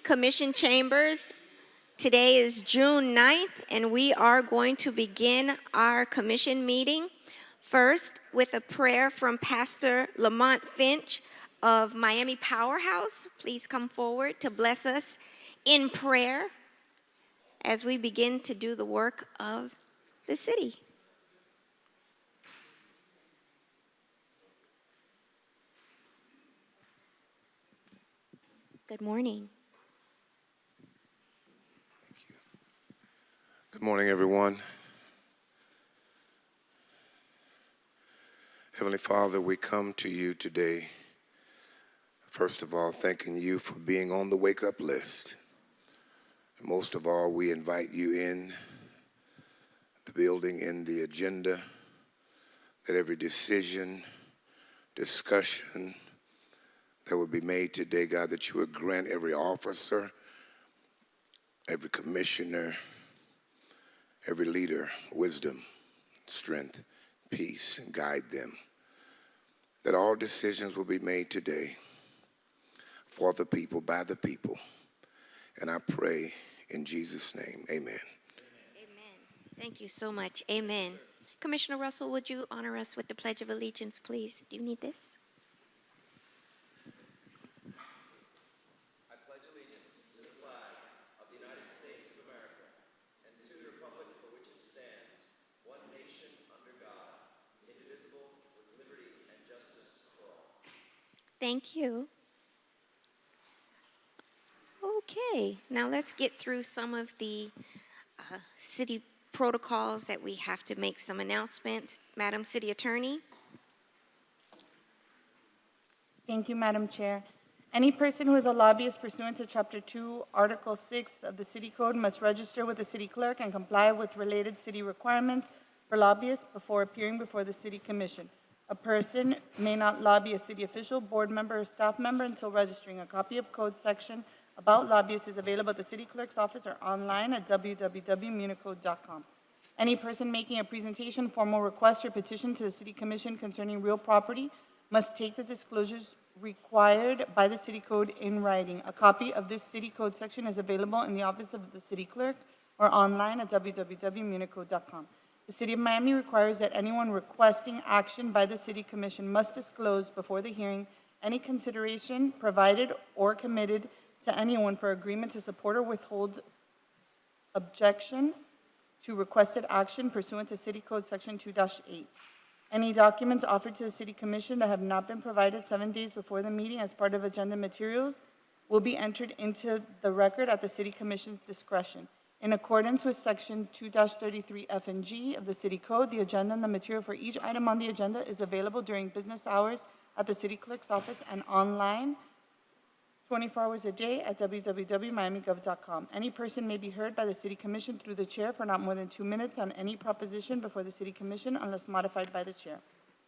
Commission Chambers. Today is June 9th, and we are going to begin our commission meeting. First, with a prayer from Pastor Lamont Finch of Miami Powerhouse. Please come forward to bless us in prayer as we begin to do the work of the city. Good morning. Good morning, everyone. Heavenly Father, we come to you today, first of all, thanking you for being on the wake-up list. And most of all, we invite you in the building, in the agenda, that every decision, discussion that will be made today, God, that you would grant every officer, every commissioner, every leader, wisdom, strength, peace, and guide them. That all decisions will be made today for the people, by the people. And I pray in Jesus' name, amen. Amen. Thank you so much. Amen. Commissioner Russell, would you honor us with the Pledge of Allegiance, please? Do you need this? Thank you. Okay, now let's get through some of the city protocols that we have to make some announcements. Madam City Attorney. Thank you, Madam Chair. Any person who is a lobbyist pursuant to Chapter 2, Article 6 of the City Code must register with the City Clerk and comply with related city requirements for lobbyists before appearing before the City Commission. A person may not lobby a city official, board member, or staff member until registering. A copy of code section about lobbyists is available at the City Clerk's office or online at www.municode.com. Any person making a presentation, formal request, or petition to the City Commission concerning real property must take the disclosures required by the City Code in writing. A copy of this City Code section is available in the office of the City Clerk or online at www.municode.com. The City of Miami requires that anyone requesting action by the City Commission must disclose before the hearing any consideration provided or committed to anyone for agreement to support or withhold objection to requested action pursuant to City Code Section 2-8. Any documents offered to the City Commission that have not been provided 7 days before the meeting as part of agenda materials will be entered into the record at the City Commission's discretion. In accordance with Section 2-33 F and G of the City Code, the agenda and the material for each item on the agenda is available during business hours at the City Clerk's office and online 24 hours a day at www.miamigov.com. Any person may be heard by the City Commission through the Chair for not more than 2 minutes on any proposition before the City Commission unless modified by the Chair.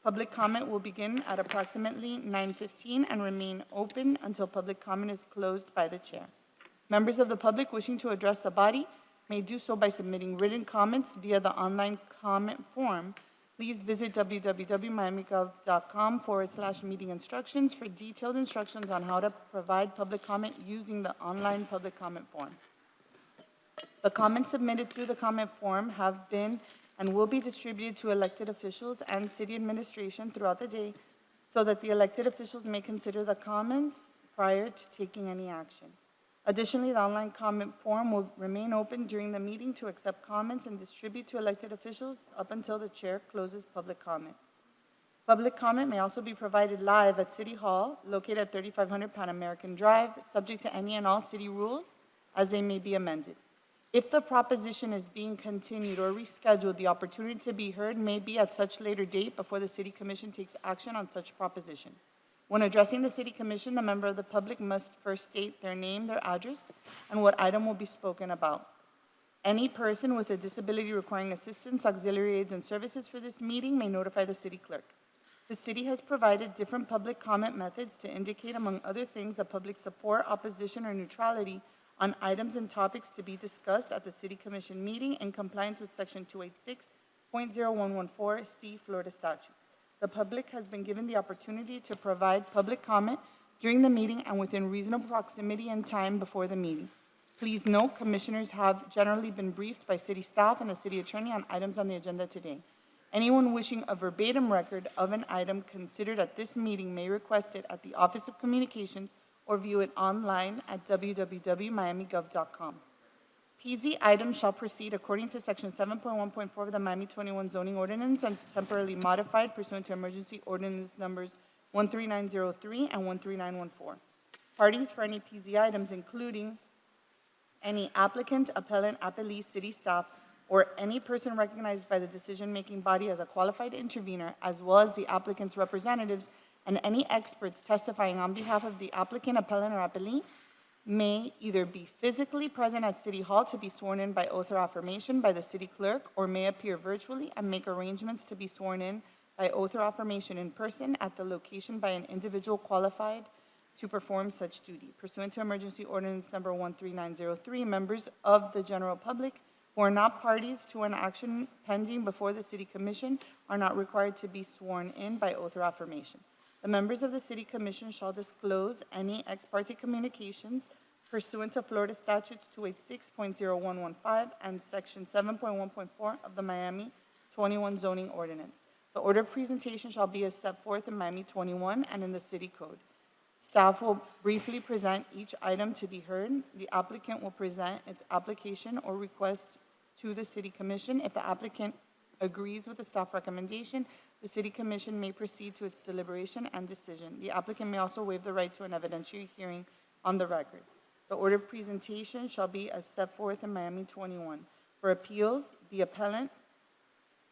Public comment will begin at approximately 9:15 and remain open until public comment is closed by the Chair. Members of the public wishing to address the body may do so by submitting written comments via the online comment form. Please visit www.miamigov.com/meeting instructions for detailed instructions on how to provide public comment using the online public comment form. The comments submitted through the comment form have been and will be distributed to elected officials and city administration throughout the day so that the elected officials may consider the comments prior to taking any action. Additionally, the online comment form will remain open during the meeting to accept comments and distribute to elected officials up until the Chair closes public comment. Public comment may also be provided live at City Hall, located at 3500 Pan American Drive, subject to any and all city rules as they may be amended. If the proposition is being continued or rescheduled, the opportunity to be heard may be at such later date before the City Commission takes action on such proposition. When addressing the City Commission, the member of the public must first state their name, their address, and what item will be spoken about. Any person with a disability requiring assistance, auxiliary aids, and services for this meeting may notify the City Clerk. The City has provided different public comment methods to indicate, among other things, the public support, opposition, or neutrality on items and topics to be discussed at the City Commission meeting in compliance with Section 286.0114 C Florida statutes. The public has been given the opportunity to provide public comment during the meeting and within reasonable proximity and time before the meeting. Please note, commissioners have generally been briefed by city staff and the city attorney on items on the agenda today. Anyone wishing a verbatim record of an item considered at this meeting may request it at the Office of Communications or view it online at www.miamigov.com. PZ items shall proceed according to Section 7.1.4 of the Miami 21 zoning ordinance and is temporarily modified pursuant to emergency ordinance numbers 13903 and 13914. Parties for any PZ items, including any applicant, appellant, appellee, city staff, or any person recognized by the decision-making body as a qualified intervener, as well as the applicant's representatives and any experts testifying on behalf of the applicant, appellant, or appellee, may either be physically present at City Hall to be sworn in by oath or affirmation by the city clerk, or may appear virtually and make arrangements to be sworn in by oath or affirmation in person at the location by an individual qualified to perform such duty. Pursuant to emergency ordinance number 13903, members of the general public who are not parties to an action pending before the City Commission are not required to be sworn in by oath or affirmation. The members of the City Commission shall disclose any ex parte communications pursuant to Florida Statutes 286.0115 and Section 7.1.4 of the Miami 21 zoning ordinance. The order of presentation shall be as set forth in Miami 21 and in the City Code. Staff will briefly present each item to be heard. The applicant will present its application or request to the City Commission. If the applicant agrees with the staff recommendation, the City Commission may proceed to its deliberation and decision. The applicant may also waive the right to an evidentiary hearing on the record. The order of presentation shall be as set forth in Miami 21. For appeals, the appellant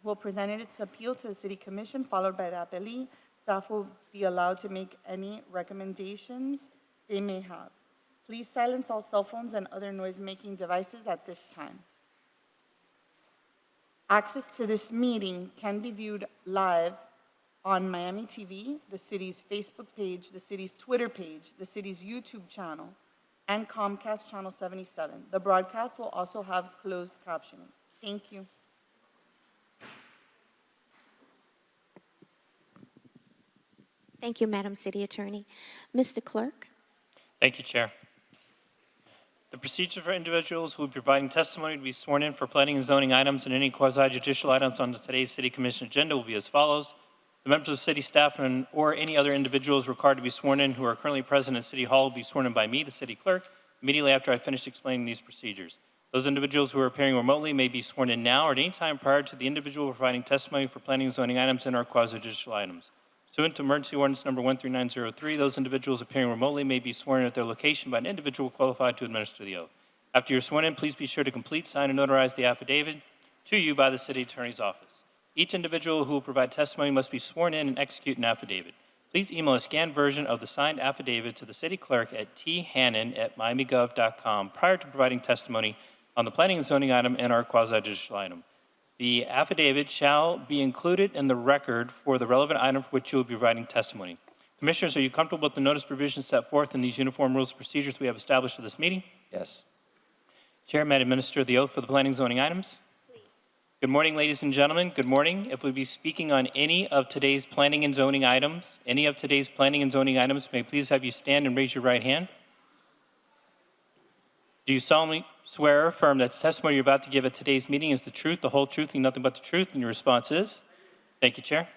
will present its appeal to the City Commission, followed by the appellee. Staff will be allowed to make any recommendations they may have. Please silence all cell phones and other noise-making devices at this time. Access to this meeting can be viewed live on Miami TV, the city's Facebook page, the city's Twitter page, the city's YouTube channel, and Comcast Channel 77. The broadcast will also have closed captioning. Thank you. Thank you, Madam City Attorney. Mr. Clerk? Thank you, Chair. The procedure for individuals who will be providing testimony to be sworn in for planning and zoning items and any quasi-judicial items on today's City Commission agenda will be as follows. The members of city staff or any other individuals required to be sworn in who are currently present at City Hall will be sworn in by me, the City Clerk, immediately after I finish explaining these procedures. Those individuals who are appearing remotely may be sworn in now or at any time prior to the individual providing testimony for planning and zoning items and or quasi-judicial items. Pursuant to emergency ordinance number 13903, those individuals appearing remotely may be sworn in at their location by an individual qualified to administer the oath. After you're sworn in, please be sure to complete, sign, and notarize the affidavit to you by the City Attorney's Office. Each individual who will provide testimony must be sworn in and execute an affidavit. Please email a scanned version of the signed affidavit to the City Clerk at thannon@miamigov.com prior to providing testimony on the planning and zoning item and our quasi-judicial item. The affidavit shall be included in the record for the relevant item for which you will be providing testimony. Commissioners, are you comfortable with the notice provisions set forth in these uniform rules and procedures we have established for this meeting? Yes. Chair, may I administer the oath for the planning and zoning items? Please. Good morning, ladies and gentlemen. Good morning. If we'll be speaking on any of today's planning and zoning items, may I please have you stand and raise your right hand? Do you solemnly swear or affirm that the testimony you're about to give at today's meeting is the truth, the whole truth, and nothing but the truth? And your response is? Thank you, Chair.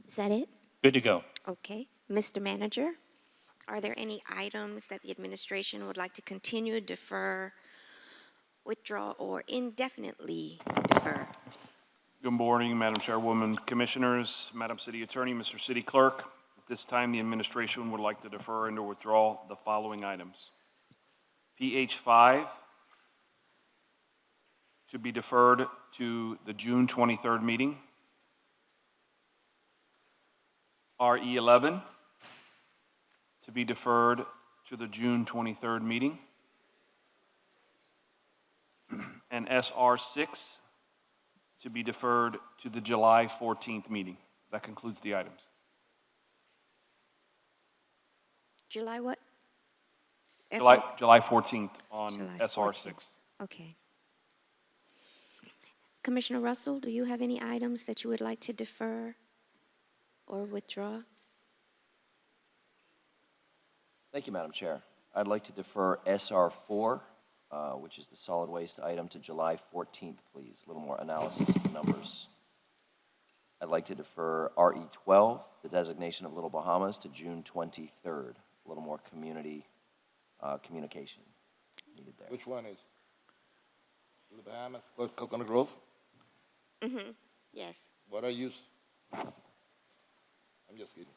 Is that it? Good to go. Okay. Mr. Manager, are there any items that the administration would like to continue, defer, withdraw, or indefinitely defer? Good morning, Madam Chairwoman, Commissioners, Madam City Attorney, Mr. City Clerk. At this time, the administration would like to defer and or withdraw the following items. PH 5 to be deferred to the June 23rd meeting. RE 11 to be deferred to the June 23rd meeting. And SR 6 to be deferred to the July 14th meeting. That concludes the items. July what? July 14th on July SR 14th. 6. Okay. Commissioner Russell, do you have any items that you would like to defer or withdraw? Thank you, Madam Chair. I'd like to defer SR 4, which is the solid waste item, to July 14th, please. A little more analysis of the numbers. I'd like to defer RE 12, the designation of Little Bahamas, to June 23rd. A little more community communication needed there. Which one is? The Bahamas, Coconut Grove? Yes. What are you? I'm just kidding.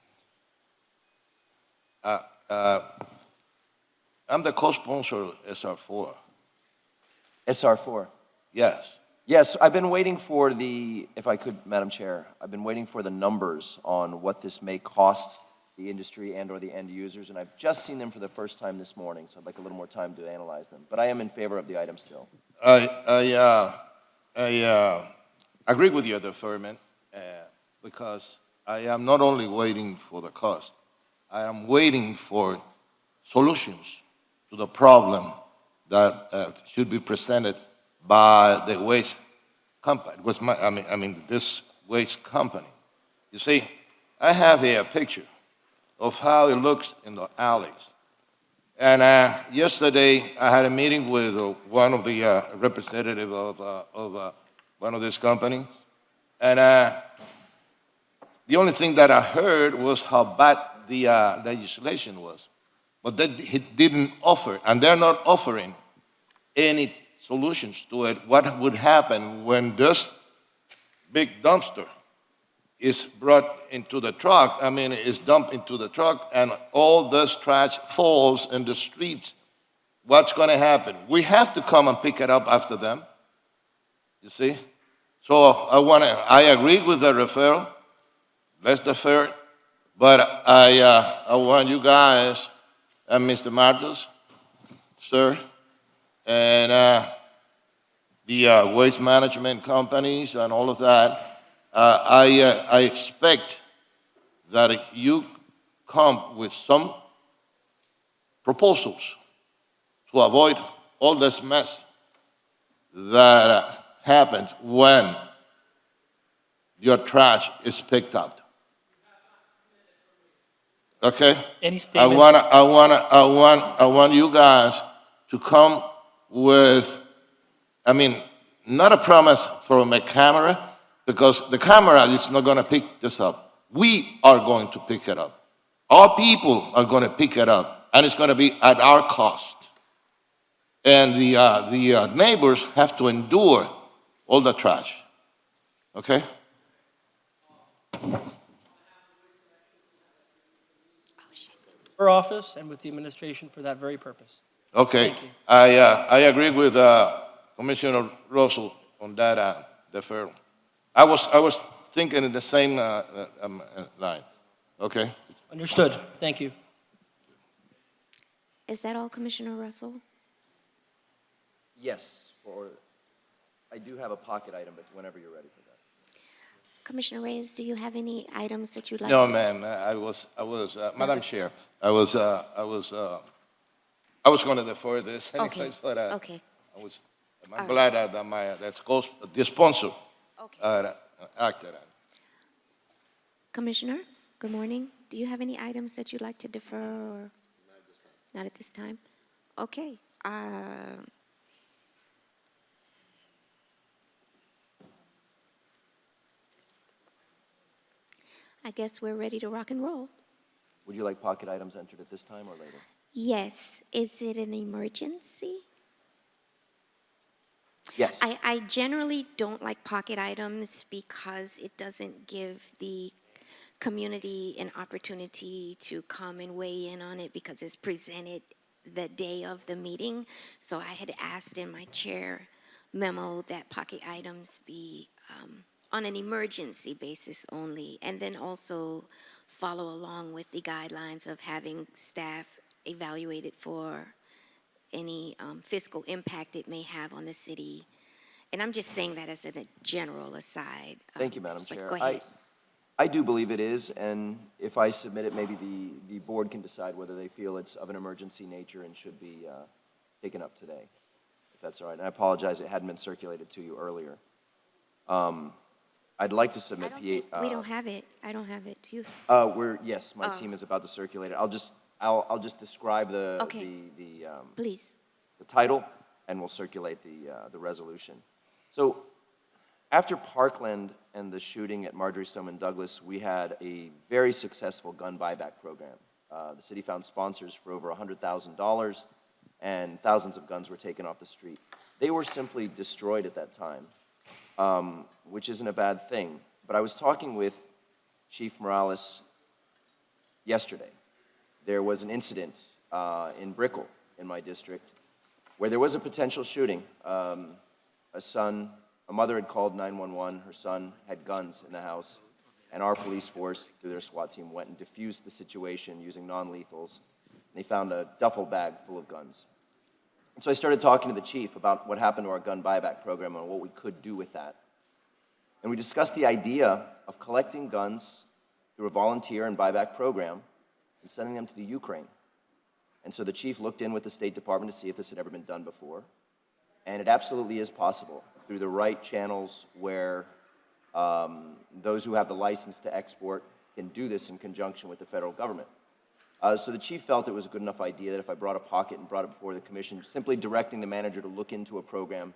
I'm the co-sponsor of SR4. SR 4. Yes. Yes, I've been waiting for if I could, Madam Chair, I've been waiting for the numbers on what this may cost the industry and or the end users, and I've just seen them for the first time this morning, so I'd like a little more time to analyze them. But I am in favor of the item still. I agree with your deferment because I am not only waiting for the cost, I am waiting for solutions to the problem that should be presented by the waste company. This waste company. You see, I have here a picture of how it looks in the alleys. And yesterday, I had a meeting with one of the representatives of one of these companies. And the only thing that I heard was how bad the legislation was. But that he didn't offer, and they're not offering any solutions to it. What would happen when this big dumpster is brought into the truck, is dumped into the truck, and all this trash falls in the streets? What's going to happen? We have to come and pick it up after them, you see? So I agree with the referral. Let's defer it. But I want you guys, and Mr. Martos, sir, and the waste management companies and all of that, I expect that you come with some proposals to avoid all this mess that happens when your trash is picked up. Okay? Any statements? I want you guys to come with, not a promise from a camera, because the camera is not going to pick this up. We are going to pick it up. Our people are going to pick it up, and it's going to be at our cost. And the neighbors have to endure all the trash. Okay? For office and with the administration for that very purpose. Okay. Thank you. I agree with Commissioner Russell on that deferral. I was thinking in the same line. Okay. Understood. Thank you. Is that all, Commissioner Russell? Yes, I do have a pocket item, but whenever you're ready for that. Commissioner Reyes, do you have any items that you'd like No, to? ma'am. I was Madam Chair. I was going to defer this Okay. anyways, but Okay. I'm glad that the sponsor Okay. acted on it. Commissioner, good morning. Do you have any items that you'd like to defer or? Not at this time? Okay. I guess we're ready to rock and roll. Would you like pocket items entered at this time or later? Yes. Is it an emergency? Yes. I generally don't like pocket items because it doesn't give the community an opportunity to come and weigh in on it because it's presented the day of the meeting. So I had asked in my chair memo that pocket items be on an emergency basis only, and then also follow along with the guidelines of having staff evaluated for any fiscal impact it may have on the city. And I'm just saying that as a general aside. Thank you, Madam but Chair. Go ahead. I do believe it is, and if I submit it, maybe the board can decide whether they feel it's of an emergency nature and should be taken up today, if that's all right. And I apologize, it hadn't been circulated to you earlier. I'd like to submit We don't have it. I don't have it. You, Yes, my team is about to circulate it. I'll just describe Okay. please. the title, and we'll circulate the resolution. So, after Parkland and the shooting at Marjorie Stoneman Douglas, we had a very successful gun buyback program. The city found sponsors for over $100,000, and thousands of guns were taken off the street. They were simply destroyed at that time, which isn't a bad thing. But I was talking with Chief Morales yesterday. There was an incident in Brickell, in my district, where there was a potential shooting. A mother had called 911. Her son had guns in the house, and our police force, through their SWAT team, went and diffused the situation using non-lethals. They found a duffel bag full of guns. And so I started talking to the chief about what happened to our gun buyback program and what we could do with that. And we discussed the idea of collecting guns through a volunteer and buyback program and sending them to the Ukraine. And so the chief looked in with the State Department to see if this had ever been done before. And it absolutely is possible through the right channels where those who have the license to export can do this in conjunction with the federal government. So the chief felt it was a good enough idea that if I brought a pocket and brought it before the commission, simply directing the manager to look into a program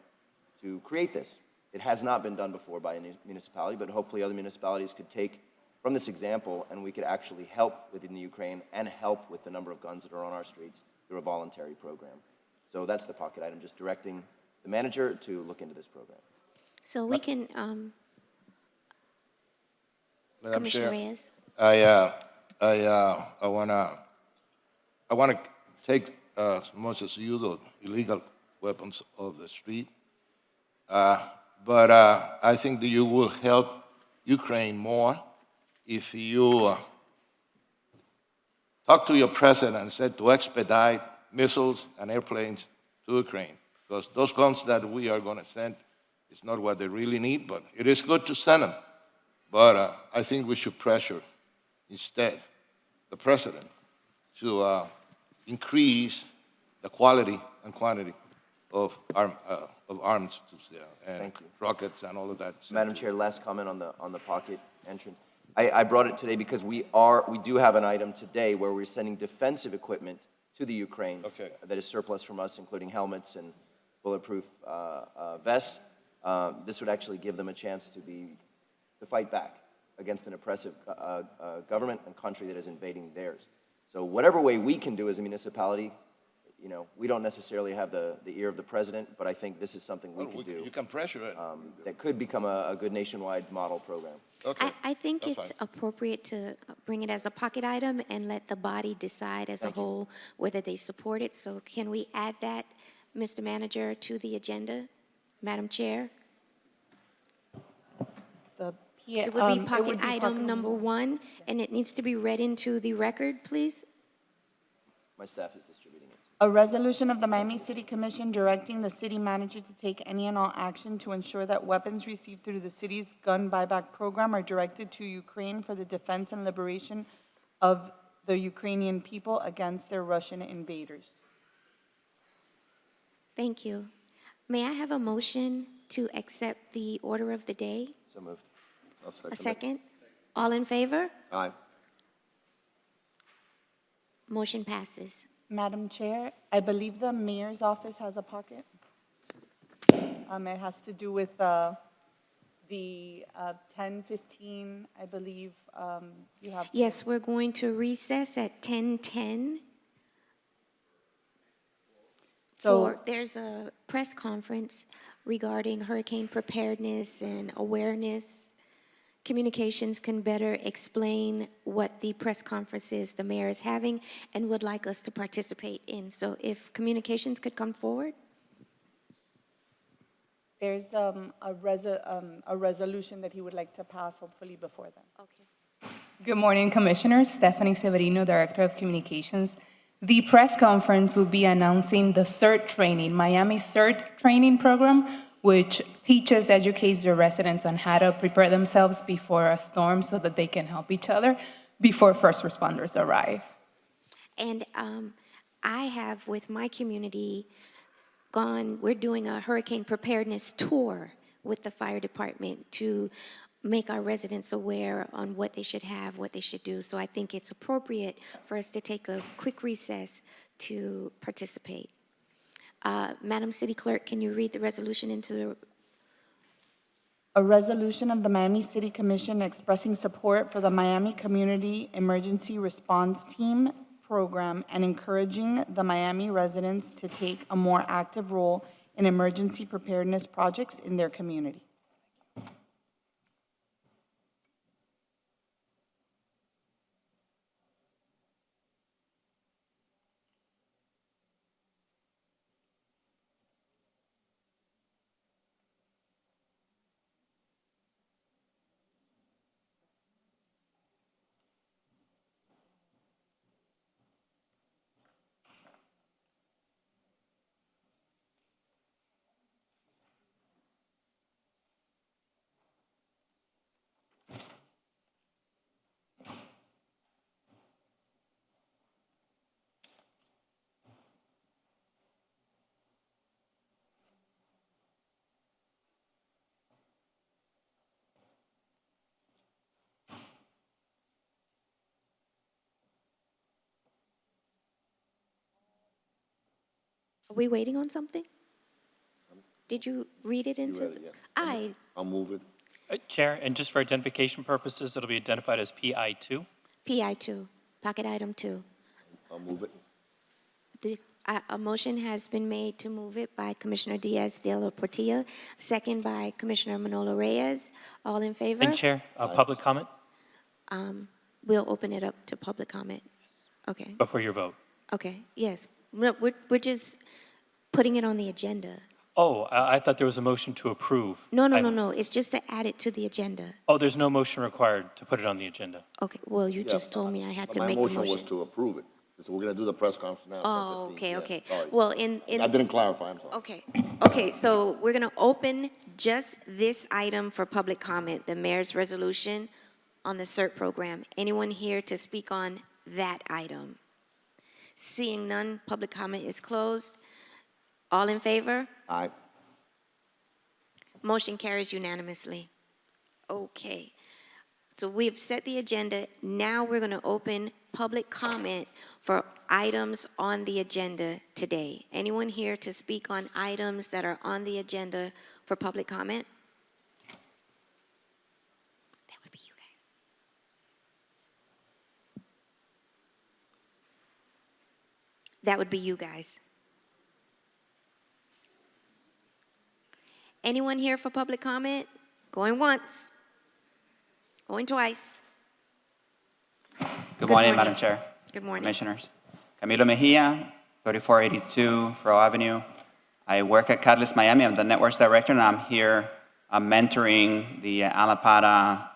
to create this. It has not been done before by a municipality, but hopefully other municipalities could take from this example and we could actually help within the Ukraine and help with the number of guns that are on our streets through a voluntary program. So that's the pocket item, just directing the manager to look into this program. So we can, Madam Commissioner Chair, Reyes. I wanna take as much as you the illegal weapons off the street. But I think that you will help Ukraine more if you talk to your president and said to expedite missiles and airplanes to Ukraine. Because those guns that we are going to send is not what they really need, but it is good to send them. But I think we should pressure instead the president to increase the quality and quantity of arms and Thank you. rockets and all of that. Madam Chair, last comment on the pocket entrance. I brought it today because we do have an item today where we're sending defensive equipment to the Ukraine. Okay. That is surplus from us, including helmets and bulletproof vests. This would actually give them a chance to fight back against an oppressive government and country that is invading theirs. So whatever way we can do as a municipality, you know, we don't necessarily have the ear of the president, but I think this is something we can do. You can pressure it. That could become a good nationwide model program. Okay. I think that's it's fine. appropriate to bring it as a pocket item and let the body decide as a Thank you. whole whether they support it. So can we add that, Mr. Manager, to the agenda, Madam Chair? It would be pocket item number 1, and it needs to be read into the record, please. My staff is distributing it. A resolution of the Miami City Commission directing the city manager to take any and all action to ensure that weapons received through the city's gun buyback program are directed to Ukraine for the defense and liberation of the Ukrainian people against their Russian invaders. Thank you. May I have a motion to accept the order of the day? So moved. A second? All in favor? Aye. Motion passes. Madam Chair, I believe the mayor's office has a pocket. It has to do with the 10:15, I believe, you have. Yes, we're going to recess at 10:10. So, There's a press conference regarding hurricane preparedness and awareness. Communications can better explain what the press conference is the mayor is having and would like us to participate in. So if communications could come forward. there's a resolution that he would like to pass, hopefully before then. Okay. Good morning, Commissioners. Stephanie Severino, Director of Communications. The press conference will be announcing the CERT training, Miami CERT training program, which teaches, educates the residents on how to prepare themselves before a storm so that they can help each other before first responders arrive. And I have, with my community, we're doing a hurricane preparedness tour with the fire department to make our residents aware on what they should have, what they should do. So I think it's appropriate for us to take a quick recess to participate. Madam City Clerk, can you read the resolution into the... A resolution of the Miami City Commission expressing support for the Miami Community Emergency Response Team program and encouraging the Miami residents to take a more active role in emergency preparedness projects in their community. Are we waiting on something? Did you read it into? I'll move it. Chair, and just for identification purposes, it'll be identified as PI2. PI2, pocket item 2. I'll move it. A motion has been made to move it by Commissioner Diaz de la Portilla, second by Commissioner Manolo Reyes. All in favor? And Chair, public comment We'll open it up to public comment. Okay, before your vote. okay, yes. No, we're just putting it on the agenda. Oh, I thought there was a motion to approve. No. It's just to add it to the agenda. Oh, there's no motion required to put it on the agenda. Okay, well, you just told me I had to My make a motion was motion. to approve it. So we're gonna do the press conference now. Oh, 10:15. okay, Yeah, okay. sorry. Well, I didn't clarify, I'm sorry. Okay, so we're going to open just this item for public comment, the mayor's resolution on the CERT program. Anyone here to speak on that item? Seeing none, public comment is closed. All in favor? Aye. Motion carries unanimously. Okay. So we've set the agenda. Now we're going to open public comment for items on the agenda today. Anyone here to speak on items that are on the agenda for public comment? That would be you guys. That would be you guys. Anyone here for public comment? Going once. Going twice. Good morning, Madam Chair. Good morning. Commissioners. Camilo Mejia, 3482 Faro Avenue. I work at Catalyst Miami. I'm the Networks Director, and I'm here mentoring the Alapata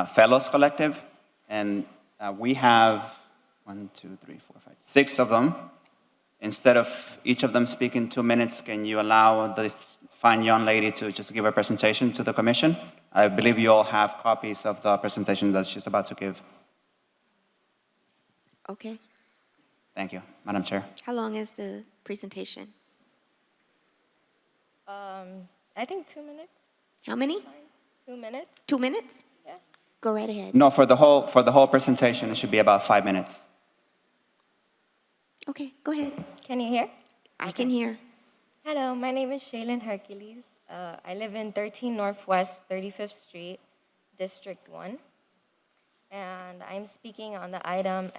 Fellows Collective. And we have 6 of them. Instead of each of them speaking 2 minutes, can you allow this fine young lady to just give a presentation to the commission? I believe you all have copies of the presentation that she's about to give. Okay. Thank you, Madam Chair. How long is the presentation? I think 2 minutes. How many? 2 minutes. 2 minutes? Yeah. Go right ahead. No, for the whole presentation, it should be about 5 minutes. Okay, go ahead. Can you hear? I can hear. Hello, my name is Shaylin Hercules. I live in 13 Northwest 35th Street, District 1. And I'm speaking on the item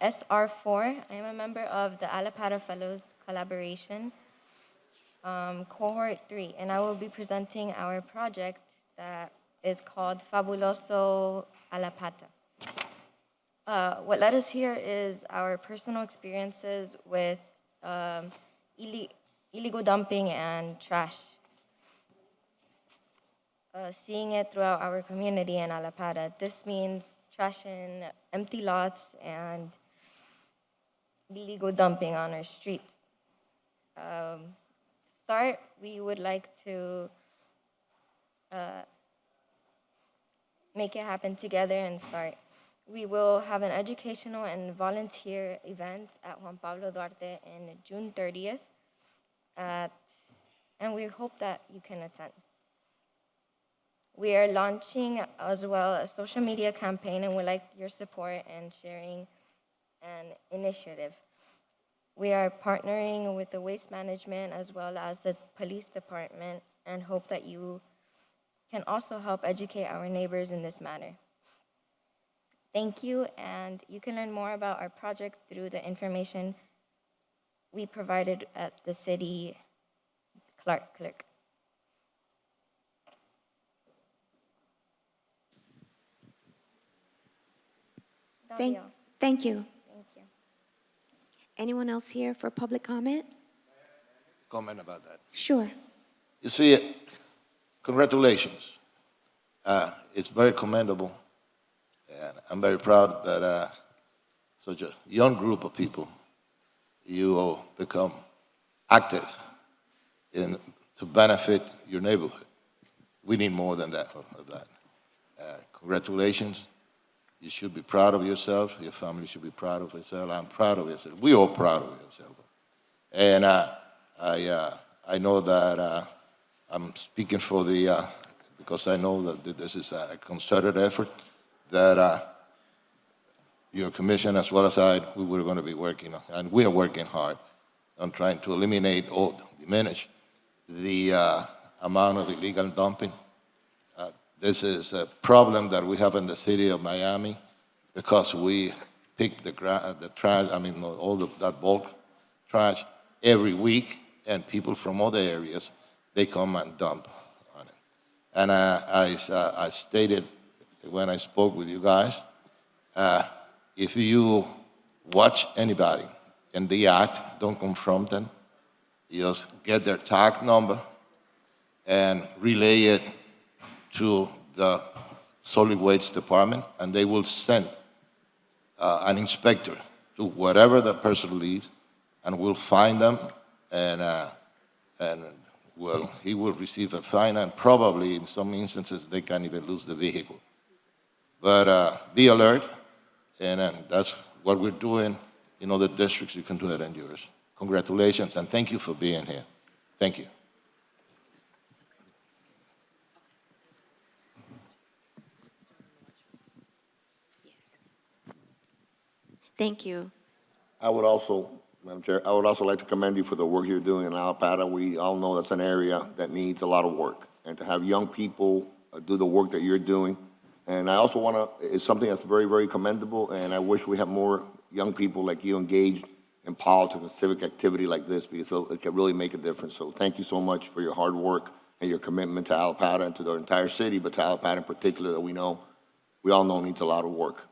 SR4. I am a member of the Alapata Fellows Collaboration, Cohort 3, and I will be presenting our project that is called Fabuloso Alapata. What led us here is our personal experiences with illegal dumping and trash. Seeing it throughout our community in Alapata. This means trash in empty lots and illegal dumping on our streets. To start, we would like to make it happen together and start. We will have an educational and volunteer event at Juan Pablo Duarte on June 30th, and we hope that you can attend. We are launching as well a social media campaign, and we'd like your support and sharing an initiative. We are partnering with the waste management as well as the police department and hope that you can also help educate our neighbors in this matter. Thank you, and you can learn more about our project through the information we provided at the city clerk. Thank you. Thank you. Anyone else here for public comment? Comment about that. Sure. You see, congratulations. It's very commendable, and I'm very proud that such a young group of people, you all become active to benefit your neighborhood. We need more than that. Congratulations. You should be proud of yourself. Your family should be proud of yourself. I'm proud of yourself. We're all proud of yourself. And I know that I'm speaking for because I know that this is a concerted effort that your commission as well as we were going to be working on, and we are working hard on trying to eliminate or diminish the amount of illegal dumping. This is a problem that we have in the city of Miami because we pick the trash, that bulk trash every week, and people from other areas, they come and dump on it. And I stated when I spoke with you guys, if you watch anybody and they act, don't confront them, just get their tag number and relay it to the solid waste department, and they will send an inspector to wherever the person lives, and we'll find them, and he will receive a fine, and probably in some instances they can even lose the vehicle. But be alert, and that's what we're doing in other districts. You can do that in yours. Congratulations, and thank you for being here. Thank you. Thank you. I would also, Madam Chair, I would also like to commend you for the work you're doing in Alapata. We all know that's an area that needs a lot of work. And to have young people do the work that you're doing. And I also want to, it's something that's very, very commendable, and I wish we had more young people like you engaged in politics and civic activity like this, because it can really make a difference. So thank you so much for your hard work and your commitment to Alapata and to the entire city, but to Alapata in particular that we all know needs a lot of work.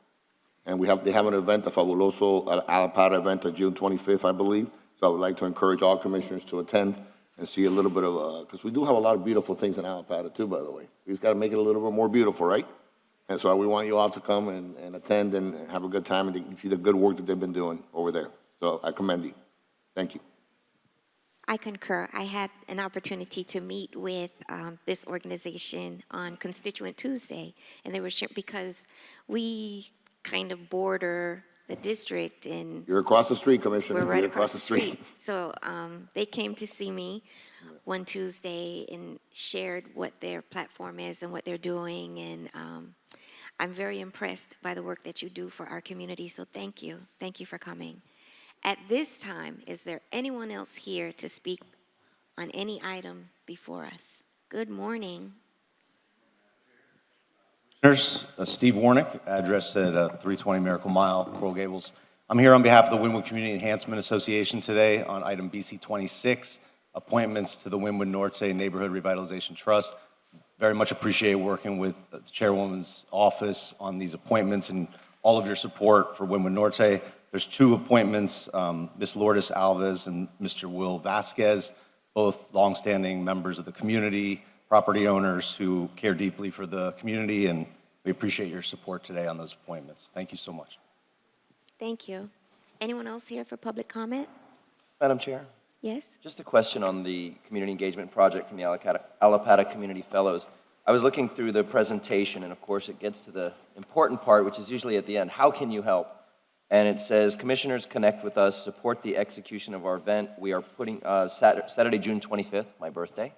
And they have an event, a Fabuloso Alapata event on June 25th, I believe. So I would like to encourage all commissioners to attend and see a little bit of, because we do have a lot of beautiful things in Alapata too, by the way. We just got to make it a little bit more beautiful, right? And so we want you all to come and attend and have a good time and to see the good work that they've been doing over there. So I commend you. Thank you. I concur. I had an opportunity to meet with this organization on Constituent Tuesday, and they were sharing, because we kind of border the district, and You're across the street, Commissioner. we're right You're across the street. So they came to see me one Tuesday and shared what their platform is and what they're doing, and I'm very impressed by the work that you do for our community, so thank you. Thank you for coming. At this time, is there anyone else here to speak on any item before us? Good morning. Commissioners, Steve Warnick, address at 320 Miracle Mile, Coral Gables. I'm here on behalf of the Wynwood Community Enhancement Association today on item BC 26, appointments to the Wynwood Norte Neighborhood Revitalization Trust. Very much appreciate working with the Chairwoman's office on these appointments and all of your support for Wynwood Norte. There's two appointments, Ms. Lourdes Alves and Mr. Will Vasquez, both longstanding members of the community, property owners who care deeply for the community, and we appreciate your support today on those appointments. Thank you so much. Thank you. Anyone else here for public comment? Madam Chair, Yes? Just a question on the community engagement project from the Alapata Community Fellows. I was looking through the presentation, and of course, it gets to the important part, which is usually at the end. How can you help? And it says, commissioners connect with us, support the execution of our event. We are putting Saturday, June 25th, my birthday,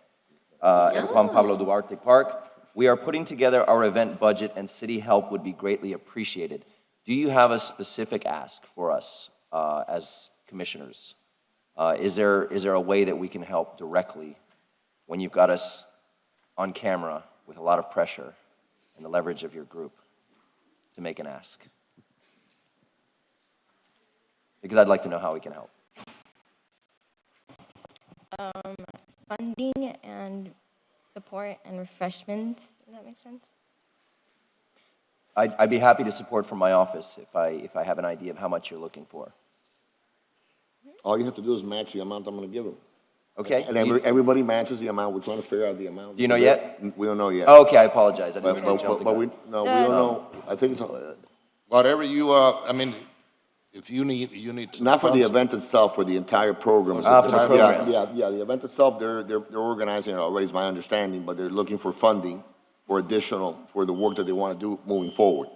at Juan Pablo Duarte Park. We are putting together our event budget, and city help would be greatly appreciated. Do you have a specific ask for us as commissioners? Is there a way that we can help directly when you've got us on camera with a lot of pressure and the leverage of your group to make an ask? Because I'd like to know how we can help. Funding and support and refreshments, does that make sense? I'd be happy to support from my office if I have an idea of how much you're looking for. All you have to do is match the amount I'm gonna give them. Okay? And everybody matches the amount. We're trying to figure out the amount. Do you know yet? We don't know yet. Oh, okay, I apologize. I didn't mean to jump the But we, gun. no, we don't know. I think it's, Whatever you, I mean, if you need. some not for the funds- event itself, for the entire program. Ah, for the program. Yeah, the event itself, they're organizing it already, is my understanding, but they're looking for funding for the work that they want to do moving forward.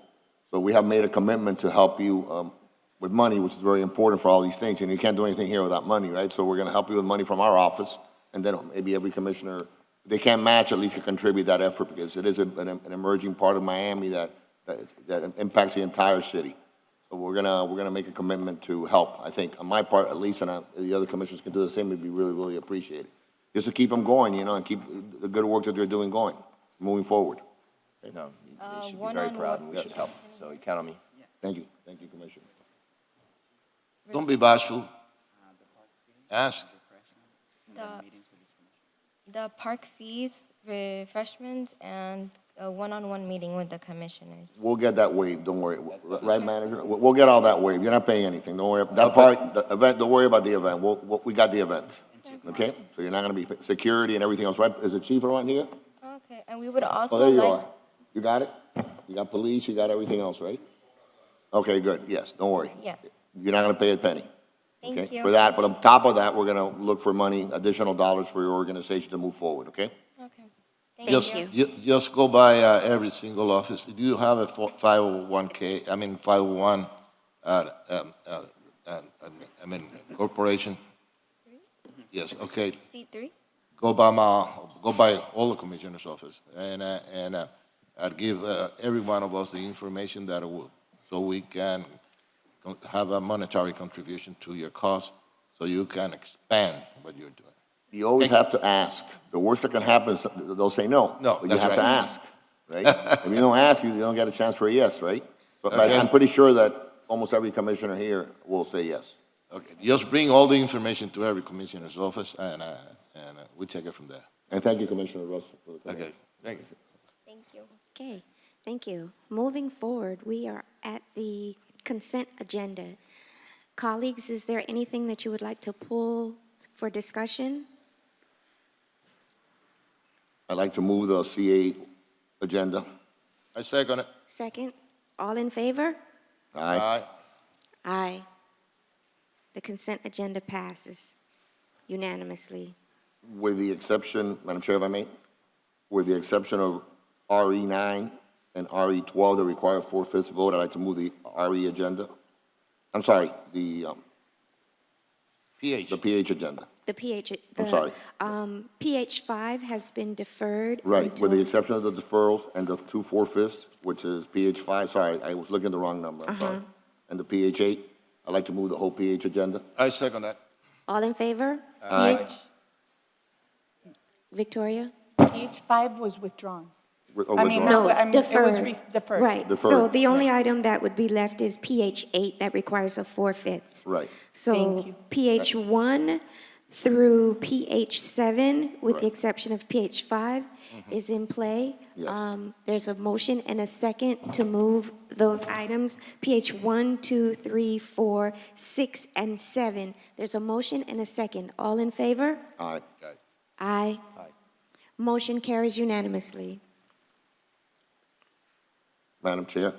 So we have made a commitment to help you with money, which is very important for all these things, and you can't do anything here without money, right? So we're going to help you with money from our office, and then maybe every commissioner, they can't match, at least can contribute that effort, because it is an emerging part of Miami that impacts the entire city. So we're gonna make a commitment to help. I think on my part, at least, and the other commissioners can do the same. It'd be really, really appreciated. Just to keep them going, and keep the good work that they're doing going, moving forward. No, they should be very proud, and we should help. So you count on me. Thank you, Commissioner. Don't be bashful. Ask. The park fees, refreshments, and a one-on-one meeting with the commissioners. We'll get that waived. Don't worry, right, manager? We'll get all that waived. You're not paying anything. Don't worry. That part, the event. Don't worry about the event. We got the event. Okay, so you're not gonna be security and everything else, right? Is the chief around here? Okay, and we would also Oh, there you like. are. You got it? You got police, you got everything else, right? Okay, good, yes, don't worry. Yeah. You're not gonna pay a penny. Thank Okay? you. For that, but on top of that, we're gonna look for money, additional dollars for your organization to move forward, okay? Okay. Thank Just, you. just go by every single office. Do you have a 501K, 501, corporation? Yes, okay. C3? Go by all the commissioner's office, and I'd give every one of us the information so we can have a monetary contribution to your cost, so you can expand what you're doing. You always have to ask. The worst that can happen is they'll say no. No, But you that's have to right. ask, right? If you don't ask, you don't get a chance for a yes, right? But Okay. I'm pretty sure that almost every commissioner here will say yes. Okay, just bring all the information to every commissioner's office, and we take it from there. And thank you, Commissioner Russell, for the comment. Okay, thank you. Thank you. Okay, thank you. Moving forward, we are at the consent agenda. Colleagues, is there anything that you would like to pull for discussion? I'd like to move the CA agenda. I second it. Second, all in favor? Aye. Aye. The consent agenda passes unanimously. With the exception, Madam Chair, if I may, with the exception of RE9 and RE12 that require a 4/5 vote, I'd like to move the RE agenda. I'm sorry, the PH agenda. The PH, I'm sorry. PH5 has been deferred. Right, with the until- exception of the deferrals and the 2 4/5, which is PH5, sorry, I was looking at the wrong number, I'm sorry. And the PH8, I'd like to move the whole PH agenda. I second that. All in favor? Aye. Victoria? PH5 was withdrawn. I mean, Withdrawn. it was Deferred. deferred. Right, so Deferred. the only item that would be left is PH8 that requires a 4/5. Right, Thank So you. PH1 through PH7, with the Right. exception of PH5, is in play. Yes. There's a motion and a second to move those items, PH1, 2, 3, 4, 6, and 7. There's a motion and a second. All in favor? aye. Aye. Motion carries unanimously. Madam Chair,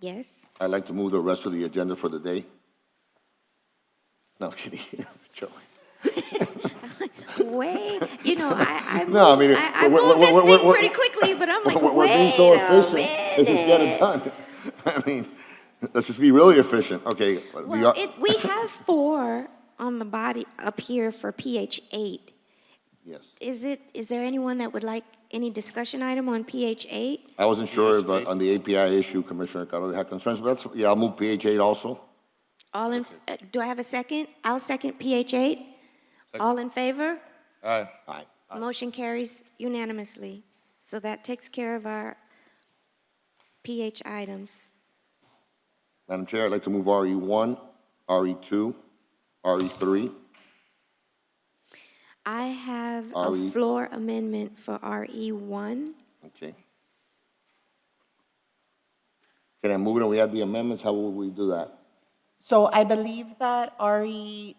Yes? I'd like to move the rest of the agenda for the day. No, I'm kidding, I'm joking. Wait, you know, I No, I mean, I moved this thing pretty quickly, but I'm like, we're being wait so a efficient. Let's just get it minute. done. I mean, let's just be really efficient. Okay. Well, we have 4 on the body up here for PH 8. Yes. Is there anyone that would like any discussion item on PH 8? I wasn't sure if on the API issue, Commissioner Carrot had concerns, but that's, yeah, I'll move PH 8 also. All in, do I have a second? I'll second PH 8. All in favor? Aye. Aye. Motion carries unanimously. So that takes care of our PH items. Madam Chair, I'd like to move RE1, RE2, RE3. I have a RE. floor amendment for RE1. Okay. Can I move it and we add the amendments? How will we do that? So I believe that RE2,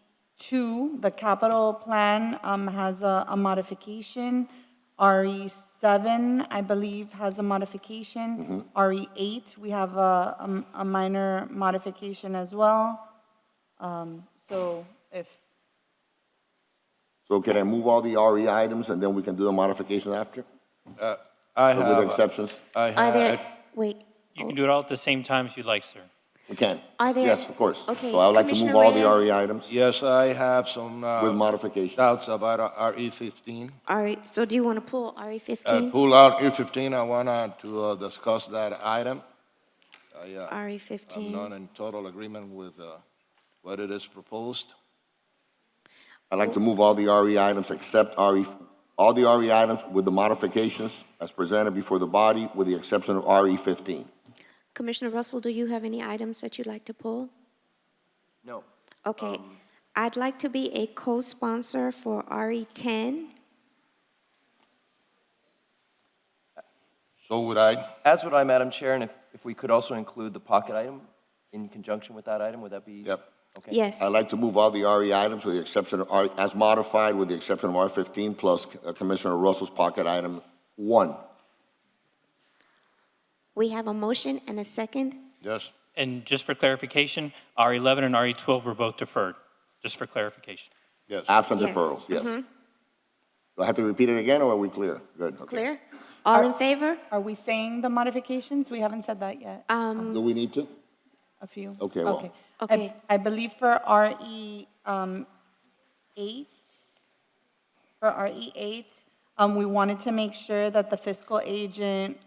the capital plan, has a modification. RE7, I believe, has a modification. RE8, we have a minor modification as well. So So can I move all the RE items and then we can do the modifications after? I With have, exceptions? I Are there, have, wait, You can do it all at the same time if you'd like, sir. We can. Are there- Yes, of course. okay, So I would like to move Commissioner all the Reyes? RE items yes, I have some with modifications. doubts about RE15. so do you want to pull RE15? Pull out E15, I want to discuss that item. I'm not RE15. in total agreement with what it is proposed. I'd like to move all the RE items except all the RE items with the modifications as presented before the body, with the exception of RE15. Commissioner Russell, do you have any items that you'd like to pull? No. Okay, I'd like to be a co-sponsor for RE10. So would I. As would I, Madam Chair, and if we could also include the pocket item in conjunction with that item, would that be? Yep. Okay. Yes. I'd like to move all the RE items with the exception of as modified, with the exception of R15 plus Commissioner Russell's pocket item 1. We have a motion and a second. Yes. And just for clarification, R11 and RE12 were both deferred, just for clarification. Yes. Absent Yes. deferrals, yes. Do I have to repeat it again, or are we clear? Good, okay. Clear? All in favor? are we saying the modifications? We haven't said that yet. Do we need to? A few? Okay, well. Okay. I believe for RE 8, we wanted to make sure that the fiscal agent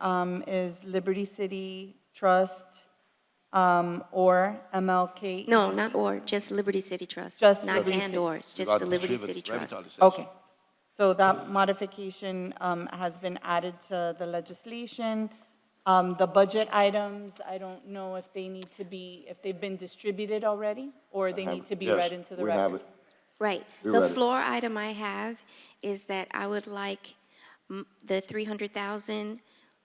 is Liberty City Trust or MLK. No, not or, just Liberty City Trust. Just Not Liberty and City. or, it's just the Liberty City Trust. Okay. So that modification has been added to the legislation. The budget items, I don't know if they need to be, if they've been distributed already, or they need to be Yes, read into the we have record. it. Right. We The read it. floor item I have is that I would like the 300,000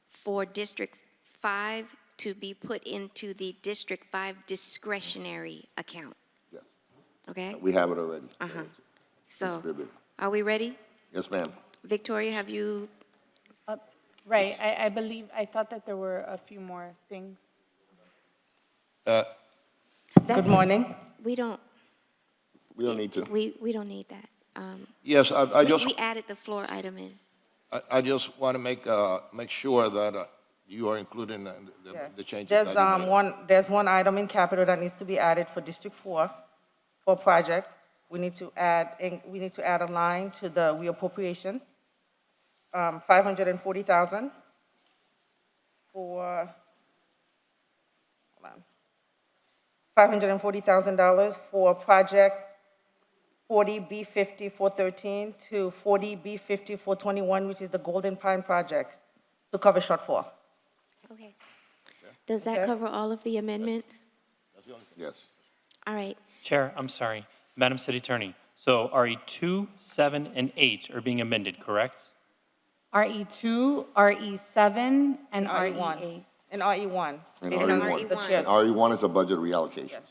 for District 5 to be put into the District 5 discretionary account, Yes, okay? we have it already. So, Distributed. are we ready? Yes, ma'am. Victoria, have you, Right, I believe, I thought that there were a few more things. Good morning. We don't need to. We don't need that. Yes, I just, We added the floor item in. I just want to make sure that you are including the changes. There's that you made. there's one item in capital that needs to be added for District 4 for project. We need to add a line to the reappropriation, 540,000 for, hold on, $540,000 for project 40B50-413 to 40B50-421, which is the Golden Pine project, to cover shortfall. Okay. Does that cover all of the amendments? Yes. All right. Chair, I'm sorry. Madam City Attorney, so RE2, 7, and 8 are being amended, correct? RE2, RE7, and RE1. RE8. And RE1. And based on RE1. the chair's- RE1 is a budget reallocation.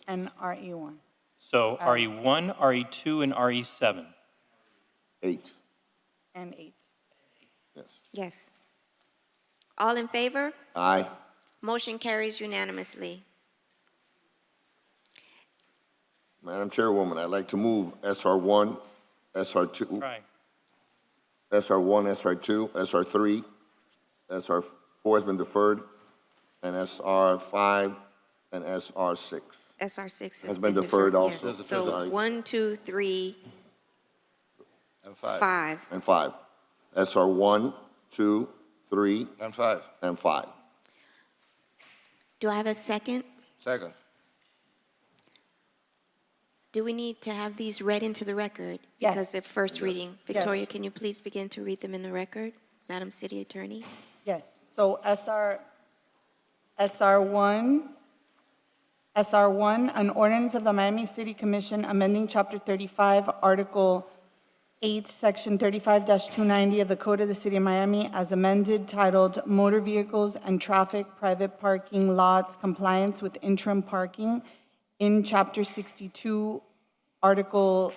And RE1. So RE1, RE2, and RE7. 8, And 8. yes. Yes. All in favor? Aye. Motion carries unanimously. Madam Chairwoman, I'd like to move SR1, SR2, Try. SR1, SR2, SR3, SR4 has been deferred, and SR5 and SR6. SR6 Has been deferred yes. also. So Sorry. 1, 2, 3, And 5. 5. And 5. SR1, 2, 3, And 5. and 5. Do I have a second? Second. Do we need to have these read into the record? Yes. Because they're first Yes. reading. Yes. Victoria, can you please begin to read them in the record? Madam City Attorney? Yes, so SR1, an ordinance of the Miami City Commission amending Chapter 35, Article 8, Section 35-290 of the Code of the City of Miami as amended, titled Motor Vehicles and Traffic Private Parking Lots Compliance with Interim Parking in Chapter 62, Article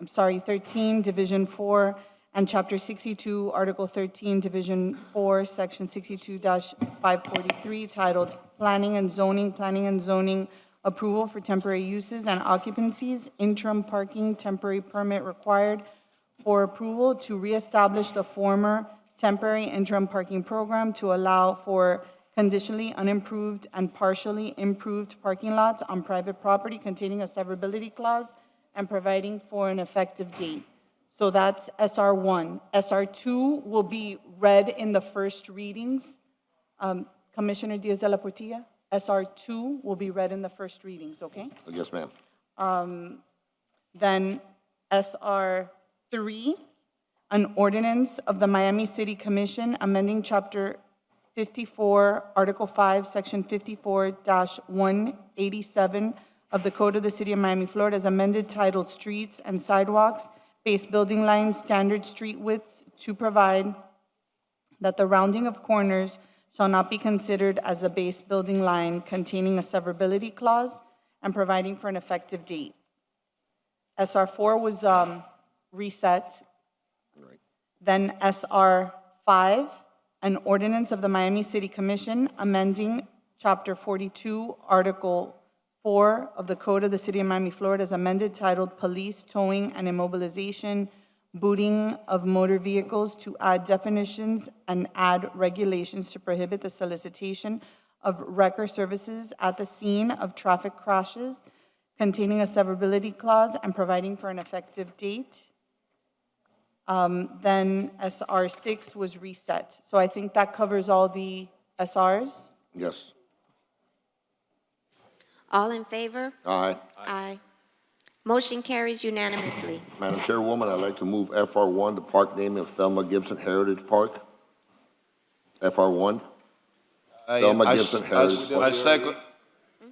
13, Division 4, and Chapter 62, Article 13, Division 4, Section 62-543, titled Planning and Zoning Approval for Temporary Uses and Occupancies, Interim Parking Temporary Permit Required for Approval to reestablish the former temporary interim parking program to allow for conditionally unimproved and partially improved parking lots on private property containing a severability clause and providing for an effective date. So that's SR1. SR2 will be read in the first readings. Commissioner Diaz de la Portilla, SR2 will be read in the first readings, okay? Yes, ma'am. Then SR3, an ordinance of the Miami City Commission amending Chapter 54, Article 5, Section 54-187 of the Code of the City of Miami, Florida, as amended, titled Streets and Sidewalks, Base Building Lines, Standard Street Widths, to provide that the rounding of corners shall not be considered as a base building line containing a severability clause and providing for an effective date. SR4 was reset. Then SR5, an ordinance of the Miami City Commission amending Chapter 42, Article 4 of the Code of the City of Miami, Florida, as amended, titled Police Towing and Immobilization, Booting of Motor Vehicles, to add definitions and add regulations to prohibit the solicitation of wrecker services at the scene of traffic crashes, containing a severability clause and providing for an effective date. Then SR6 was reset. So I think that covers all the SRs. Yes. All in favor? Aye. Aye. Motion carries unanimously. Madam Chairwoman, I'd like to move FR1, the park naming of Thelma Gibson Heritage Park. FR1, Thelma Gibson Heritage Park. I second,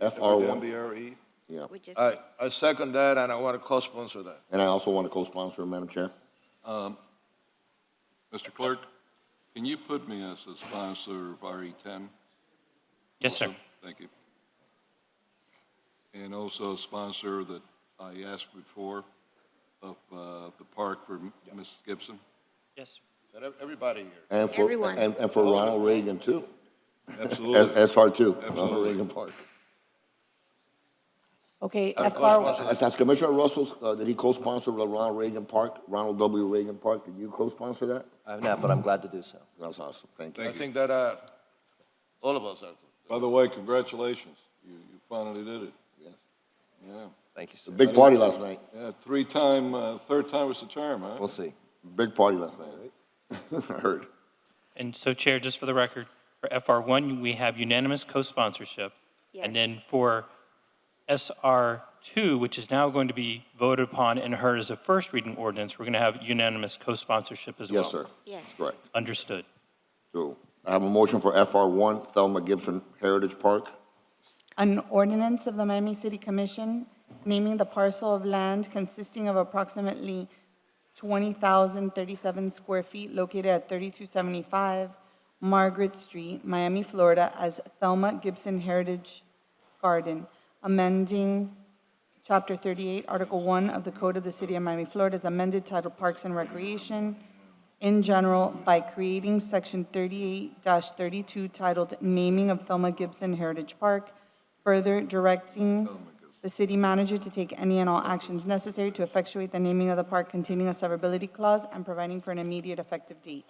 FR1. Yeah. We just, I second that, and I want to co-sponsor that. And I also want to co-sponsor, Madam Chair. Mr. Clerk, can you put me as a sponsor of RE10? Yes, sir. Thank you. And also a sponsor that I asked before of the park for Mrs. Gibson. Yes, sir. Is that everybody here? And for, Everyone. and for Ronald Reagan, too. Absolutely. SR2, Ronald Absolutely. Reagan Park. Okay, co-sponsor. FR, As Commissioner Russell's, did he co-sponsor the Ronald Reagan Park, Ronald W. Reagan Park? Did you co-sponsor that? I have not, but I'm glad to do so. That's awesome. Thank you. I think that all of us are. By the way, congratulations. You finally did it. Yes. Yeah. Thank you, sir. Big party last night. Yeah, third time was the charm, huh? We'll see. Big party last night, right? I heard. And so, Chair, just for the record, for FR1, we have unanimous co-sponsorship. And then for SR2, which is now going to be voted upon and heard as a first reading ordinance, we're going to have unanimous co-sponsorship as well. Yes, sir. yes. Correct. Understood. So I have a motion for FR1, Thelma Gibson Heritage Park. an ordinance of the Miami City Commission naming the parcel of land consisting of approximately 20,037 square feet located at 3275 Margaret Street, Miami, Florida, as Thelma Gibson Heritage Garden, amending Chapter 38, Article 1 of the Code of the City of Miami, Florida, as amended, titled Parks and Recreation, in general, by creating Section 38-32, titled Naming of Thelma Gibson Heritage Park, further directing the city manager to take any and all actions necessary to effectuate the naming of the park containing a severability clause and providing for an immediate effective date.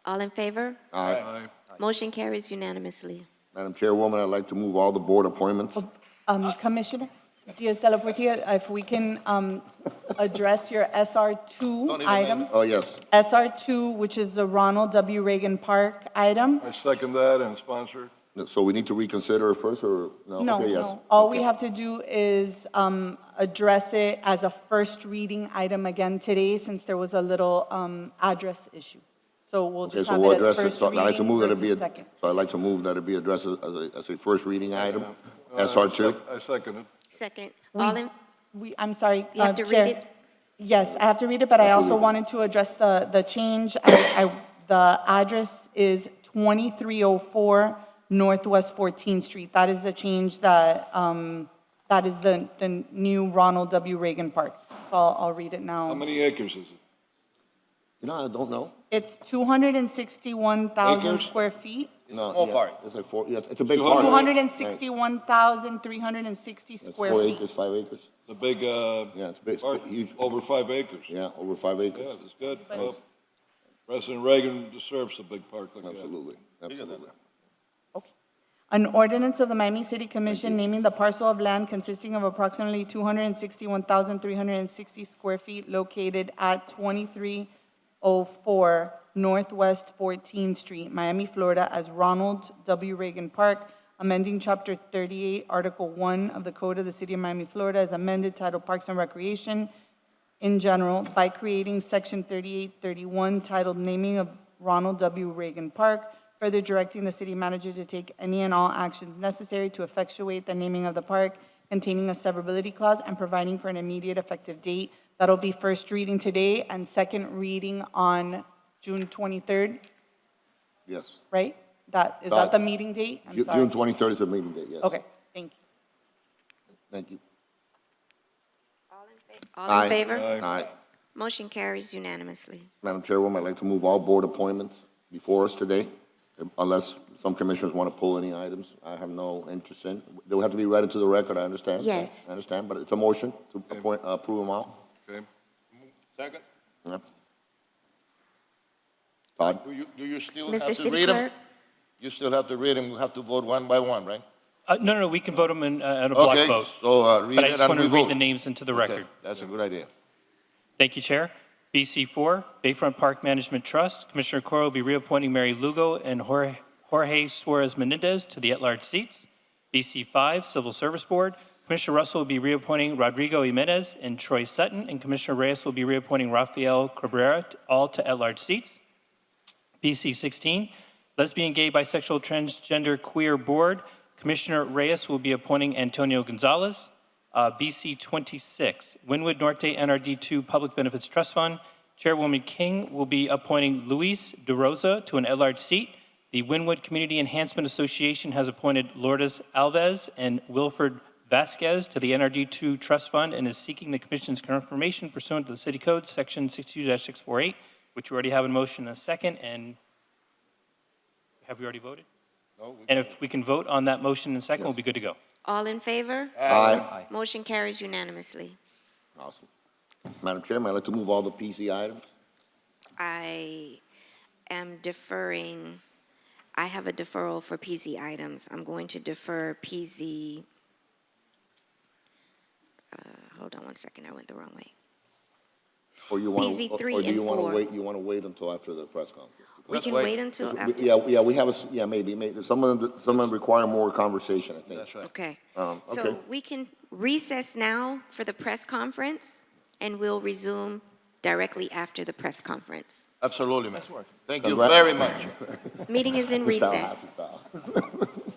All in favor? Aye. Motion carries unanimously. Madam Chairwoman, I'd like to move all the board appointments. Commissioner Diaz de la Portilla, if we can address your SR2 item. Oh, yes. SR2, which is the Ronald W. Reagan Park item. I second that and sponsor. So we need to reconsider it first, or? No, Okay, yes. no. All we Okay. have to do is address it as a first reading item again today, since there was a little address issue. So we'll Okay, just so have we'll it as address it. first So I'd like to reading move that it be, versus second. so I'd like to move that it be addressed as a first reading item, SR2. I second it. Second. All in, I'm sorry, you have to Chair. read it? Yes, I have to read it, but I also wanted to address the change. The address is 2304 Northwest 14th Street. That is the change that is the new Ronald W. Reagan Park. So I'll read it How now. many acres is it? You know, I don't know. It's 261,000 Acres? square feet. No, Small yeah, park. It's like four, yeah, it's a big park. 261,360 It's square 4 feet. acres, 5 acres. It's a big, Yeah, it's big, park, it's huge. over 5 acres. Yeah, over 5 acres. Yeah, that's good. Well, President Reagan deserves a big park like that. Absolutely, absolutely. An ordinance of the Miami City Commission naming the parcel of land consisting of approximately 261,360 square feet located at 2304 Northwest 14th Street, Miami, Florida, as Ronald W. Reagan Park, amending Chapter 38, Article 1 of the Code of the City of Miami, Florida, as amended, titled Parks and Recreation in general, by creating Section 3831, titled Naming of Ronald W. Reagan Park, further directing the city manager to take any and all actions necessary to effectuate the naming of the park, containing a severability clause, and providing for an immediate effective date. That'll be first reading today and second reading on June 23rd, Yes. right? Is that the meeting date? I'm sorry. June 23rd is a meeting date, yes. Okay, thank you. Thank you. All in favor? Aye. Motion carries unanimously. Madam Chairwoman, I'd like to move all board appointments before us today, unless some commissioners want to pull any items. I have no interest in. They will have to be read into the record, I understand. Yes. I understand, but it's a motion to approve them all. Okay. Second? Yeah. Todd? Do you still Mr. have to City read them? Clerk? You still have to read them, we have to vote one by one, right? No, we can vote them at a block Okay, vote. so read But I it just and want we to read vote. the names into the Okay, record. that's a good idea. Thank you, Chair. BC4, Bayfront Park Management Trust. Commissioner Cora will be reappointing Mary Lugo and Jorge Suarez Menendez to the at-large seats. BC5, Civil Service Board. Commissioner Russell will be reappointing Rodrigo Jimenez and Troy Sutton, and Commissioner Reyes will be reappointing Rafael Cabrera, all to at-large seats. BC16, Lesbian, Gay, Bisexual, Transgender, Queer Board. Commissioner Reyes will be appointing Antonio Gonzalez. BC26, Wynwood Norte NRD2 Public Benefits Trust Fund. Chairwoman King will be appointing Luis De Rosa to an at-large seat. The Wynwood Community Enhancement Association has appointed Lourdes Alves and Wilford Vasquez to the NRD2 Trust Fund and is seeking the Commission's confirmation pursuant to the City Code, Section 62-648, which we already have in motion in a second. And have we already voted? No, And if we can vote on that motion in a second, we'll be good to go. All in favor? Aye. Motion carries unanimously. Awesome. Madam Chairman, I'd like to move all the PC items. I am deferring, I have a deferral for PZ items. I'm going to defer PZ, hold on one second, I went the wrong way. Or you want, PZ or 3 do you and want to 4. wait, you want to wait until after the press conference? We can wait until after, Yeah, we have maybe, some of them require more conversation, I think. That's right. okay. Okay. So we can recess now for the press conference, and we'll resume directly after the press conference. Absolutely, ma'am. Thank you Congrat- very much. Meeting is in Mr. recess. Alhassi.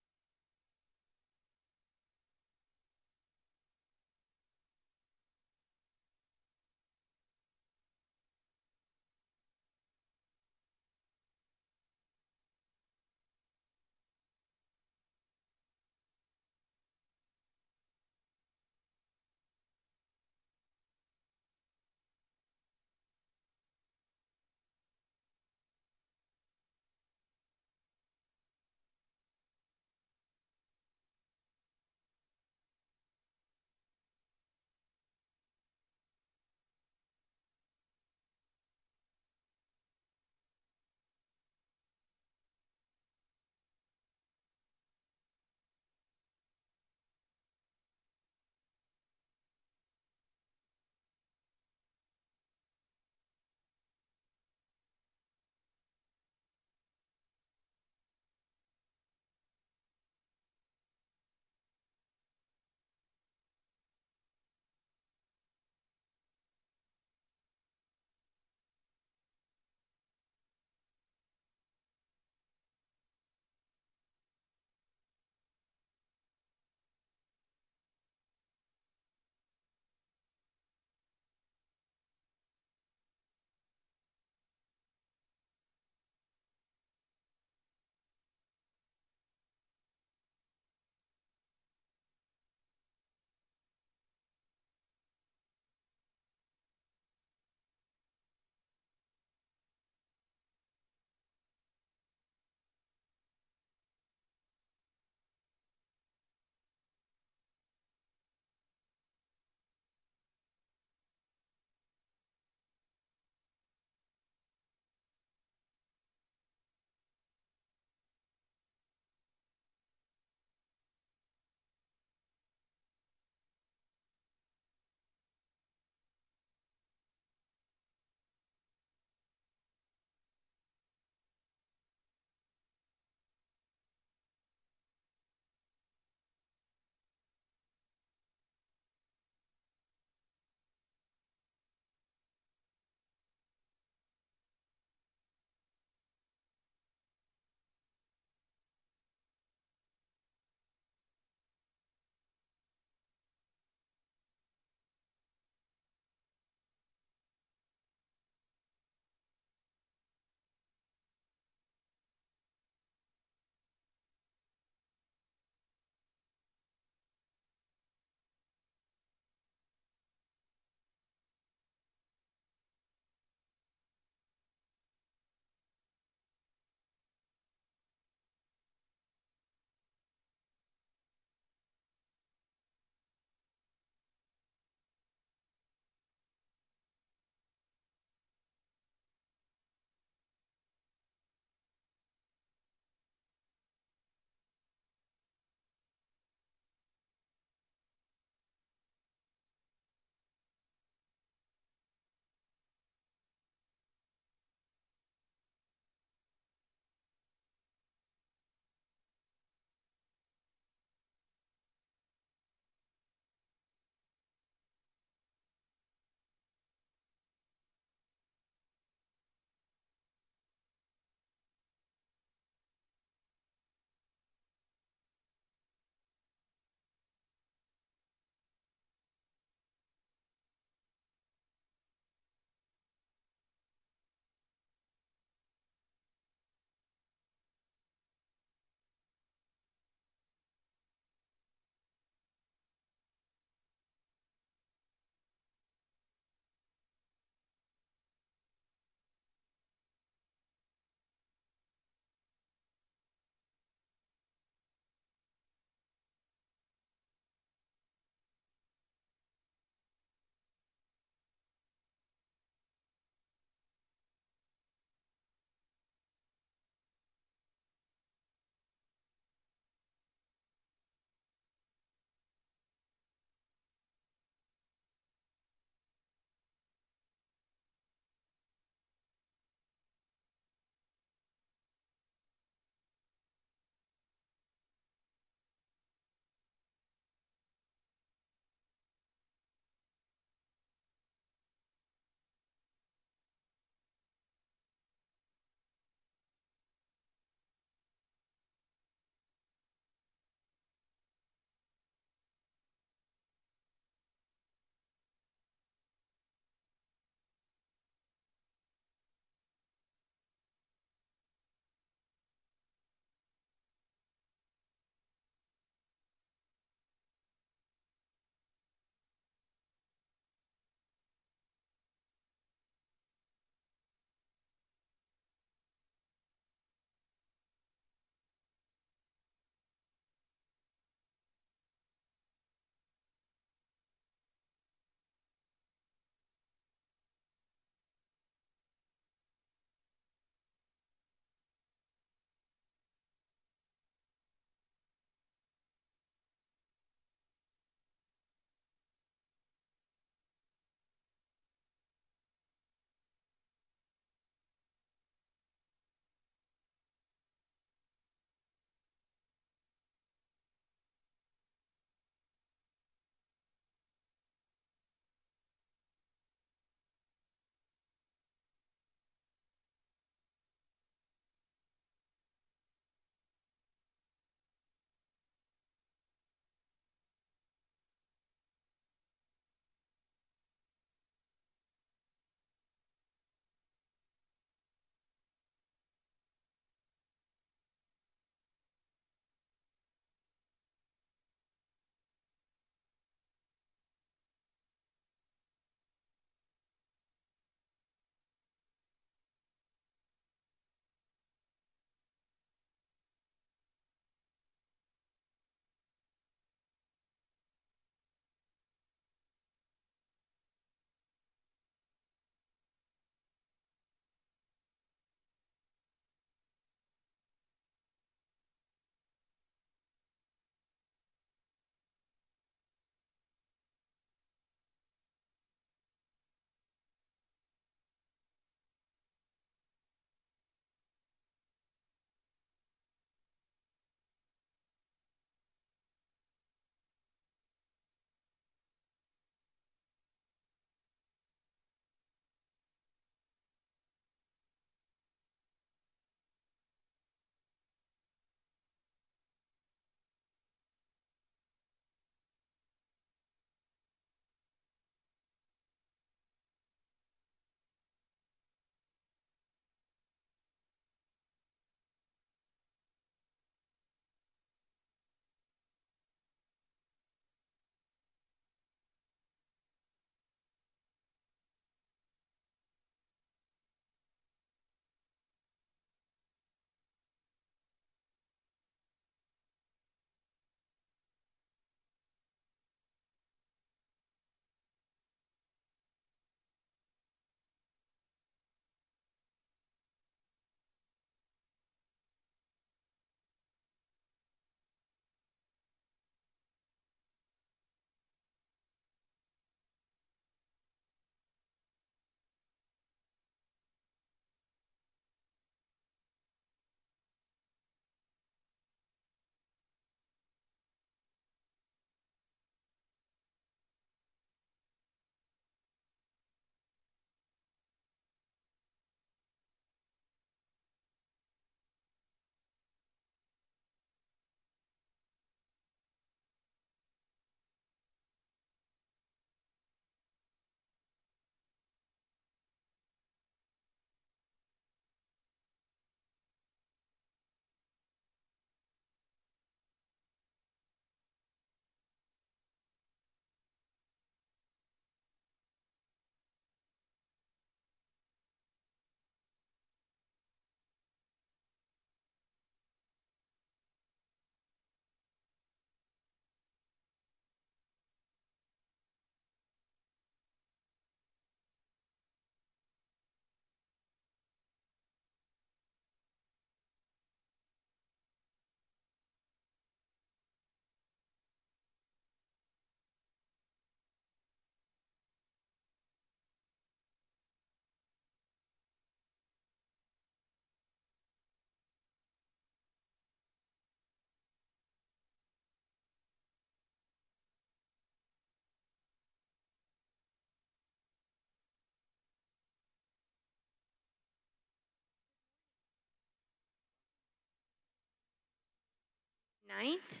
9th.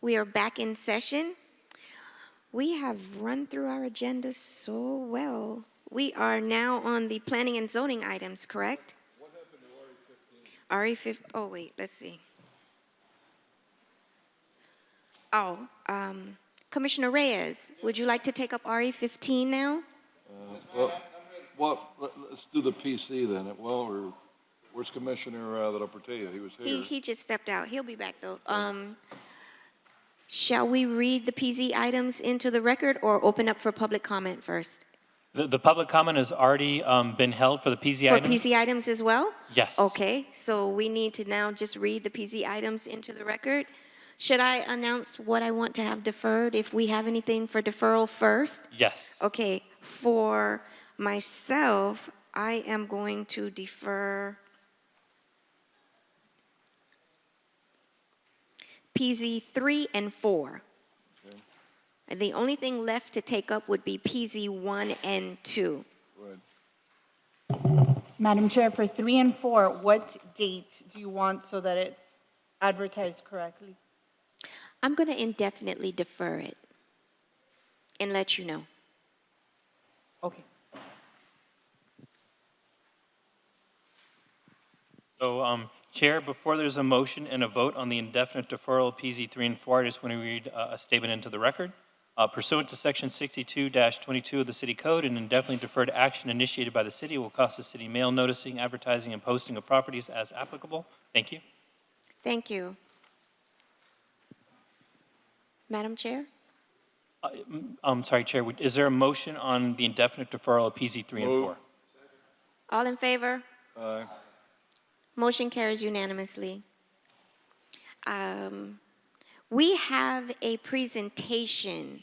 We are back in session. We have run through our agenda so well. We are now on the planning and zoning items, correct? What happened to RE 15? Oh, wait, let's see. Oh, Commissioner Reyes, would you like to take up RE 15 now? Let's do the PC then. Where's Commissioner Del Portillo? He was here. He just stepped out. He'll be back, though. Shall we read the PZ items into the record or open up for public comment first? The public comment has already been held for the PZ For items. PZ items as well? Yes. Okay, so we need to now just read the PZ items into the record. Should I announce what I want to have deferred, if we have anything for deferral first? Yes. Okay, for myself, I am going to defer PZ 3 and 4. And the only thing left to take up would be PZ 1 and 2. Madam Chair, for 3 and 4, what date do you want so that it's advertised correctly? I'm going to indefinitely defer it and let you know. Okay. So, Chair, before there's a motion and a vote on the indefinite deferral of PZ 3 and 4, I just want to read a statement into the record. Pursuant to Section 62-22 of the City Code, an indefinitely deferred action initiated by the city will cost the city mail noticing, advertising, and posting of properties as applicable. Thank you. Thank you. Madam Chair? I'm sorry, Chair, is there a motion on the indefinite deferral of PZ 3 and 4? All in favor? Aye. Motion carries unanimously. We have a presentation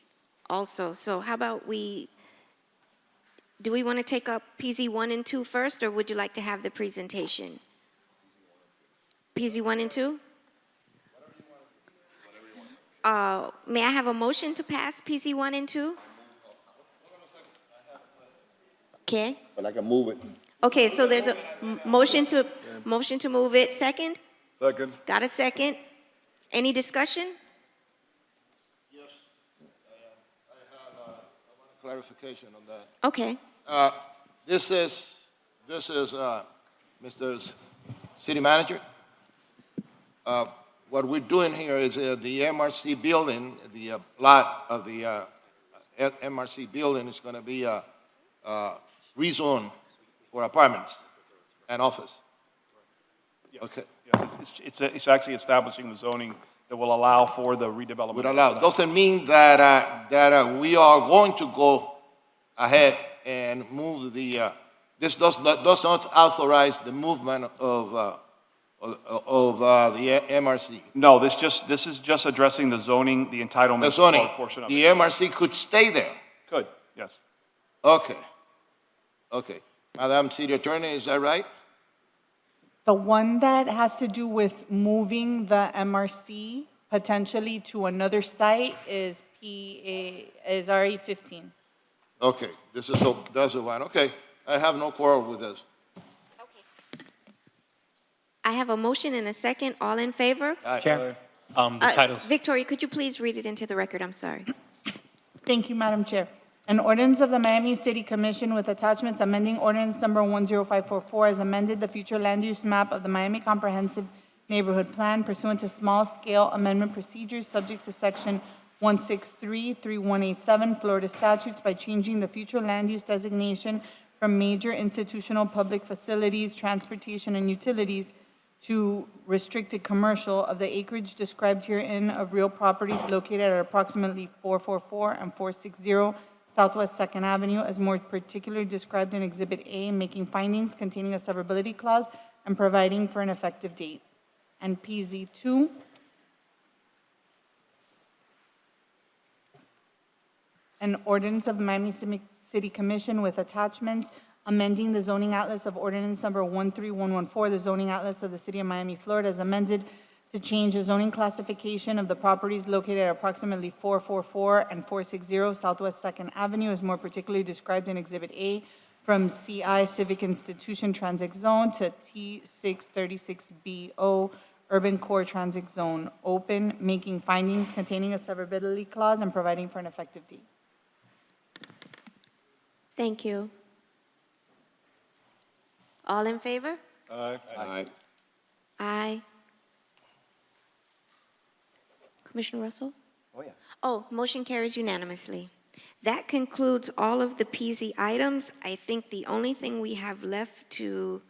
also, so how about do we want to take up PZ 1 and 2 first, or would you like to have the presentation? PZ 1 and 2? May I have a motion to pass PZ 1 and 2? Okay. But I can move it. Okay, so there's a motion to move it. Second? Second. Got a second? Any discussion? Yes, I have clarification on that. Okay. This is Mr. City Manager. What we're doing here is the MRC building, the lot of the MRC building is going to be rezoned for apartments and office. Okay. Yes, it's actually establishing the zoning that will allow for the redevelopment. Would allow. Doesn't mean that we are going to go ahead and move the. This does not authorize the movement of the MRC. No, this is just addressing the zoning, the entitlement The zoning. portion of The it. MRC could stay there. Good, yes. Okay. Okay. Madam City Attorney, is that right? The one that has to do with moving the MRC potentially to another site is RE 15. Okay. That's the one. Okay. I have no quarrel with this. I have a motion and a second. All in favor? Chair, the titles. Victoria, could you please read it into the record? I'm sorry. Thank you, Madam Chair. An ordinance of the Miami City Commission with attachments amending ordinance number 10544 as amended the future land use map of the Miami Comprehensive Neighborhood Plan pursuant to small-scale amendment procedures subject to section 163-3187 Florida statutes by changing the future land use designation from major institutional public facilities, transportation, and utilities to restricted commercial of the acreage described herein of real properties located at approximately 444 and 460 Southwest 2nd Avenue, as more particularly described in Exhibit A, making findings containing a severability clause and providing for an effective date. And PZ2, an ordinance of the Miami City Commission with attachments amending the zoning atlas of ordinance number 13114, the zoning atlas of the City of Miami, Florida, as amended to change the zoning classification of the properties located at approximately 444 and 460 Southwest 2nd Avenue, as more particularly described in Exhibit A, from CI Civic Institution Transit Zone to T636BO urban core transit zone open, making findings containing a severability clause and providing for an effective date. Thank you. All in favor? Aye. Aye. Commissioner Russell? Oh, yeah. Oh, motion carries unanimously. That concludes all of the PZ items. I think the only thing we have left to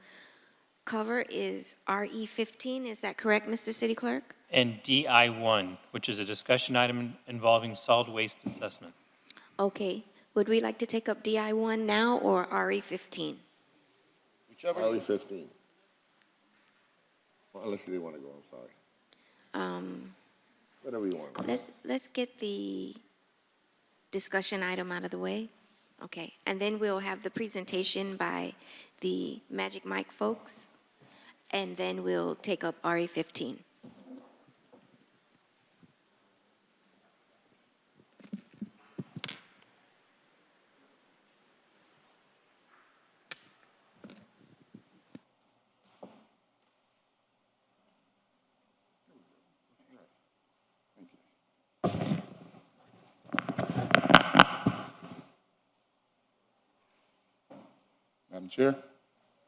cover is RE 15. Is that correct, Mr. City Clerk? And DI1, which is a discussion item involving solid waste assessment. Okay. Would we like to take up DI1 now or RE 15? Whichever. 15. Well, unless they want to go, I'm sorry. Whatever you want. Let's get the discussion item out of the way. Okay, and then we'll have the presentation by the Magic Mike folks, and then we'll take up RE 15. Madam Chair,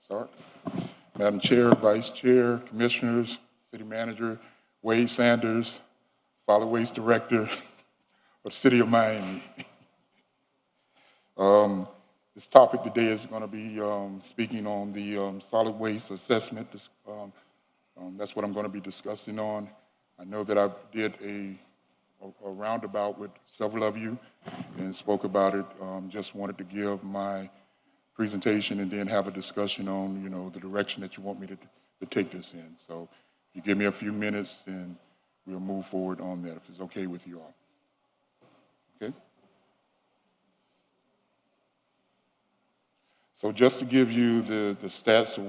sorry. Madam Chair, Vice Chair, Commissioners, City Manager, Wade Sanders, Solid Waste Director of the City of Miami. This topic today is going to be speaking on the solid waste assessment. That's what I'm going to be discussing on. I know that I did a roundabout with several of you and spoke about it. Just wanted to give my presentation and then have a discussion on, the direction that you want me to take this in. So you give me a few minutes and we'll move forward on that if it's okay with you all. Okay? So just to give you the stats of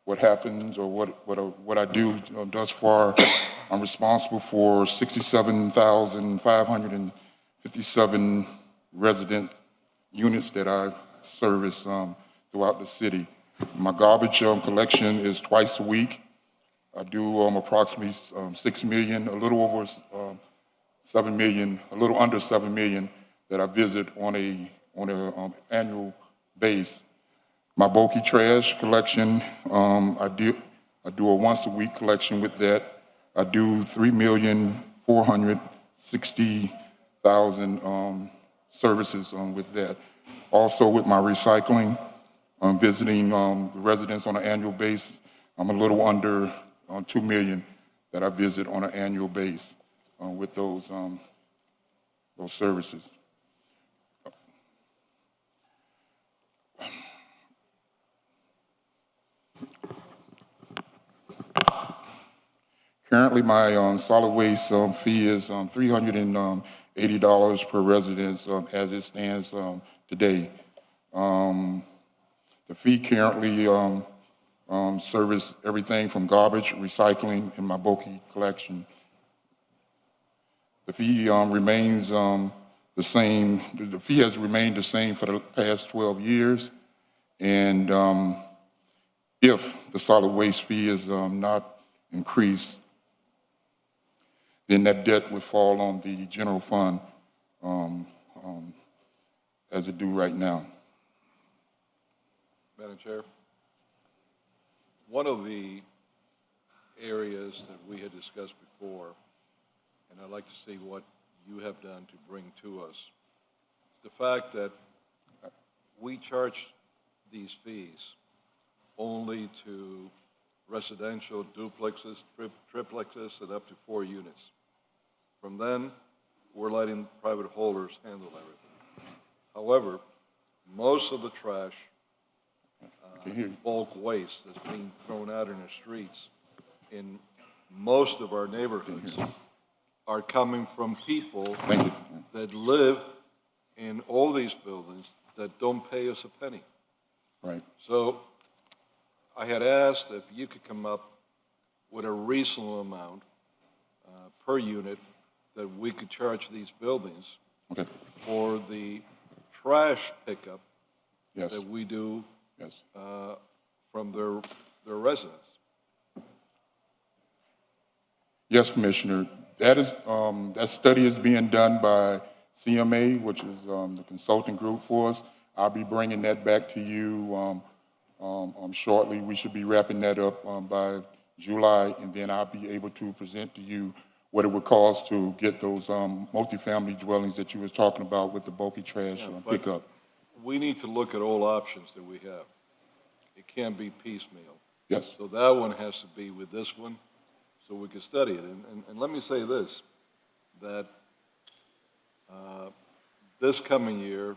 what happens or what I do thus far, I'm responsible for 67,557 resident units that I've service throughout the city. My garbage collection is twice a week. I do approximately 6 million, a little over 7 million, a little under 7 million that I visit on a annual base. My bulky trash collection, I do a once a week collection with that. I do 3,460,000 services with that. Also with my recycling, I'm visiting the residents on an annual basis. I'm a little under 2 million that I visit on an annual basis with those services. Currently, my solid waste fee is $380 per residence as it stands today. The fee currently service everything from garbage, recycling, and my bulky collection. The fee remains the same. The fee has remained the same for the past 12 years. And if the solid waste fee is not increased, then that debt would fall on the general fund as it do right now. Madam Chair, one of the areas that we had discussed before, and I'd like to see what you have done to bring to us, is the fact that we charge these fees only to residential duplexes, triplexes, and up to 4 units. From then, we're letting private holders handle everything. However, most of the trash, bulk waste that's being thrown out in the streets in most of our neighborhoods are coming from people that live in all these buildings that don't pay us a penny. Right. So I had asked if you could come up with a reasonable amount per unit that we could charge these buildings for the trash pickup that we do from their residents. Yes, Commissioner. That study is being done by CMA, which is the consulting group for us. I'll be bringing that back to you shortly. We should be wrapping that up by July, and then I'll be able to present to you what it would cost to get those multifamily dwellings that you was talking about with the bulky trash But pickup. We need to look at all options that we have. It can't be piecemeal. Yes. So that one has to be with this one, so we can study it. And let me say this, that this coming year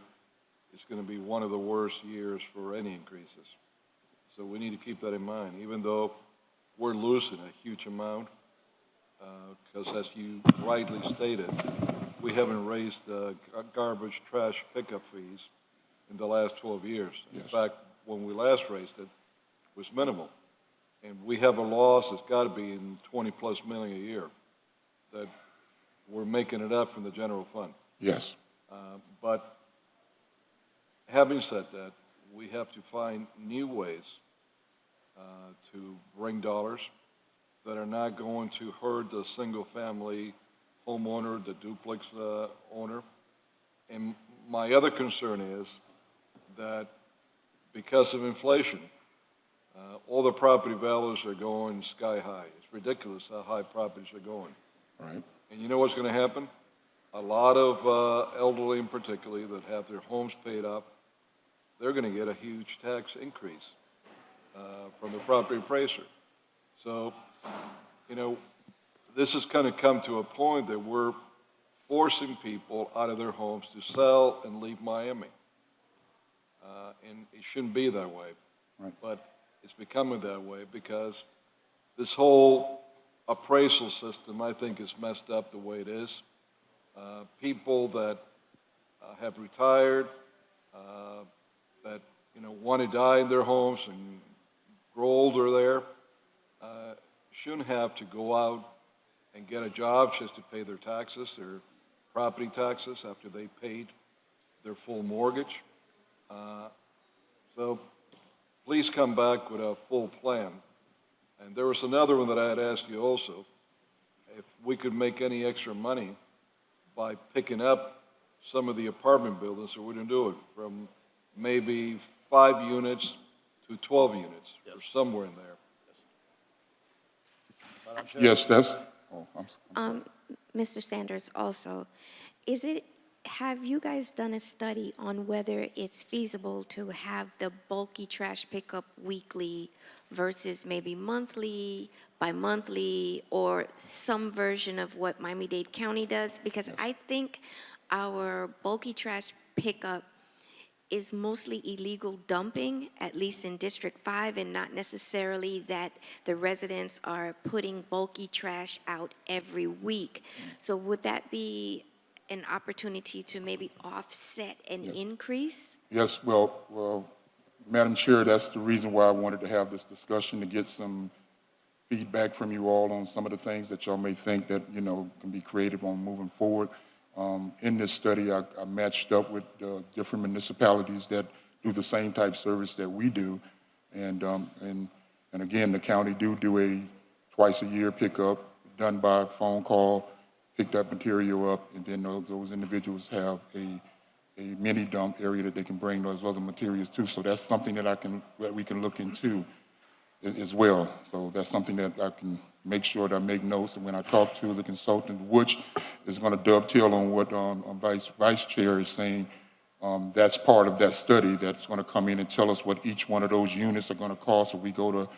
is going to be one of the worst years for any increases. So we need to keep that in mind, even though we're losing a huge amount, because as you rightly stated, we haven't raised garbage trash pickup fees in the last 12 years. In fact, when we last raised it, was minimal. And we have a loss that's got to be in 20-plus million a year that we're making it up from the general fund. Yes. But having said that, we have to find new ways to bring dollars that are not going to hurt the single-family homeowner, the duplex owner. And my other concern is that because of inflation, all the property values are going sky high. It's ridiculous how high properties are going. Right. And you know what's going to happen? A lot of elderly in particular that have their homes paid up, they're going to get a huge tax increase from the property appraiser. So, this has kind of come to a point that we're forcing people out of their homes to sell and leave Miami. And it shouldn't be that way. Right. But it's becoming that way because this whole appraisal system, I think, is messed up the way it is. People that have retired, that want to die in their homes and grow older there, shouldn't have to go out and get a job just to pay their taxes, their property taxes, after they paid their full mortgage. So please come back with a full plan. And there was another one that I had asked you also, if we could make any extra money by picking up some of the apartment buildings, so we didn't do it, from maybe 5 units to 12 units, or somewhere in there. Yes, that's, I'm sorry. Mr. Sanders, also, have you guys done a study on whether it's feasible to have the bulky trash pickup weekly versus maybe monthly, bi-monthly, or some version of what Miami-Dade County does? Because I think our bulky trash pickup is mostly illegal dumping, at least in District 5, and not necessarily that the residents are putting bulky trash out every week. So would that be an opportunity to maybe offset an increase? Yes, well, Madam Chair, that's the reason why I wanted to have this discussion, to get some feedback from you all on some of the things that y'all may think that, can be creative on moving forward. In this study, I matched up with different municipalities that do the same type service that we do. And again, the county do a twice-a-year pickup, done by phone call, pick that material up, and then those individuals have a mini dump area that they can bring those other materials to. So that's something that we can look into as well. So that's something that I can make sure that I make notes. And when I talk to the consultant, which is going to dovetail on what Vice Chair is saying, that's part of that study that's going to come in and tell us what each one of those units are going to cost. If we go to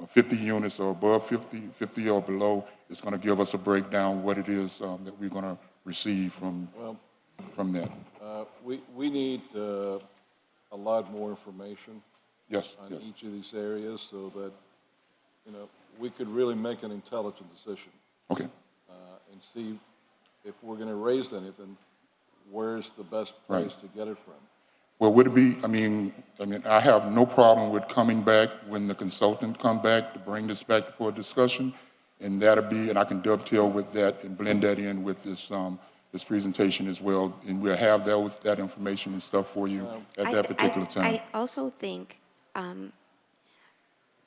50 units or above 50 or below, it's going to give us a breakdown what it is that we're going to receive from that. We need a lot more information Yes. on each of these areas so that, we could really make an intelligent decision. Okay. And see if we're going to raise anything, where's the best place to get it from? Well, would it be, I have no problem with coming back when the consultant come back to bring this back for a discussion, and I can dovetail with that and blend that in with this presentation as well, and we'll have that information and stuff for you at that particular time. I also think,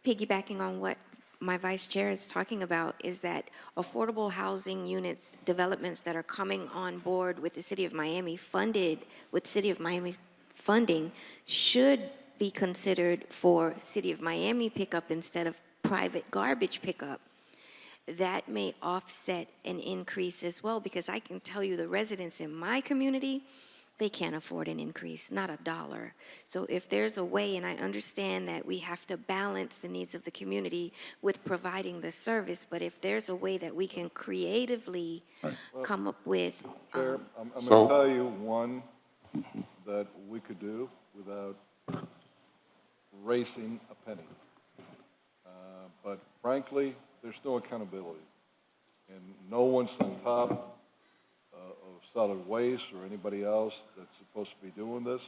piggybacking on what my vice chair is talking about is that affordable housing units, developments that are coming on board with the City of Miami, funded with City of Miami funding, should be considered for City of Miami pickup instead of private garbage pickup. That may offset an increase as well, because I can tell you the residents in my community, they can't afford an increase, not a dollar. So if there's a way, and I understand that we have to balance the needs of the community with providing the service, but if there's a way that we can creatively come up with. Chair, I'm going So- to tell you one that we could do without racing a penny. But frankly, there's no accountability. And no one's on top of solid waste or anybody else that's supposed to be doing this.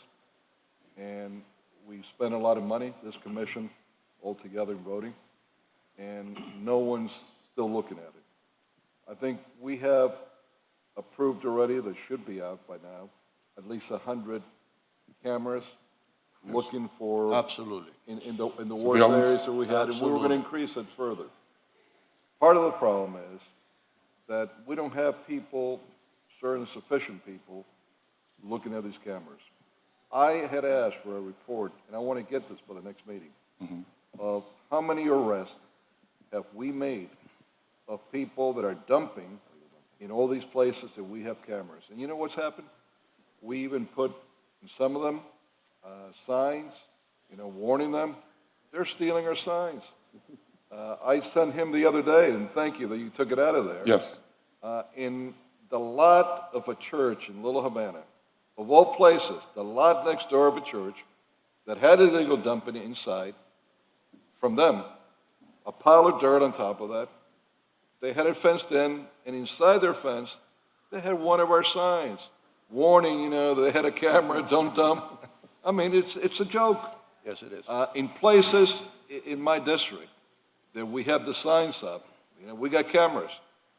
And we spend a lot of money, this commission, altogether in voting, and no one's still looking at it. I think we have approved already, that should be out by now, at least 100 cameras looking for. Absolutely. In the worst Surveillance. areas that we had, and we were Absolutely. gonna increase it further. Part of the problem is that we don't have people, certain sufficient people, looking at these cameras. I had asked for a report, and I want to get this by the next meeting, of how many arrests have we made of people that are dumping in all these places that we have cameras. And you know what's happened? We even put in some of them signs, warning them. They're stealing our signs. I sent him the other day, and thank you that you took it out of there. Yes. In the lot of a church in Little Havana, of all places, the lot next door of a church that had illegal dumping inside, from them, a pile of dirt on top of that. They had it fenced in, and inside their fence, they had one of our signs, warning, they had a camera, don't dump. I mean, it's a joke. Yes, it is. In places in my district that we have the signs up, we got cameras.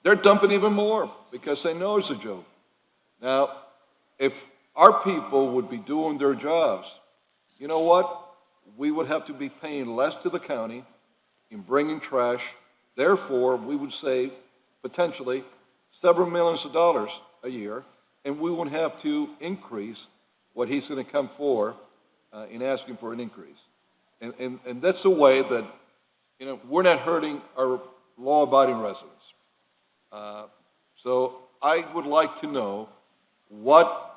They're dumping even more because they know it's a joke. Now, if our people would be doing their jobs, you know what? We would have to be paying less to the county in bringing trash. Therefore, we would save potentially several millions of dollars a year, and we wouldn't have to increase what he's going to come for in asking for an increase. And that's the way that, we're not hurting our law-abiding residents. So I would like to know what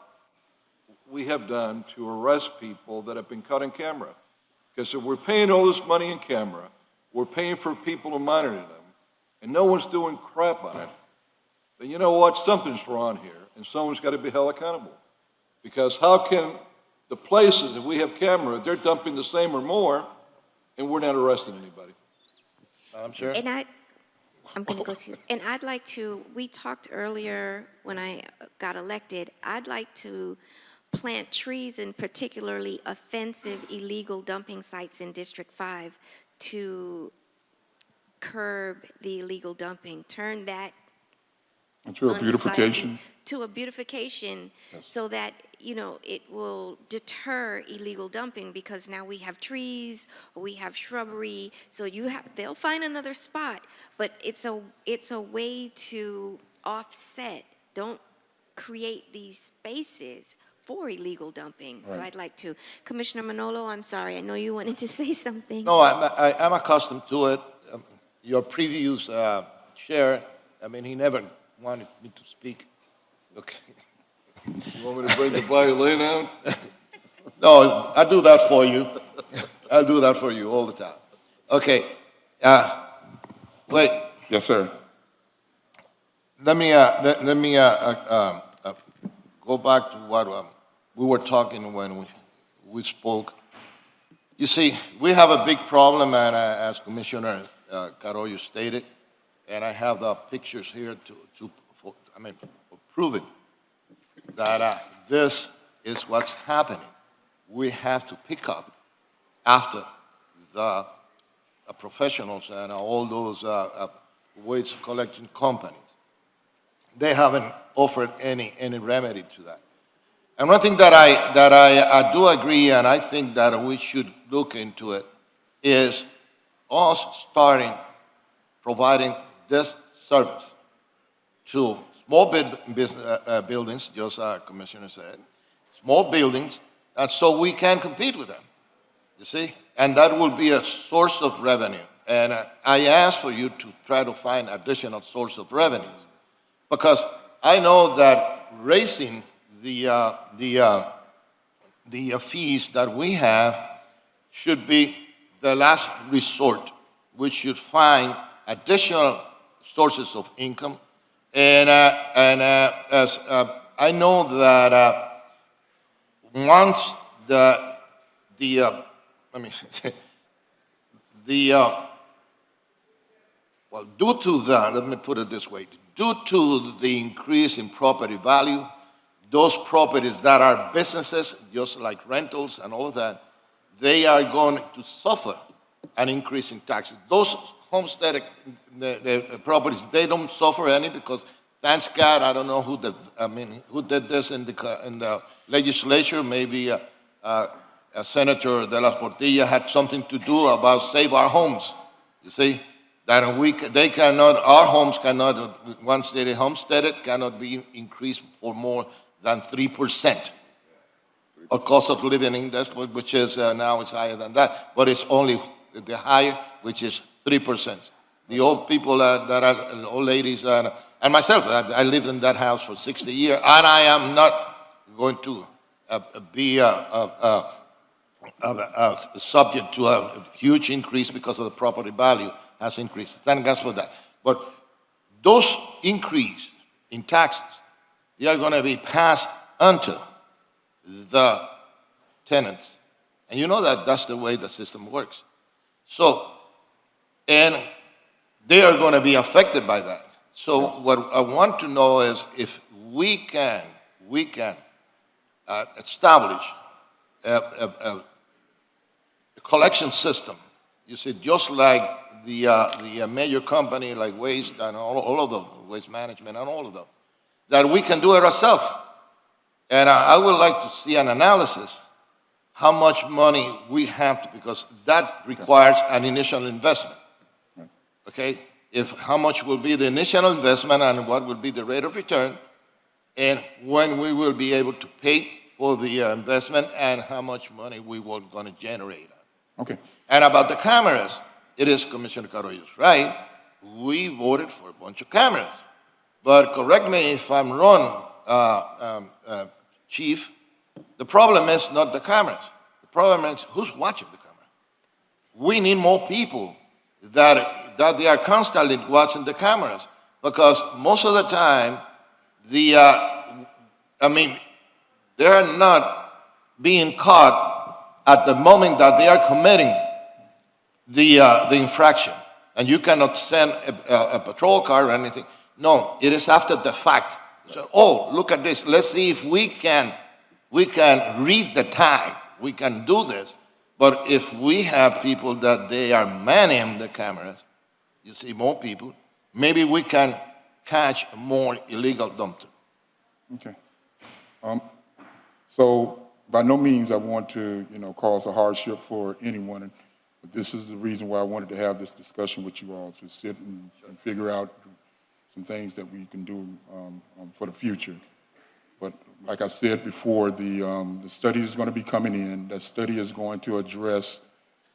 we have done to arrest people that have been caught on camera. Because if we're paying all this money in camera, we're paying for people to monitor them, and no one's doing crap on it, then you know what? Something's wrong here, and someone's got to be held accountable. Because how can the places that we have camera, they're dumping the same or more, and we're not arresting anybody? Madam Chair? And I'm going to go to you. And I'd like to, we talked earlier when I got elected, I'd like to plant trees in particularly offensive illegal dumping sites in District 5 to curb the illegal dumping, turn that To a beautification. to a beautification, Yes. so that, it will deter illegal dumping, because now we have trees, or we have shrubbery, so they'll find another spot, but it's a way to offset. Don't create these spaces for illegal dumping. So Right. I'd like to. Commissioner Manolo, I'm sorry, I know you wanted to say something. No, I'm accustomed to it. Your previous chair, he never wanted me to speak. Okay. You want me to bring the violin out? No, I do that for you. I'll do that for you all the time. Okay. Wait. Yes, sir. Let me go back to what we were talking when we spoke. You see, we have a big problem, and as Commissioner Carollo stated, and I have the pictures here to prove it, that this is what's happening. We have to pick up after the professionals and all those waste collection companies. They haven't offered any remedy to that. And one thing that I do agree, and I think that we should look into it, is us starting providing this service to small buildings, just Commissioner said, small buildings, and so we can compete with them, you see? And that will be a source of revenue. And I ask for you to try to find additional source of revenues, because I know that raising the fees that we have should be the last resort. We should find additional sources of income. And as I know that once well, due to the, let me put it this way, due to the increase in property value, those properties that are businesses, just like rentals and all of that, they are going to suffer an increase in taxes. Those homestead the properties, they don't suffer any because, thanks God, I don't know who did this in the legislature. Maybe Senator De La Portilla had something to do about Save Our Homes. You see, that they cannot, our homes cannot, once they're homesteaded, cannot be increased for more than 3%. Or cost of living index, which is now is higher than that, but it's only the higher, which is 3%. The old people that are old ladies and myself, I lived in that house for 60 years, and I am not going to be subject to a huge increase because of the property value has increased. Thank God for that. But those increase in taxes, they are going to be passed onto the tenants. And you know that that's the way the system works. So, and they are going to be affected by that. So what I want to know is if we can establish a collection system. You see, just like the major company like Waste and all of them, Waste Management and all of them, that we can do it ourselves. And I would like to see an analysis how much money we have to, because that requires an initial investment. Okay? How much will be the initial investment and what will be the rate of return, and when we will be able to pay for the investment and how much money we were going to generate. Okay. And about the cameras, it is Commissioner Carollo's right. We voted for a bunch of cameras. But correct me if I'm wrong, Chief, the problem is not the cameras. The problem is who's watching the camera. We need more people that they are constantly watching the cameras, because most of the time, they are not being caught at the moment that they are committing the infraction. And you cannot send a patrol car or anything. No, it is after the fact. So, oh, look at this. Let's see if we can read the time. We can do this. But if we have people that they are manning the cameras, you see more people, maybe we can catch more illegal dumpsters. Okay. So by no means I want to, cause a hardship for anyone. But this is the reason why I wanted to have this discussion with you all, to sit and figure out some things that we can do for the future. But like I said before, the study is going to be coming in. That study is going to address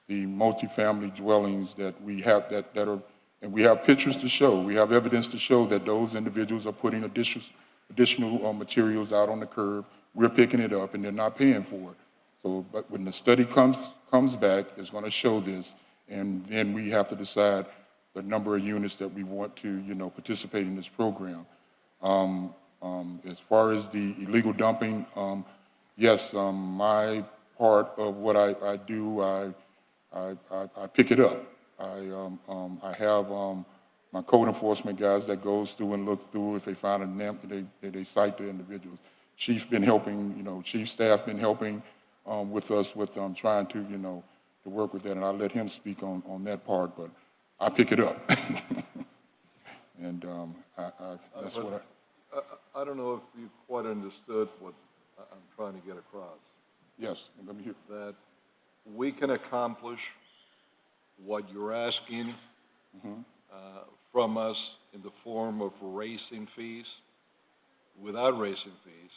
the multifamily dwellings that we have that are, and we have pictures to show. We have evidence to show that those individuals are putting additional materials out on the curb. We're picking it up, and they're not paying for it. So, but when the study comes back, it's going to show this, and then we have to decide the number of units that we want to, participate in this program. As far as the illegal dumping, yes, my part of what I do, I pick it up. I have my code enforcement guys that goes through and look through. If they find a name, they cite the individuals. Chief's been helping, chief staff been helping with us with trying to, to work with that, and I'll let him speak on that part, but I pick it up. And that's what I don't know if you quite understood what I'm trying to get across. Yes, let me hear. That we can accomplish what you're asking from us in the form of raising fees, without raising fees,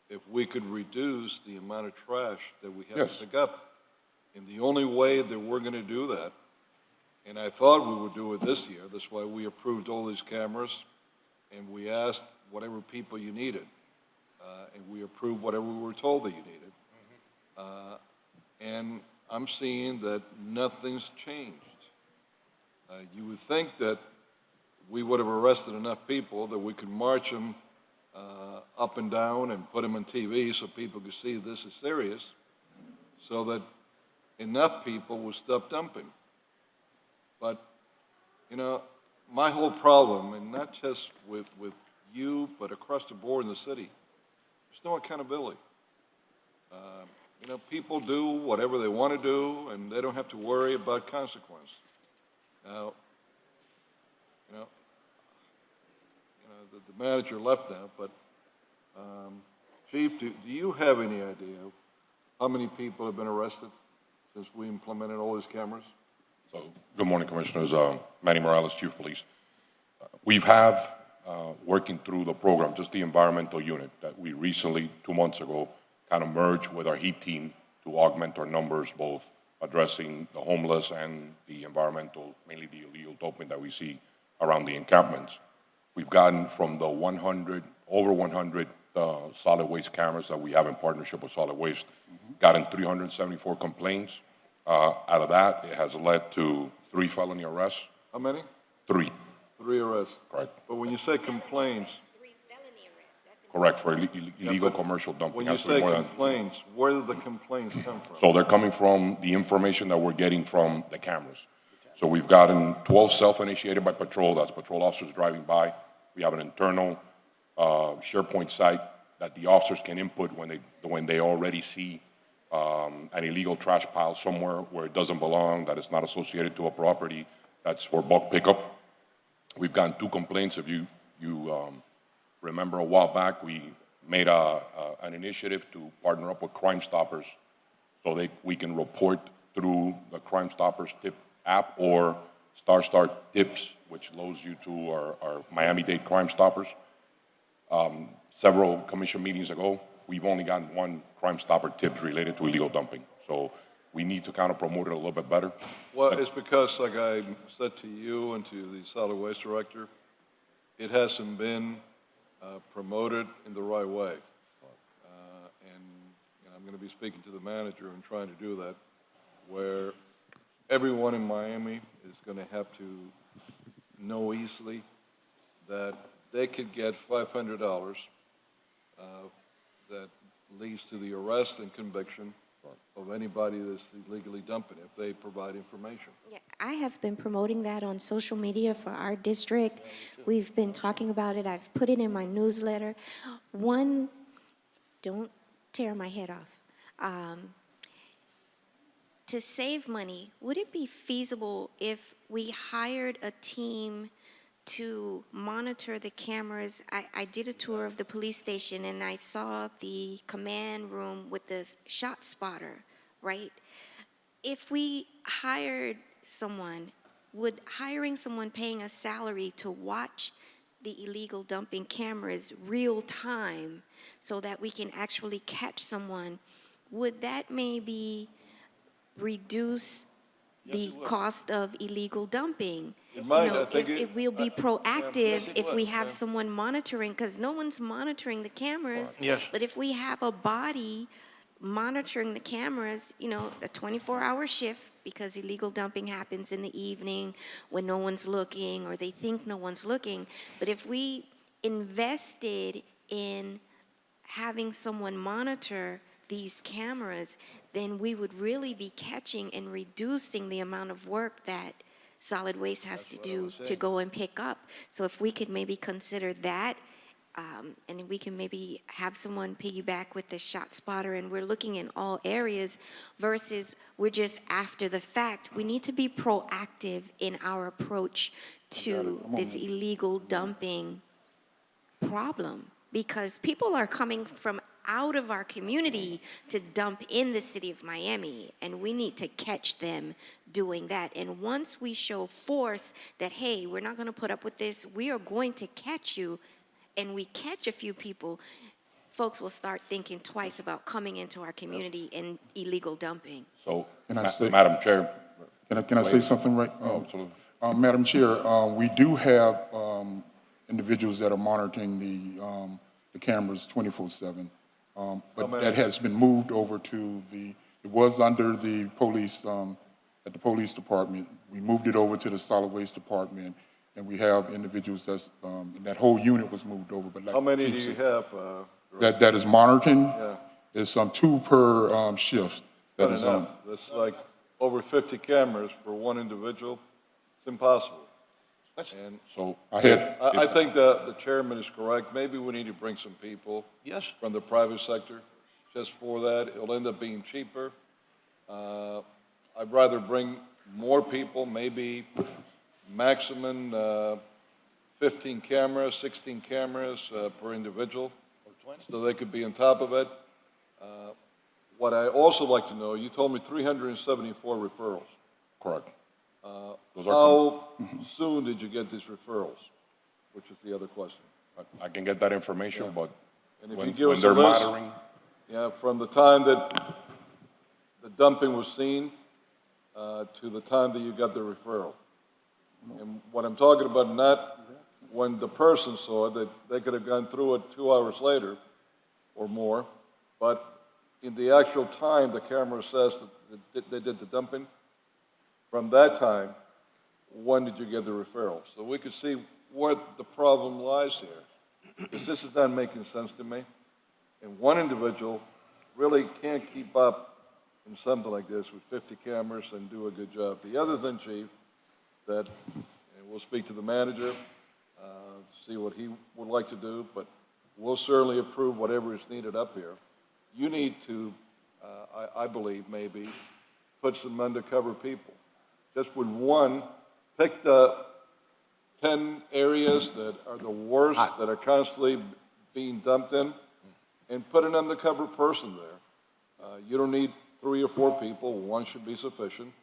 if we could reduce the amount of trash that we have Yes. to pick up. And the only way that we're going to do that, and I thought we would do it this year, that's why we approved all these cameras, and we asked whatever people you needed, and we approved whatever we were told that you needed. And I'm seeing that nothing's changed. You would think that we would have arrested enough people that we could march them up and down and put them on TV so people could see this is serious, so that enough people would stop dumping. But, you know, my whole problem, and not just with you, but across the board in the city, there's no accountability. You know, people do whatever they want to do, and they don't have to worry about consequence. Now, the manager left now, but, Chief, do you have any idea how many people have been arrested since we implemented all these cameras? So, good morning, Commissioners. Manny Morales, Chief of Police. We've have, working through the program, just the environmental unit that we recently, 2 months ago, kind of merged with our heat team to augment our numbers, both addressing the homeless and the environmental, mainly the illegal dumping that we see around the encampments. We've gotten from the over 100 solid waste cameras that we have in partnership with solid waste, gotten 374 complaints. Out of that, it has led to 3 felony arrests. How many? 3. 3 arrests. Correct. But when you say complaints, Correct, for illegal commercial dumping. when you Has to be say more than- complaints, where do the complaints come from? So they're coming from the information that we're getting from the cameras. So we've gotten 12 self-initiated by patrol, that's patrol officers driving by. We have an internal SharePoint site that the officers can input when they already see an illegal trash pile somewhere where it doesn't belong, that it's not associated to a property, that's for bulk pickup. We've gotten 2 complaints. If you remember a while back, we made an initiative to partner up with Crime Stoppers so we can report through the Crime Stoppers tip app or Star Tips, which loads you to our Miami-Dade Crime Stoppers. Several commission meetings ago, we've only gotten 1 Crime Stopper tips related to illegal dumping. So we need to kind of promote it a little bit better. Well, it's because, like I said to you and to the solid waste director, it hasn't been promoted in the right way. And I'm going to be speaking to the manager and trying to do that, where everyone in Miami is going to have to know easily that they could get $500 that leads to the arrest and conviction of anybody that's illegally dumping if they provide information. Yeah, I have been promoting that on social media for our district. We've been talking about it. I've put it in my newsletter. One, don't tear my head off. To save money, would it be feasible if we hired a team to monitor the cameras? I did a tour of the police station and I saw the command room with the shot spotter, right? If we hired someone, would hiring someone paying a salary to watch the illegal dumping cameras real time so that we can actually catch someone, would that maybe reduce the cost of illegal dumping? It might, I If think it will be proactive, it if we would, have yeah. someone monitoring, because no one's monitoring the cameras. Yes. But if we have a body monitoring the cameras, a 24-hour shift, because illegal dumping happens in the evening when no one's looking or they think no one's looking. But if we invested in having someone monitor these cameras, then we would really be catching and reducing the amount of work that solid waste has to do to go and pick up. So if we could maybe consider that, and we can maybe have someone piggyback with the shot spotter, and we're looking in all areas versus we're just after the fact. We need to be proactive in our approach to this illegal dumping problem, because people are coming from out of our community to dump in the city of Miami, and we need to catch them doing that. And once we show force that, hey, we're not going to put up with this, we are going to catch you, and we catch a few people, folks will start thinking twice about coming into our community and illegal dumping. So, Can I say- Madam Chair. Can I say something right? Absolutely. Madam Chair, we do have individuals that are monitoring the cameras 24/7. But that has been moved over to it was under the police, at the police department. We moved it over to the solid waste department, and we have individuals that whole unit was moved over. But like How many Chief do you said, have? that is monitoring? Yeah. There's 2 per shift that Not is on. enough. That's like over 50 cameras for one individual. It's impossible. And So, I think the chairman is correct. Maybe we need to bring some people. Yes. From the private sector, just for that. It'll end up being cheaper. I'd rather bring more people, maybe maximum 15 cameras, 16 cameras per individual, so they could be on top of it. What I also like to know, you told me 374 referrals. correct. Those are How soon did you get these referrals? Which is the other question. I can get that information, but And if when you give us a they're list, monitoring, yeah, from the time that the dumping was seen to the time that you got the referral. And what I'm talking about, not when the person saw it, that they could have gone through it 2 hours later or more, but in the actual time the camera says that they did the dumping, from that time, when did you get the referral? So we could see where the problem lies here. Because this is not making sense to me. And one individual really can't keep up in something like this with 50 cameras and do a good job. The other thing, Chief, that, and we'll speak to the manager, see what he would like to do, but we'll certainly approve whatever is needed up here. You need to, I believe, maybe, put some undercover people. Just with one, pick the 10 areas that are the worst, that are constantly being dumped in, and put an undercover person there. You don't need 3 or 4 people, one should be sufficient.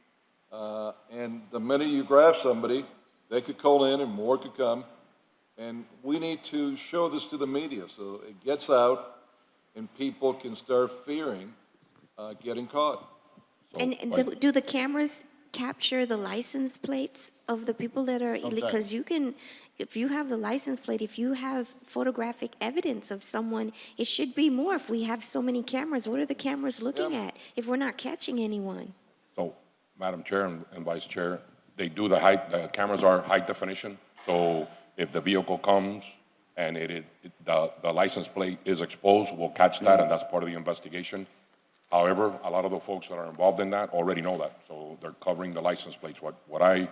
And the minute you grab somebody, they could call in and more could come. And we need to show this to the media so it gets out and people can start fearing getting caught. And do the cameras capture the license plates of the people that are illegal? Because you can, if you have the license plate, if you have photographic evidence of someone, it should be more if we have so many cameras. What are the cameras looking at if we're not catching anyone? so, Madam Chair and Vice Chair, they do the cameras are high definition, so if the vehicle comes and the license plate is exposed, we'll catch that, and that's part of the investigation. However, a lot of the folks that are involved in that already know that, so they're covering the license plates. What I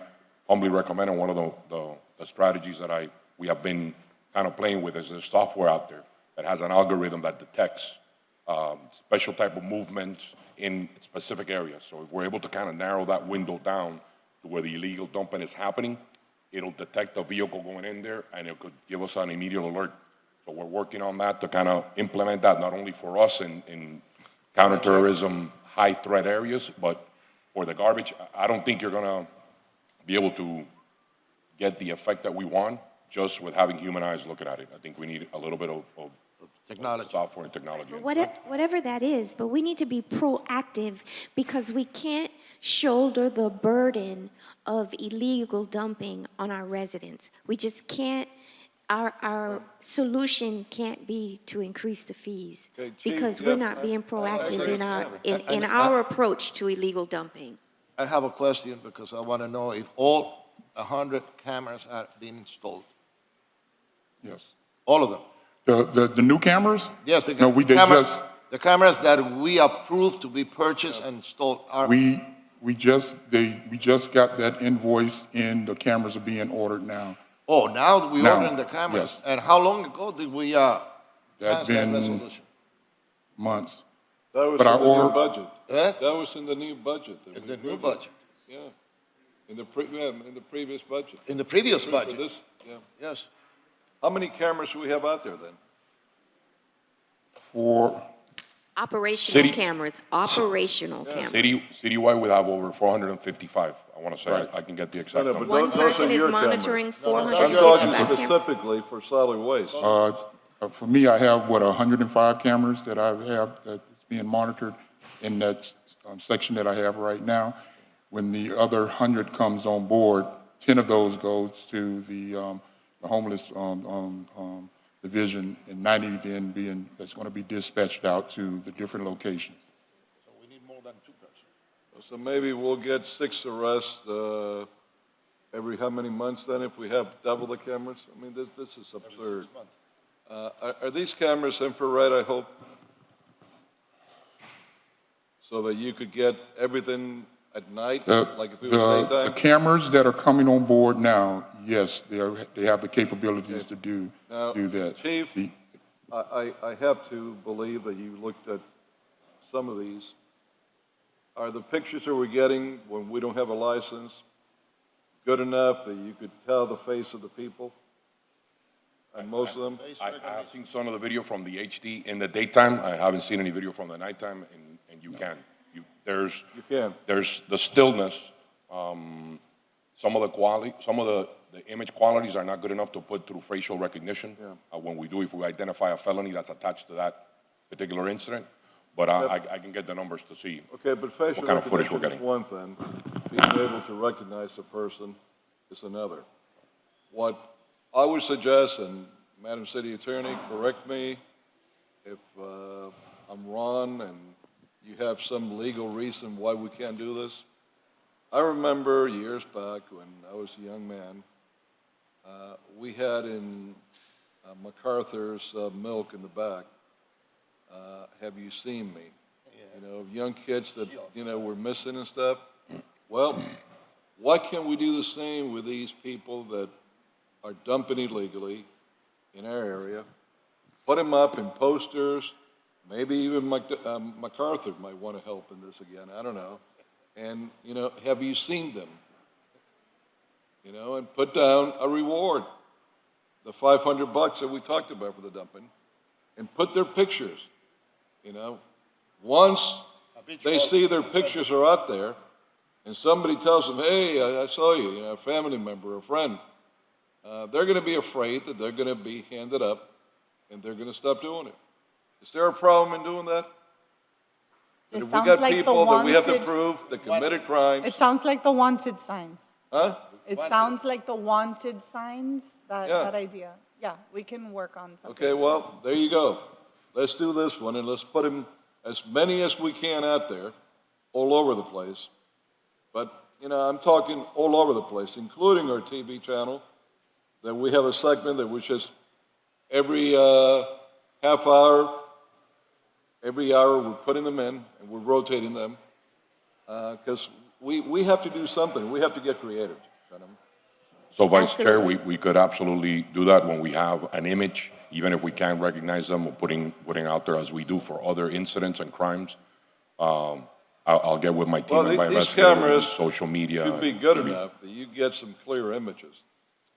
humbly recommend, and one of the strategies that we have been kind of playing with, is there's software out there that has an algorithm that detects special type of movements in specific areas. So if we're able to kind of narrow that window down to where the illegal dumping is happening, it'll detect a vehicle going in there, and it could give us an immediate alert. So we're working on that to kind of implement that, not only for us in counterterrorism, high threat areas, but for the garbage. I don't think you're going to be able to get the effect that we want just with having human eyes looking at it. I think we need a little bit of technology, software and technology. Whatever that is, but we need to be proactive because we can't shoulder the burden of illegal dumping on our residents. We just can't. Our solution can't be to increase the fees Okay, Chief, because yeah, we're not being proactive in our approach to illegal dumping. I have a question because I want to know if all 100 cameras are being installed. Yes. All of them. The new cameras? Yes, No, we did just. the cameras that we approved to be purchased and installed are. We just got that invoice in. The cameras are being ordered now. Oh, now we're Now, ordering the cameras. yes. And how long ago did we pass that been resolution? Months. That was But I in the new ordered- budget. Eh? That was in the new budget. that In we the new approved. budget? Yeah. In the previous budget. In the previous For budget? this, yeah. Yes. How many cameras do we have out there then? For, Operational City- cameras, operational cameras. Citywide, we have over 455. I want to say, Right. I can get the No, exact no, number. but One those are person is your monitoring cameras. No, no, I'm that's your talking 455 cameras. specifically for solid waste. for me, I have, 105 cameras that I have that's being monitored in that section that I have right now. When the other 100 comes on board, 10 of those goes to the homeless division, and 90 then that's going to be dispatched out to the different locations. So we need more than 2 persons. So maybe we'll get 6 arrests every how many months then if we have double the cameras? I mean, this is absurd. 6 months. Are these cameras infrared, I hope? So that you could get everything at night, like if it was The daytime? cameras that are coming on board now, yes, they have the capabilities to do Now, that. Chief, I have to believe that you looked at some of these. Are the pictures that we're getting when we don't have a license good enough that you could tell the face of the people? And most of them? I have seen some of the video from the HD in the daytime. I haven't seen any video from the nighttime, and you can. You can. There's the stillness. Some of the image qualities are not good enough to put through facial recognition. When we do, if we identify a felony that's attached to that particular incident. But I can get the numbers to see Okay, but facial what kind of footage we're recognition is getting. one thing. Being able to recognize a person is another. What I would suggest, and Madam City Attorney, correct me if I'm wrong and you have some legal reason why we can't do this. I remember years back when I was a young man, we had in MacArthur's milk in the back, Have You Seen Me? You know, young kids that, were missing and stuff. Well, why can't we do the same with these people that are dumping illegally in our area? Put them up in posters, maybe even MacArthur might want to help in this again, I don't know. And, have you seen them? And put down a reward, the $500 that we talked about for the dumping, and put their pictures, Once they see their pictures are out there, and somebody tells them, hey, I saw you, a family member, a friend, they're going to be afraid that they're going to be handed up, and they're going to stop doing it. Is there a problem in doing that? It If we sounds got like the people that we have to wanted- prove that committed crimes, It sounds like the wanted signs. huh? It sounds like the wanted signs, Yeah. that idea. Yeah, we can work on something. Okay, well, there you go. Let's do this one, and let's put them, as many as we can out there, all over the place. But, I'm talking all over the place, including our TV channel, that we have a segment that was just every half hour, every hour, we're putting them in, and we're rotating them. Because we have to do something. We have to get creative, gentlemen. So Vice Chair, we could absolutely do that when we have an image, even if we can't recognize them, or putting out there as we do for other incidents and crimes. I'll get with my team Well, and my these investigators, cameras social media. should be good enough that you get some clear images.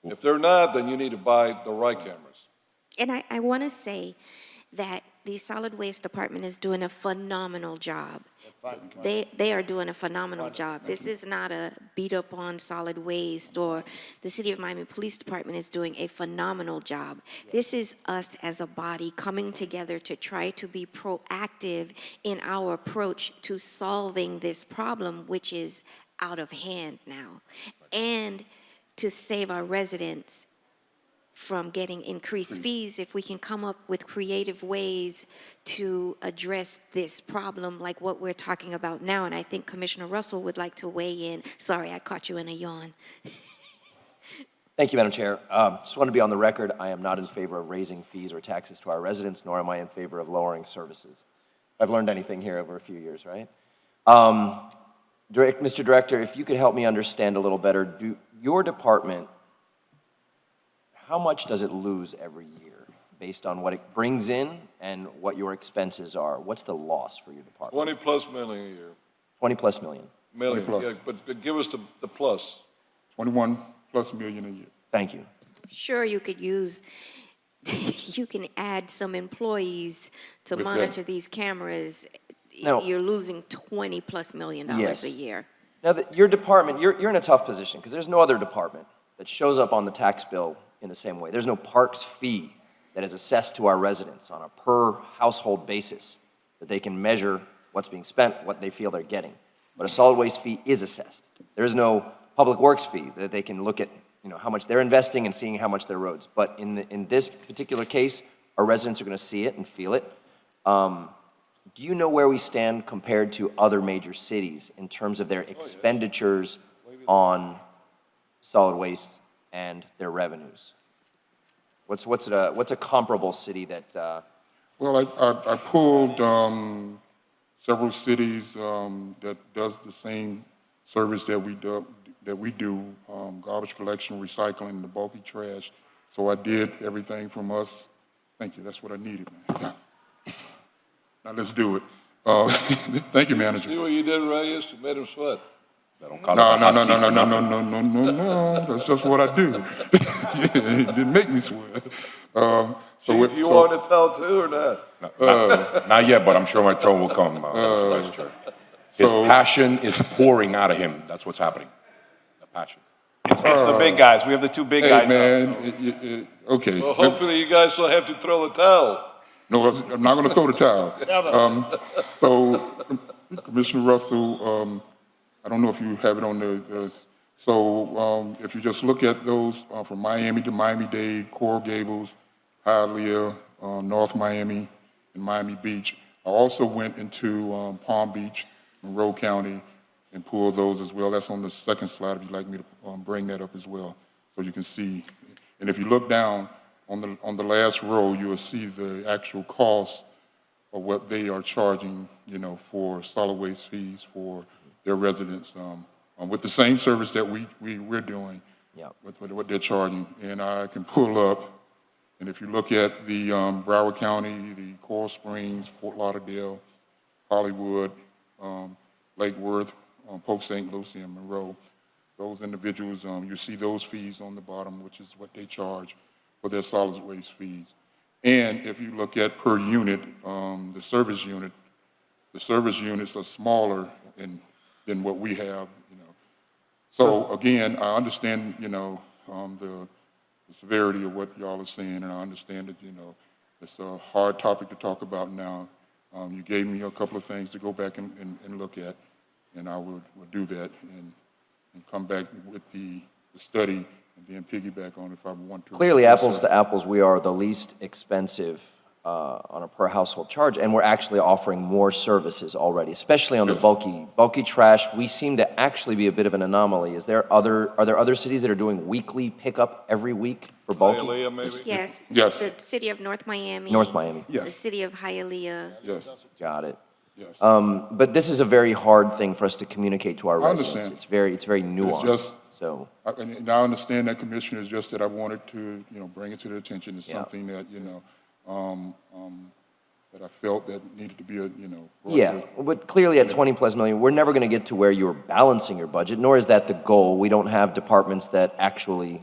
If they're not, then you need to buy the right cameras. And I want to say that the solid waste department is doing a phenomenal job. They are doing a phenomenal job. This is not a beat up on solid waste, or the City of Miami Police Department is doing a phenomenal job. This is us as a body coming together to try to be proactive in our approach to solving this problem, which is out of hand now, and to save our residents from getting increased fees if we can come up with creative ways to address this problem like what we're talking about now. And I think Commissioner Russell would like to weigh in. Sorry, I caught you in a yawn. Thank you, Madam Chair. Just want to be on the record, I am not in favor of raising fees or taxes to our residents, nor am I in favor of lowering services. I've learned anything here over a few years, right? Mr. Director, if you could help me understand a little better, your department, how much does it lose every year based on what it brings in and what your expenses are? What's the loss for your department? $20+ million a year. 20+ million. Million, 20+. yeah, but give us the plus. 21+ million a year. Thank you. Sure, you could use you can add some employees to With that. monitor these cameras, No. you're losing $20+ million Yes. a year. Now, your department, you're in a tough position because there's no other department that shows up on the tax bill in the same way. There's no parks fee that is assessed to our residents on a per household basis that they can measure what's being spent, what they feel they're getting. But a solid waste fee is assessed. There is no public works fee that they can look at, how much they're investing and seeing how much their roads. But in this particular case, our residents are going to see it and feel it. Do you know where we stand compared to other major cities in terms of their expenditures on solid waste and their revenues? What's a comparable city that? Well, I pulled several cities that does the same service that we do, garbage collection, recycling, the bulky trash. So I did everything from us. Thank you. That's what I needed, man. Now let's do it. Thank you, manager. See what you did right is you made him sweat. No. That's just what I do. It didn't make me sweat. If you want to tell too or not? Not yet, but I'm sure my turn will come, Mr. Vice Chair. His passion is pouring out of him. That's what's happening. The passion. It's the big guys. We have the two big Hey, guys man, up. okay. Well, hopefully you guys don't have to throw the towel. No, I'm not going to throw the towel. So, Commissioner Russell, I don't know if you have it on the, if you just look at those from Miami to Miami-Dade, Coral Gables, Hialeah, North Miami, and Miami Beach. I also went into Palm Beach, Monroe County, and pulled those as well. That's on the second slide if you'd like me to bring that up as well, so you can see. And if you look down on the last row, you will see the actual cost of what they are charging, for solid waste fees for their residents, with the same service that we're doing, with what they're charging. And I can pull up, and if you look at the Broward County, the Coral Springs, Fort Lauderdale, Hollywood, Lake Worth, Polk St. Lucie, and Monroe, those individuals, you see those fees on the bottom, which is what they charge for their solid waste fees. And if you look at per unit, the service units are smaller than what we have, So again, I understand, the severity of what y'all are saying, and I understand that, it's a hard topic to talk about now. You gave me a couple of things to go back and look at, and I will do that and come back with the study and then piggyback on if I want to. Clearly, apples to apples, we are the least expensive on a per household charge, and we're actually offering more services already, especially on the bulky trash. We seem to actually be a bit of an anomaly. Are there other cities that are doing weekly pickup every week for bulky? Hialeah, maybe? Yes. The city of North Miami. North Miami. The city of Hialeah. Yes. Got it. Yes. But this is a very hard thing for us to communicate to our I residents. understand. It's very nuanced. And I understand that, Commissioner, it's just that I wanted to, bring it to their attention. It's something that, that I felt that needed to be, Yeah, but clearly at 20+ million, we're never going to get to where you're balancing your budget, nor is that the goal. We don't have departments that actually,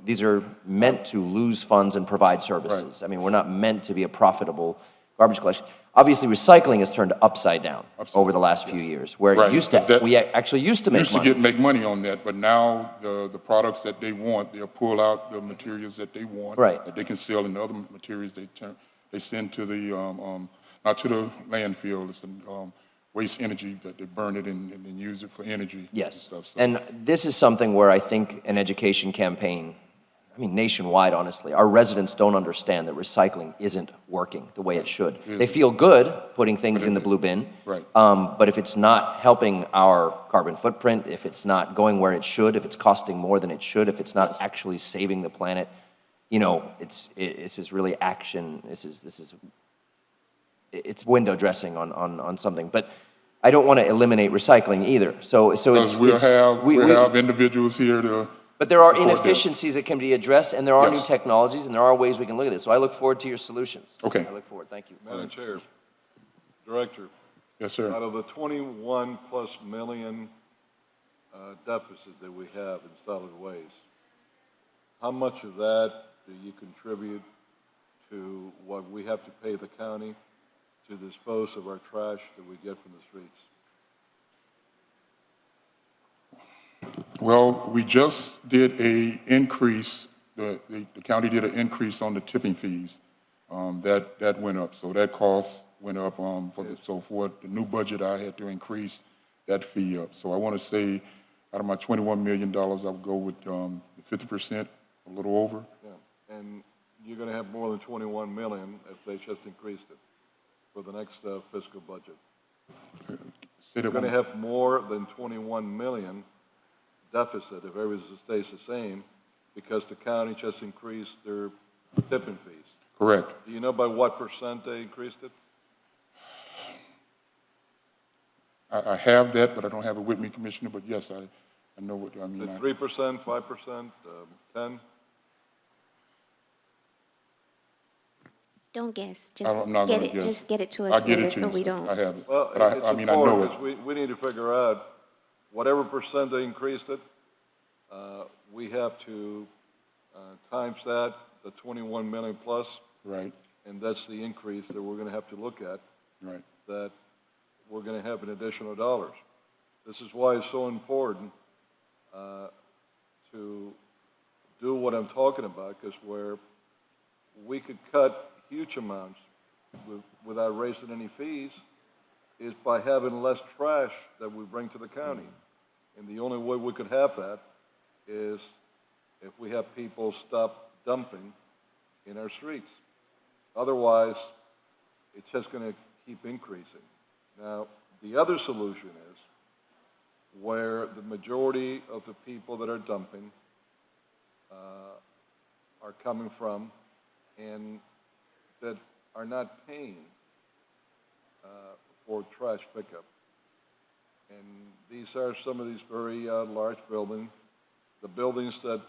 these are meant to lose funds and provide services. Right. I mean, we're not meant to be a profitable garbage collection. Obviously, recycling has turned upside down over the last few years, where it used to, we actually used to make money. Make money on that, but now the products that they want, they'll pull out the materials that they want, that they can sell, and the other materials they send to the not to the landfill. It's waste energy that they burn it and use it for energy. Yes, and stuff. So, and this is something where I think an education campaign, nationwide, honestly, our residents don't understand that recycling isn't working the way it should. They feel good putting things in the blue bin, but if it's not helping our carbon footprint, if it's not going where it should, if it's costing more than it should, if it's not actually saving the planet, this is really action. It's window dressing on something. But I don't want to eliminate recycling either. So we'll have individuals here to. But there are inefficiencies that can be addressed, and there are new technologies, and there are ways we can look at this. So I look forward to your solutions. Okay. I look forward. Thank you. Madam Chair, Director. Yes, sir. Out of the 21+ million deficit that we have in solid waste, how much of that do you contribute to what we have to pay the county to dispose of our trash that we get from the streets? Well, we just did a increase, the county did an increase on the tipping fees. That went up, so that cost went up, for the new budget, I had to increase that fee up. So I want to say, out of my $21 million, I would go with the 50%, a little over. Yeah, and you're gonna have more than 21 million if they just increased it for the next fiscal budget. You're gonna have more than 21 million deficit if everything stays the same because the county just increased their tipping fees. Correct. Do you know by what % they increased it? I have that, but I don't have it with me, Commissioner, but yes, I know what, I mean. Is it 3%, 5%, 10? Don't guess, I'm not just get gonna it, guess. just get it to I'll us get later it to so you, we sir. don't. I have it, Well, but it's I mean, I know important, it. 'cause we need to figure out whatever % they increased it, we have to times that, the 21 million plus, Right, and that's the increase that we're gonna have to look at, right. that we're gonna have in additional dollars. This is why it's so important to do what I'm talking about, because where we could cut huge amounts without raising any fees is by having less trash that we bring to the county. And the only way we could have that is if we have people stop dumping in our streets. Otherwise, it's just going to keep increasing. Now, the other solution is where the majority of the people that are dumping are coming from and that are not paying for trash pickup. And these are some of these very large buildings, the buildings that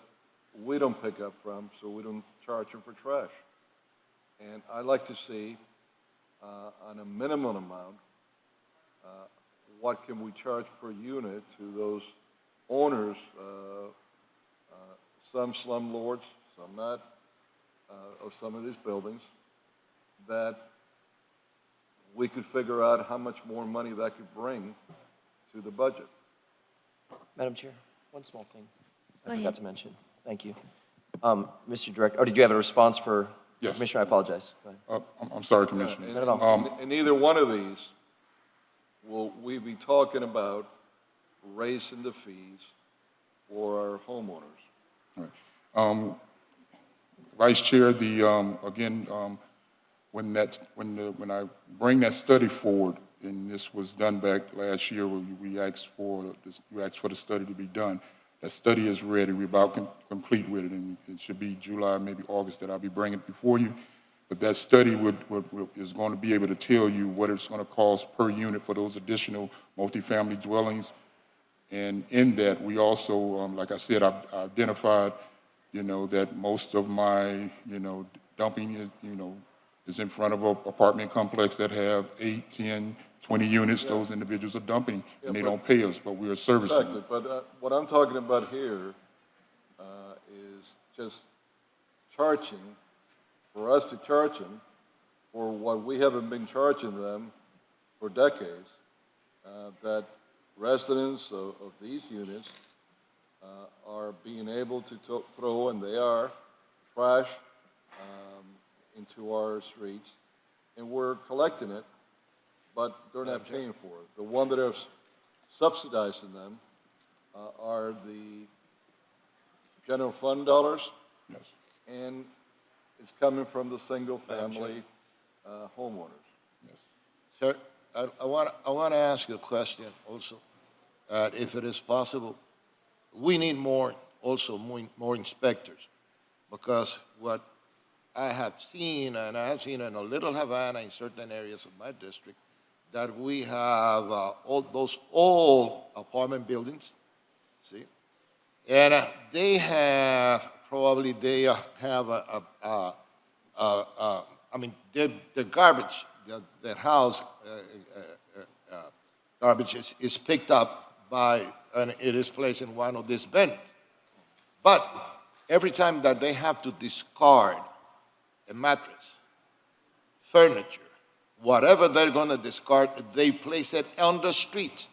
we don't pick up from, so we don't charge them for trash. And I'd like to see, on a minimum amount, what can we charge per unit to those owners, some slumlords, some not, of some of these buildings, that we could figure out how much more money that could bring to the budget. Madam Chair, one small thing Go I forgot ahead. to mention. Thank you. Mr. Director, oh, did you have a response for Yes. Commissioner? I apologize. Go ahead. I'm sorry, Commissioner. And, No, no, no. and either one of these, will we be talking about raising the fees for our homeowners? Right. Vice Chair, when I bring that study forward, and this was done back last year, when we asked for this, you asked for the study to be done. That study is ready. We're about complete with it, and it should be July, maybe August, that I'll be bringing it before you. But that study is going to be able to tell you what it's going to cost per unit for those additional multifamily dwellings. And in that, we also, like I said, I've identified, that most of my, dumping is, is in front of an apartment complex that have 8, 10, 20 units. Yeah. Those individuals are dumping, and they but- don't pay us, but we are servicing Exactly, them. but what I'm talking about here is just charging, for us to charge them for what we haven't been charging them for decades, that residents of these units are being able to throw, and they are, trash into our streets, and we're collecting it, but they're not paying for it. The one that are subsidizing them are the general fund dollars, Yes. and it's coming from the single-family homeowners. Yes. Sir, I want to ask you a question also, if it is possible. We need more inspectors, because what I have seen, and I have seen in a Little Havana, in certain areas of my district, that we have all those old apartment buildings, see? And they have, probably they have the garbage, the house garbage is picked up by, and it is placed in one of these bins. But every time that they have to discard a mattress, furniture, whatever they're going to discard, they place it on the streets.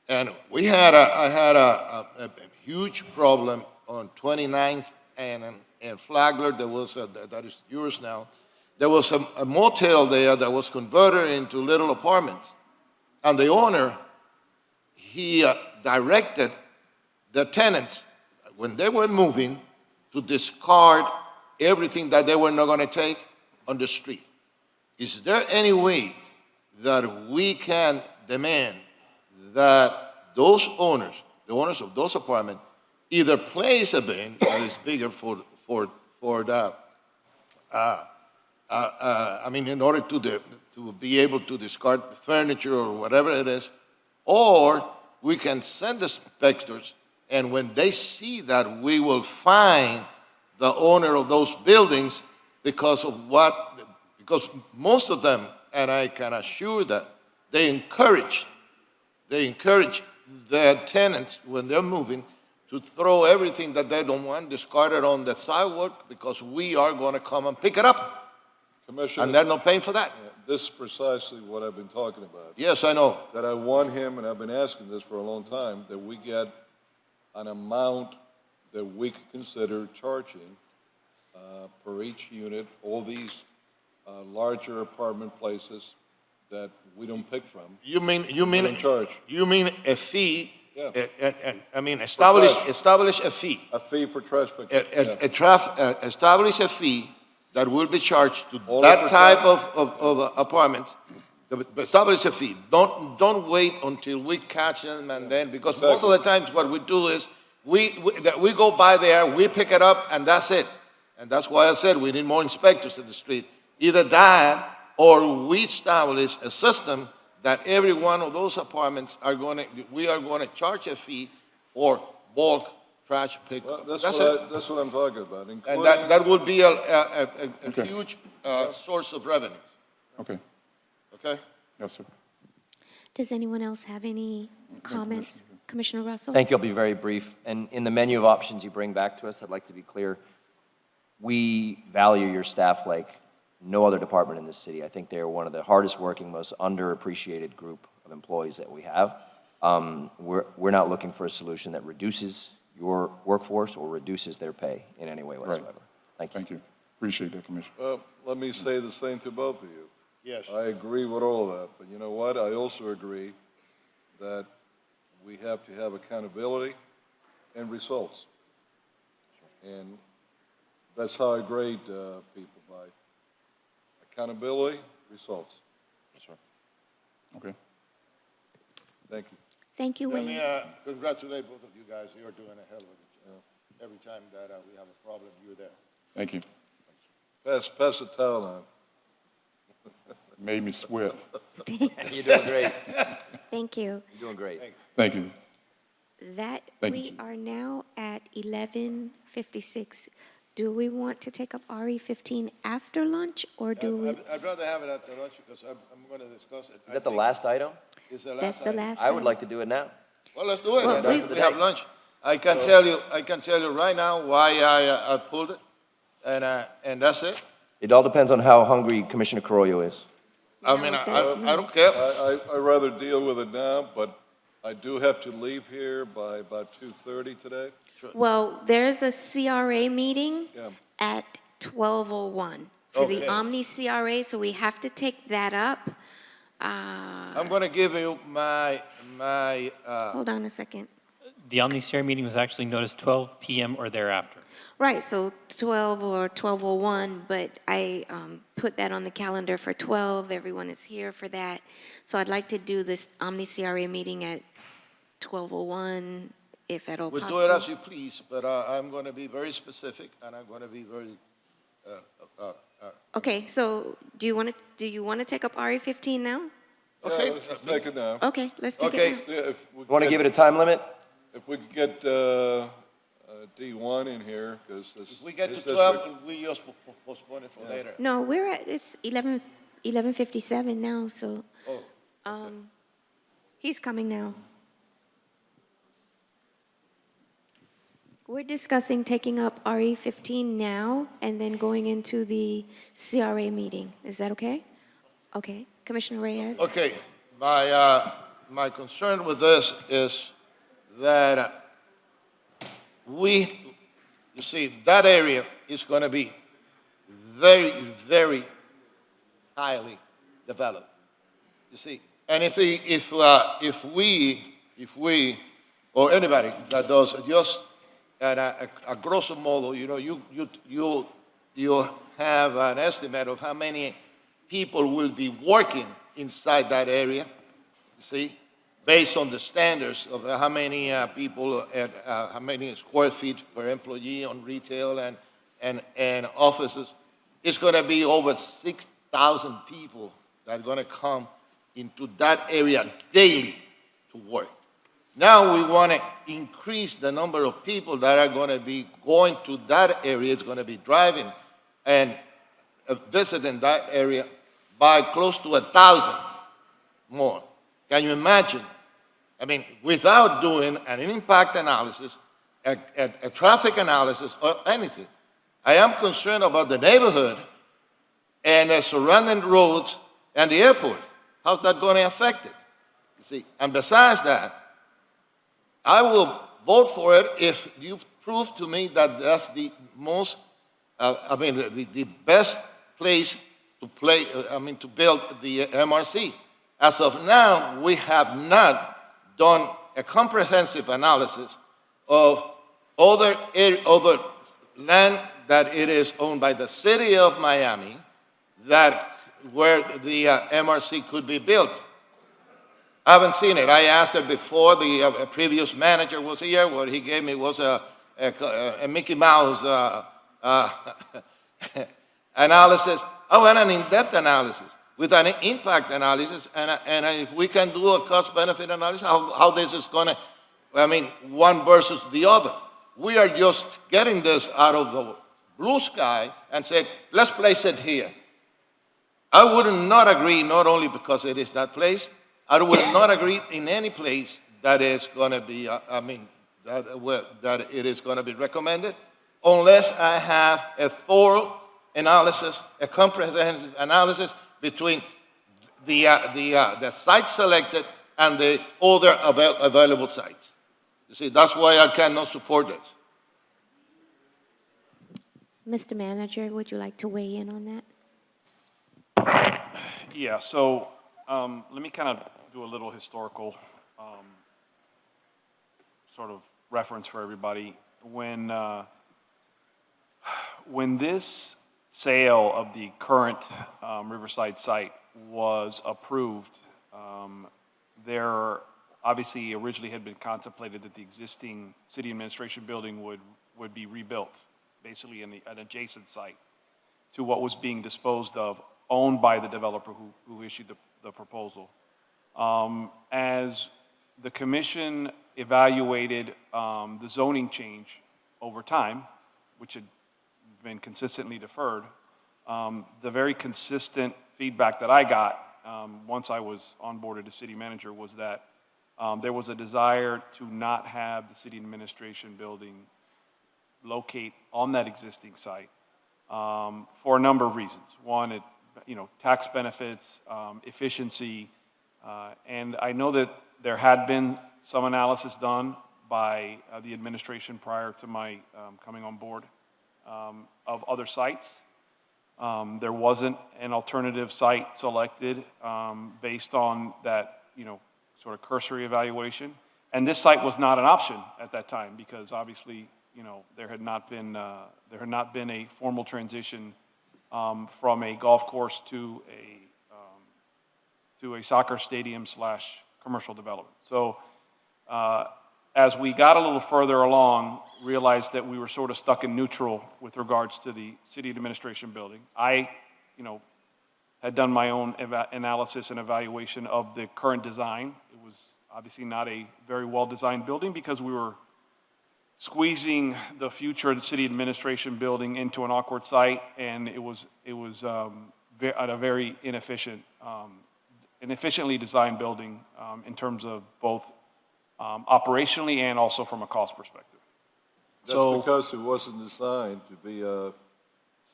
And I had a huge problem on 29th and Flagler. There was that is yours now. There was a motel there that was converted into little apartments, and the owner, he directed the tenants when they were moving to discard everything that they were not going to take on the street. Is there any way that we can demand that those owners, the owners of those apartments, either place a bin that is bigger for the, in order to be able to discard furniture or whatever it is, or we can send inspectors, and when they see that, we will fine the owner of those buildings because most of them, and I can assure that, they encourage their tenants when they're moving to throw everything that they don't want discarded on the sidewalk because we are going to come and pick it up. Commissioner, And they're not paying for that. this is precisely what I've been talking about. Yes, I know. That I want him, and I've been asking this for a long time, that we get an amount that we could consider charging per each unit, all these larger apartment places that we don't pick from. You mean don't charge. You mean a fee? Yeah. Establish a fee. A fee for trash pickup. Establish a fee that will be charged to Only that for type trash? of apartments. Establish a fee. Don't wait until we catch them and then, because most of the times what we do is we go by there, we pick it up, and that's it. And that's why I said we need more inspectors in the street. Either that, or we establish a system that every one of those apartments we are going to charge a fee for bulk trash pickup. Well, That's it. that's what I'm talking about. And that will be a huge source of revenues. Okay. Okay? Yes, sir. Does anyone else have any comments? Commissioner Russell? Thank you. I'll be very brief. And in the menu of options you bring back to us, I'd like to be clear. We value your staff like no other department in this city. I think they are one of the hardest working, most underappreciated group of employees that we have. We're not looking for a solution that reduces your workforce or reduces their pay in any way whatsoever. Right. Thank you. Thank you. Appreciate that, Commissioner. Well, let me say the same to both of you. Yes. I agree with all that, but you know what? I also agree that we have to have accountability and results. And that's how I grade people, by accountability, results. Yes, sir. Okay. Thank you. Thank you, Let Wayne. me congratulate both of you guys. You're doing a hell of a job. Every time that we have a problem, you're there. Thank you. Pass the towel on. Made me sweat. You're doing great. Thank you. You're doing great. Thank you. That Thank you, we Chief. are now at 11:56. Do we want to take up RE 15 after lunch, or do we? I'd rather have it after lunch because I'm going to discuss it. Is that the last item? It's the last That's the item. last. I would item. like to do it now. Well, let's do it. Well, and we- after we have lunch. I can tell you right now why I pulled it, and that's it. It all depends on how hungry Commissioner Carollo is. I mean, that's I don't care. I'd rather deal with it now, but I do have to leave here by about 2:30 today. Well, there's a CRA meeting Yeah. at 12:01 for the Okay. Omni CRA, so we have to take that up. I'm going to give you my Hold on a second. The Omni CRA meeting was actually noticed 12 p.m. or thereafter. Right, so 12 or 12:01, but I put that on the calendar for 12. Everyone is here for that. So I'd like to do this Omni CRA meeting at 12:01, if at all We'll possible. do it as you please, but I'm going to be very specific, and I'm going to be very, Okay, so do you want to take up RE 15 now? okay. Yeah, let's take it now. Okay, let's take Okay. it now. Yeah, if we You want to could give it a time limit? If we could get D1 in here, because this. If we get to his 12, district- we just postpone it for later. No, it's 11:57 now, so Oh, he's coming now. We're discussing taking up RE 15 now and then going into the CRA meeting. Is that okay? Okay. Commissioner Reyes? Okay, my concern with this is that you see, that area is going to be very, very highly developed. You see, and if we, or anybody that does just at a grosso modo, you know, you have an estimate of how many people will be working inside that area, you see, based on the standards of how many people and how many square feet per employee on retail and offices. It's going to be over 6,000 people that are going to come into that area daily to work. Now we want to increase the number of people that are going to be going to that area. It's going to be driving and visiting that area by close to 1,000 more. Can you imagine? I mean, without doing an impact analysis, a traffic analysis, or anything. I am concerned about the neighborhood and the surrounding roads and the airport. How's that going to affect it? You see, and besides that, I will vote for it if you prove to me that that's the most, the best place to build the MRC. As of now, we have not done a comprehensive analysis of other land that it is owned by the city of Miami where the MRC could be built. I haven't seen it. I asked it before. The previous manager was here. What he gave me was a Mickey Mouse analysis. I want an in-depth analysis with an impact analysis, and if we can do a cost-benefit analysis, how this is going to, one versus the other. We are just getting this out of the blue sky and say, let's place it here. I would not agree, not only because it is that place, I would not agree in any place that is going to be, that it is going to be recommended, unless I have a thorough analysis, a comprehensive analysis between the site selected and the other available sites. You see, that's why I cannot support this. Mr. Manager, would you like to weigh in on that? Yeah, so let me kind of do a little historical sort of reference for everybody. When this sale of the current Riverside site was approved, there obviously originally had been contemplated that the existing city administration building would be rebuilt, basically in an adjacent site to what was being disposed of, owned by the developer who issued the proposal. As the commission evaluated the zoning change over time, which had been consistently deferred, the very consistent feedback that I got once I was onboarded as city manager was that there was a desire to not have the city administration building locate on that existing site for a number of reasons. One, tax benefits, efficiency, and I know that there had been some analysis done by the administration prior to my coming on board of other sites. There wasn't an alternative site selected based on that, sort of cursory evaluation. And this site was not an option at that time because obviously, there had not been a formal transition from a golf course to a soccer stadium / commercial development. So as we got a little further along, realized that we were sort of stuck in neutral with regards to the city administration building. I, had done my own analysis and evaluation of the current design. It was obviously not a very well-designed building because we were squeezing the future city administration building into an awkward site, and it was at a very inefficiently designed building in terms of both operationally and also from a cost perspective. That's So, because it wasn't designed to be a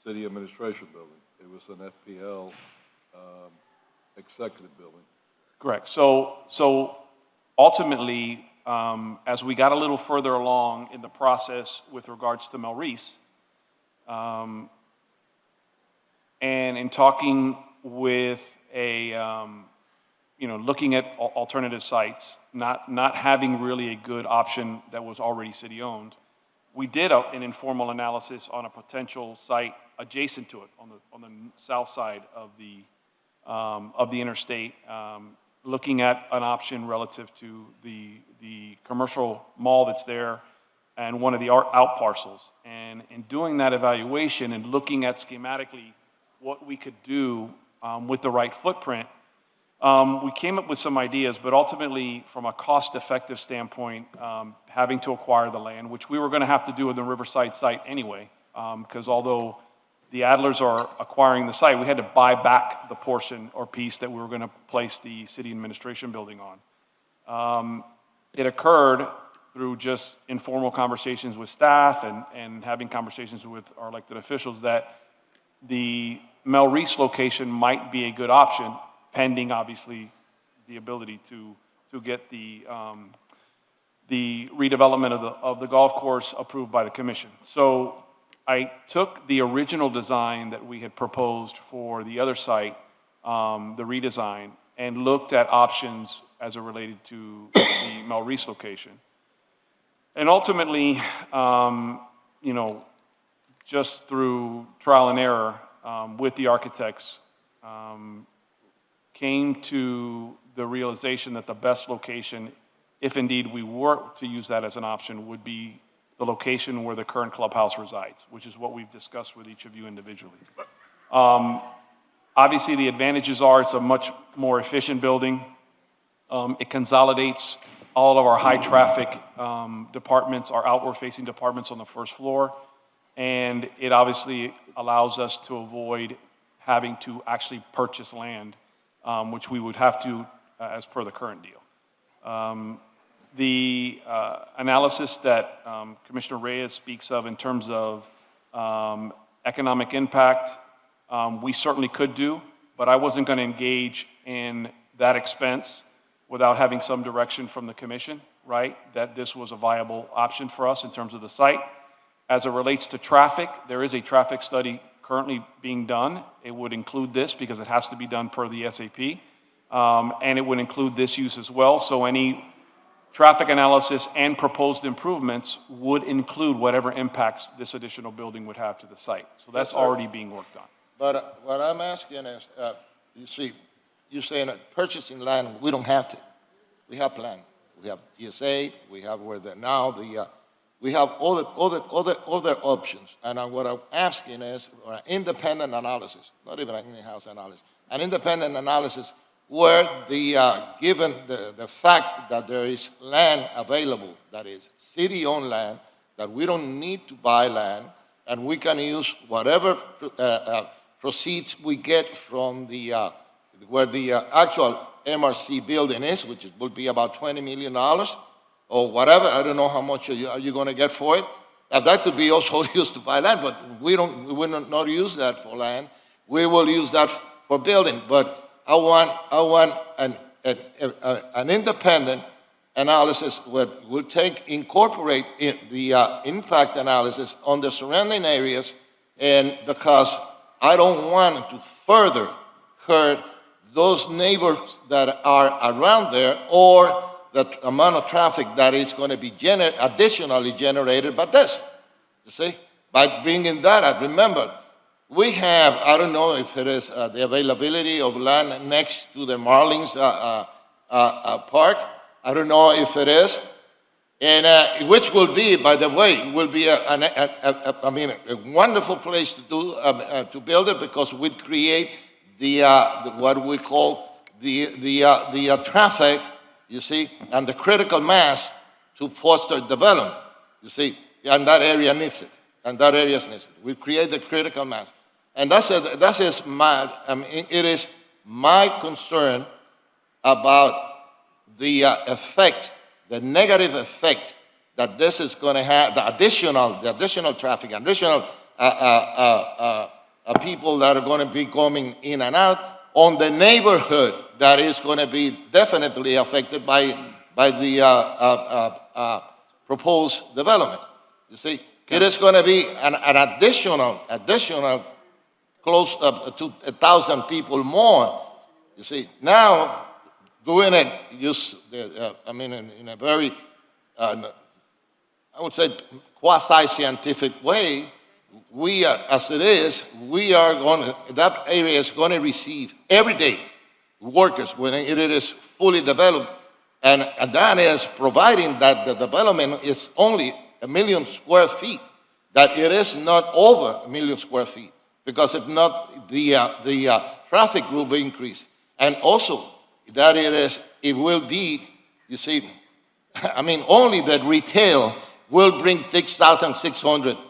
city administration building. It was an FPL executive building. correct. So ultimately, as we got a little further along in the process with regards to Melreese, and in talking with looking at alternative sites, not having really a good option that was already city-owned, we did an informal analysis on a potential site adjacent to it, on the south side of the interstate, looking at an option relative to the commercial mall that's there and one of the out parcels. And in doing that evaluation and looking at schematically what we could do with the right footprint, we came up with some ideas, but ultimately, from a cost-effective standpoint, having to acquire the land, which we were going to have to do in the Riverside site anyway, because although the Adlers are acquiring the site, we had to buy back the portion or piece that we were going to place the city administration building on. It occurred through just informal conversations with staff and having conversations with our elected officials that the Melreese location might be a good option, pending, obviously, the ability to get the redevelopment of the golf course approved by the commission. So I took the original design that we had proposed for the other site, the redesign, and looked at options as it related to the Melreese location. And ultimately, just through trial and error with the architects, came to the realization that the best location, if indeed we were to use that as an option, would be the location where the current clubhouse resides, which is what we've discussed with each of you individually. Obviously, the advantages are it's a much more efficient building. It consolidates all of our high-traffic departments, our outward-facing departments on the first floor, and it obviously allows us to avoid having to actually purchase land, which we would have to as per the current deal. The analysis that Commissioner Reyes speaks of in terms of economic impact, we certainly could do, but I wasn't going to engage in that expense without having some direction from the commission, right, that this was a viable option for us in terms of the site. As it relates to traffic, there is a traffic study currently being done. It would include this because it has to be done per the SAP, and it would include this use as well. So any traffic analysis and proposed improvements would include whatever impacts this additional building would have to the site. So that's already being worked on. But what I'm asking is, you see, you're saying that purchasing land, we don't have to. We have land. We have GSA, we have we have other options. And what I'm asking is for an independent analysis, not even an in-house analysis, an independent analysis where given the fact that there is land available, that is city-owned land, that we don't need to buy land, and we can use whatever proceeds we get from where the actual MRC building is, which will be about $20 million, or whatever. I don't know how much are you going to get for it. That could be also used to buy land, but we will not use that for land. We will use that for building. But I want an independent analysis that will incorporate the impact analysis on the surrounding areas, and because I don't want to further hurt those neighbors that are around there, or the amount of traffic that is going to be additionally generated by this. You see, by bringing that up, remember, we have, I don't know if it is the availability of land next to the Marlins Park. I don't know if it is. And which will be, by the way, will be a wonderful place to do to build it, because we create what we call the traffic, you see, and the critical mass to foster development. You see, and that area needs it, and that area needs it. We create the critical mass, and that is my. It is my concern about the effect, the negative effect that this is going to have the additional traffic, additional people that are going to be coming in and out on the neighborhood that is going to be definitely affected by the proposed development. You see, it is going to be an additional close up to 1,000 people more. You see, now doing it in a very, I would say, quasi-scientific way, we are, as it is, that area is going to receive every day workers when it is fully developed, and that is providing that the development is only 1 million square feet, that it is not over 1 million square feet, because if not, the traffic will be increased. And also, that it will be, you see, only that retail will bring 6,600 people.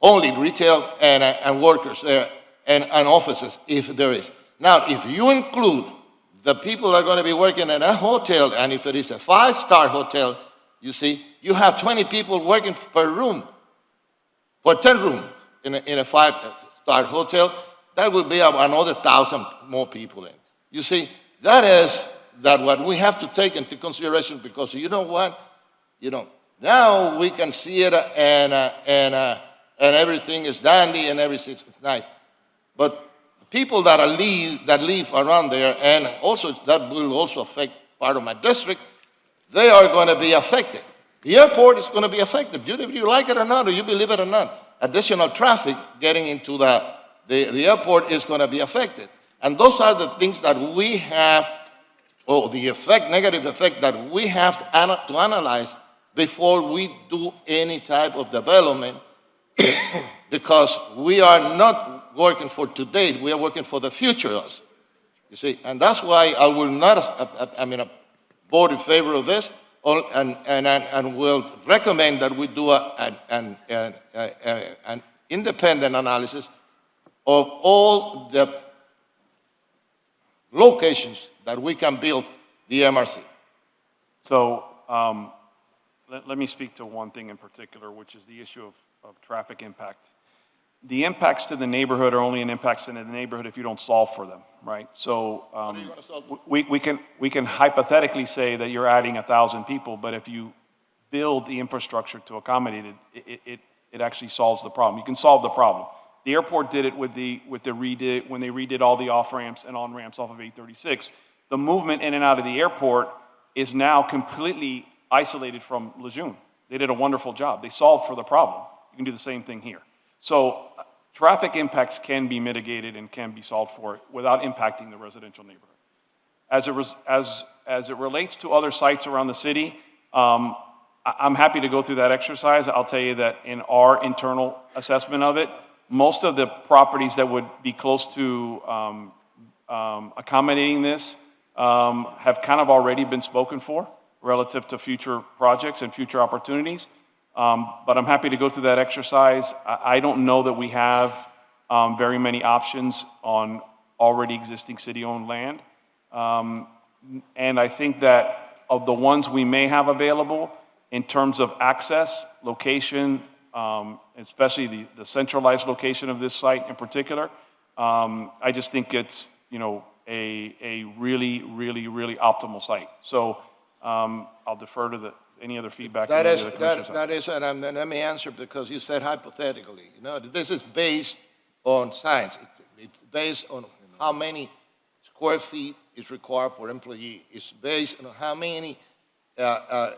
Only retail and workers there and offices, if there is. Now, if you include the people that are going to be working in a hotel, and if it is a 5-star hotel, you see, you have 20 people working per room, for 10 rooms in a 5-star hotel, that will be another 1,000 more people in. You see, that is what we have to take into consideration, because you know what? Now we can see it and everything is dandy and everything is nice. But people that live around there, and also that will also affect part of my district, they are going to be affected. The airport is going to be affected, whether you like it or not, or you believe it or not. Additional traffic getting into the airport is going to be affected. And those are the things that we have, or the negative effect that we have to analyze before we do any type of development, because we are not working for today, we are working for the future of us. You see, and that's why I will not, vote in favor of this, and will recommend that we do an independent analysis of all the locations that we can build the MRC. So let me speak to one thing in particular, which is the issue of traffic impact. The impacts to the neighborhood are only an impacts to the neighborhood if you don't solve for them, right? So we can hypothetically say that you're adding 1,000 people, but if you build the infrastructure to accommodate it, it actually solves the problem. You can solve the problem. The airport did it when they redid all the off ramps and on ramps off of 836. The movement in and out of the airport is now completely isolated from Lejeune. They did a wonderful job. They solved for the problem. You can do the same thing here. So traffic impacts can be mitigated and can be solved for without impacting the residential neighborhood. As it relates to other sites around the city, I'm happy to go through that exercise. I'll tell you that in our internal assessment of it, most of the properties that would be close to accommodating this have kind of already been spoken for relative to future projects and future opportunities. But I'm happy to go through that exercise. I don't know that we have very many options on already existing city-owned land. And I think that of the ones we may have available, in terms of access, location, especially the centralized location of this site in particular, I just think it's a really, really, really optimal site. So I'll defer to any other feedback. That is, and let me answer, because you said hypothetically. This is based on science. It's based on how many square feet is required per employee. It's based on how many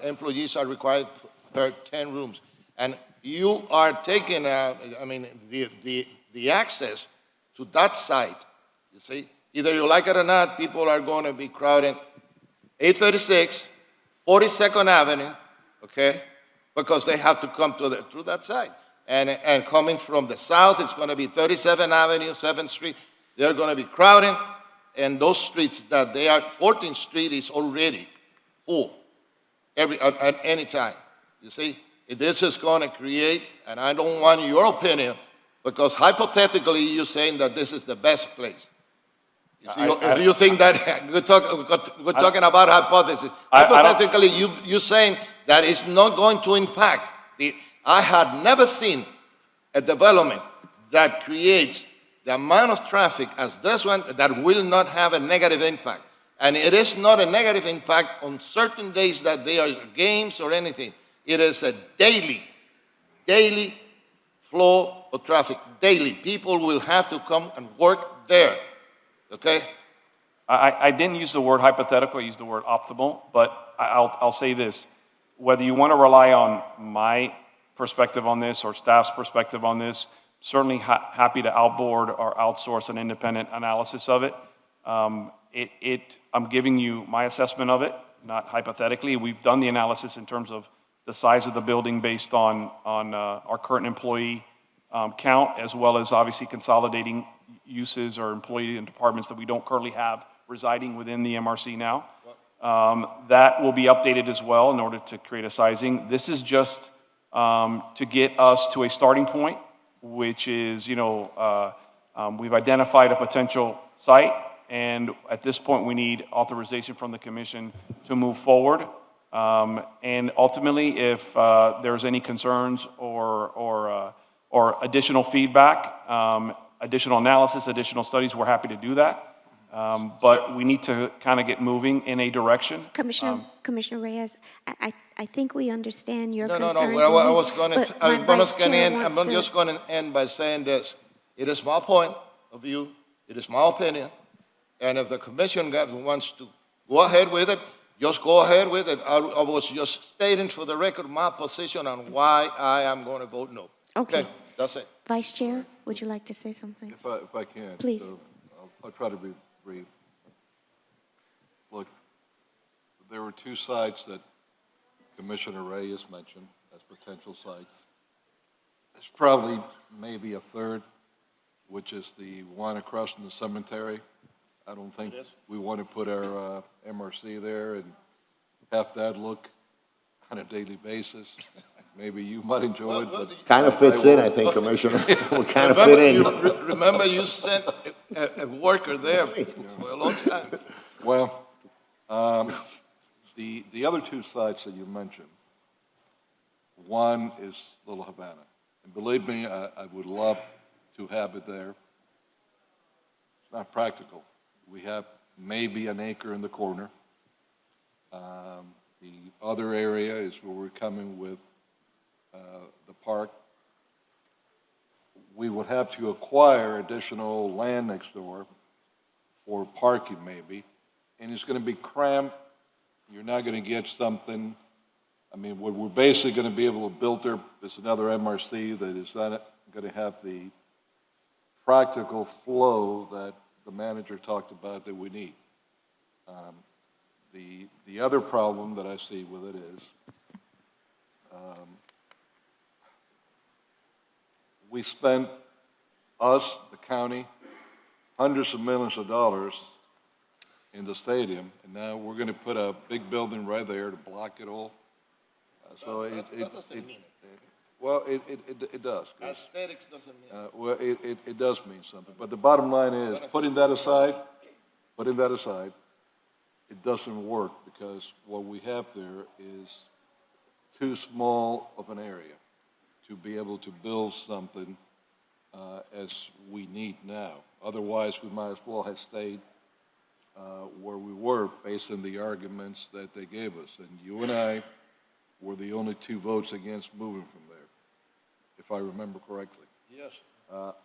employees are required per 10 rooms. And you are taking, the access to that site. You see, either you like it or not, people are going to be crowding 836, 42nd Avenue, okay, because they have to come through that site. And coming from the south, it's going to be 37th Avenue, 7th Street. They're going to be crowding, and those streets that they are, 14th Street is already full at any time. You see, this is going to create, and I don't want your opinion, because hypothetically you're saying that this is the best place. If you think that, we're talking about hypothesis. Hypothetically, you're saying that is not going to impact. I had never seen a development that creates the amount of traffic as this one that will not have a negative impact. And it is not a negative impact on certain days that they are games or anything. It is a daily flow of traffic, daily. People will have to come and work there, okay? I didn't use the word hypothetical, I used the word optimal, but I'll say this. Whether you want to rely on my perspective on this or staff's perspective on this, certainly happy to outboard or outsource an independent analysis of it. I'm giving you my assessment of it, not hypothetically. We've done the analysis in terms of the size of the building based on our current employee count, as well as obviously consolidating uses or employee and departments that we don't currently have residing within the MRC now. That will be updated as well in order to create a sizing. This is just to get us to a starting point, which is, we've identified a potential site, and at this point we need authorization from the commission to move forward. And ultimately, if there's any concerns or additional feedback, additional analysis, additional studies, we're happy to do that. But we need to kind of get moving in a direction. Commissioner Reyes, I think we understand your No, concerns. well, I was going but to, my I'm vice chair I'm wants just going to end by saying this. It is my point of view, it is my opinion, and if the commission wants to go ahead with it, just go ahead with it. I was just stating for the record my position on why I am going to vote no. Okay. That's it. Vice Chair, would you like to say something? If I can. Please. So I'll try to be brief. Look, there were two sites that Commissioner Reyes mentioned as potential sites. There's probably maybe a third, which is the one across from the cemetery. I don't think we want to put our MRC there and have that look on a daily basis. Maybe you might enjoy it, but... Kind of fits in, I think, Commissioner. We kind of fit in. Remember, you sent a worker there for a long time. Well, the other two sites that you mentioned, one is Little Havana. And believe me, I would love to have it there. It's not practical. We have maybe an acre in the corner. The other area is where we're coming with the park. We would have to acquire additional land next door for parking maybe, and it's going to be cramped. You're not going to get something. I mean, what we're basically going to be able to build there is another MRC that is not going to have the practical flow that the manager talked about that we need. The other problem that I see with it is we spent, us, the county, hundreds of millions of dollars in the stadium, and now we're going to put a big building right there to block it all. That doesn't mean it. Well, it does. Aesthetics doesn't mean Well, it does mean something. But the bottom line is, putting that aside, it doesn't work because what we have there is too small of an area to be able to build something as we need now. Otherwise, we might as well have stayed where we were based on the arguments that they gave us. And you and I were the only two votes against moving from there, if I remember correctly. Yes.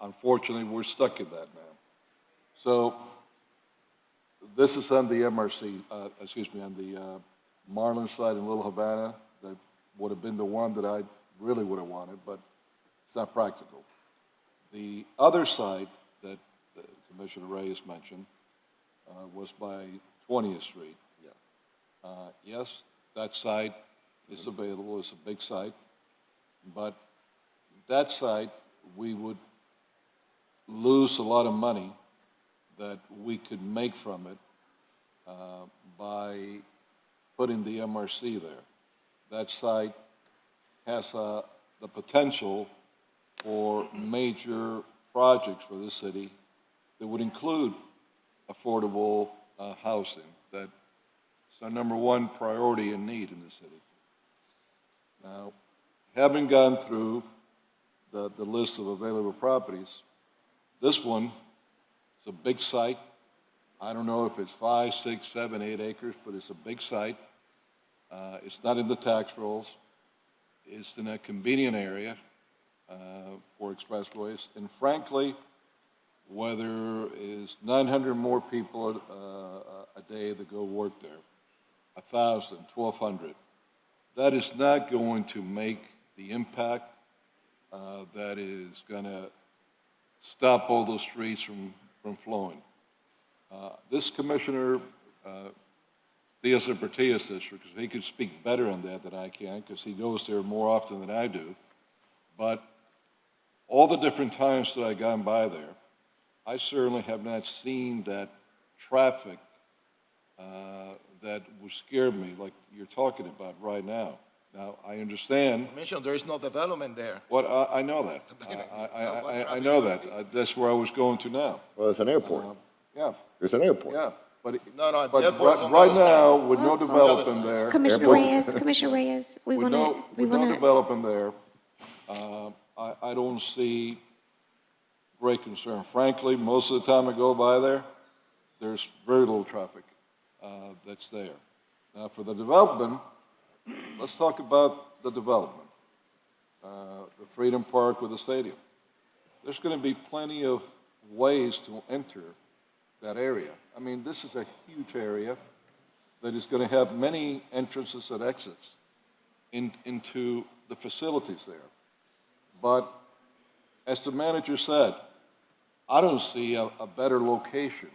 Unfortunately, we're stuck in that now. So this is on the MRC, on the Marlin side in Little Havana. That would have been the one that I really would have wanted, but it's not practical. The other site that Commissioner Reyes mentioned was by 20th Street. Yeah. Yes, that site is available. It's a big site, but that site, we would lose a lot of money that we could make from it by putting the MRC there. That site has the potential for major projects for the city that would include affordable housing. That's our number one priority and need in the city. Now, having gone through the list of available properties, this one is a big site. I don't know if it's 5, 6, 7, 8 acres, but it's a big site. It's not in the tax rolls. It's in a convenient area for expressways. And frankly, whether it's 900 more people a day that go work there, 1,000, 1,200, that is not going to make the impact that is going to stop all those streets from flowing. This Commissioner Diaz-Ortiz district, he could speak better on that than I can because he goes there more often than I do. But all the different times that I've gone by there, I certainly have not seen that traffic that would scare me like you're talking about right now. Now, I understand. Commissioner, there is no development there. What I know that. I know that. That's where I was going to now. Well, it's an airport. Yeah. It's an airport. Yeah. But No, but the airport's on the right other side. now, with no development there. Commissioner Reyes, Commissioner Reyes, we With want to, we with no want to, development there, I don't see great concern. Frankly, most of the time I go by there, there's very little traffic that's there. Now, for the development, let's talk about the development. The Freedom Park with the stadium. There's going to be plenty of ways to enter that area. I mean, this is a huge area that is going to have many entrances and exits into the facilities there. But as the manager said, I don't see a better location.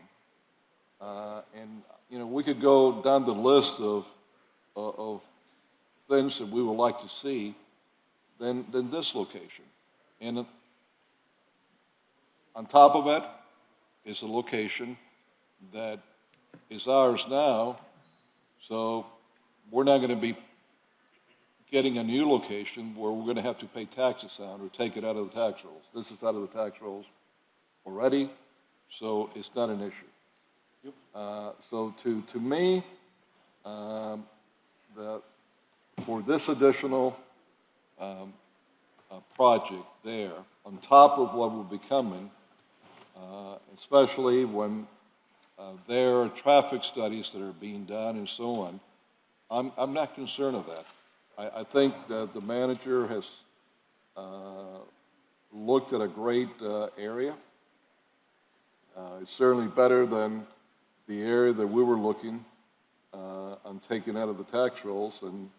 And, you know, we could go down the list of things that we would like to see than this location. And on top of it is a location that is ours now, so we're not going to be getting a new location where we're going to have to pay taxes on or take it out of the tax rolls. This is out of the tax rolls already, so it's not an issue. So to me, for this additional project there, on top of what will be coming, especially when there are traffic studies that are being done and so on, I'm not concerned of that. I think that the manager has looked at a great area. It's certainly better than the area that we were looking on taking out of the tax rolls and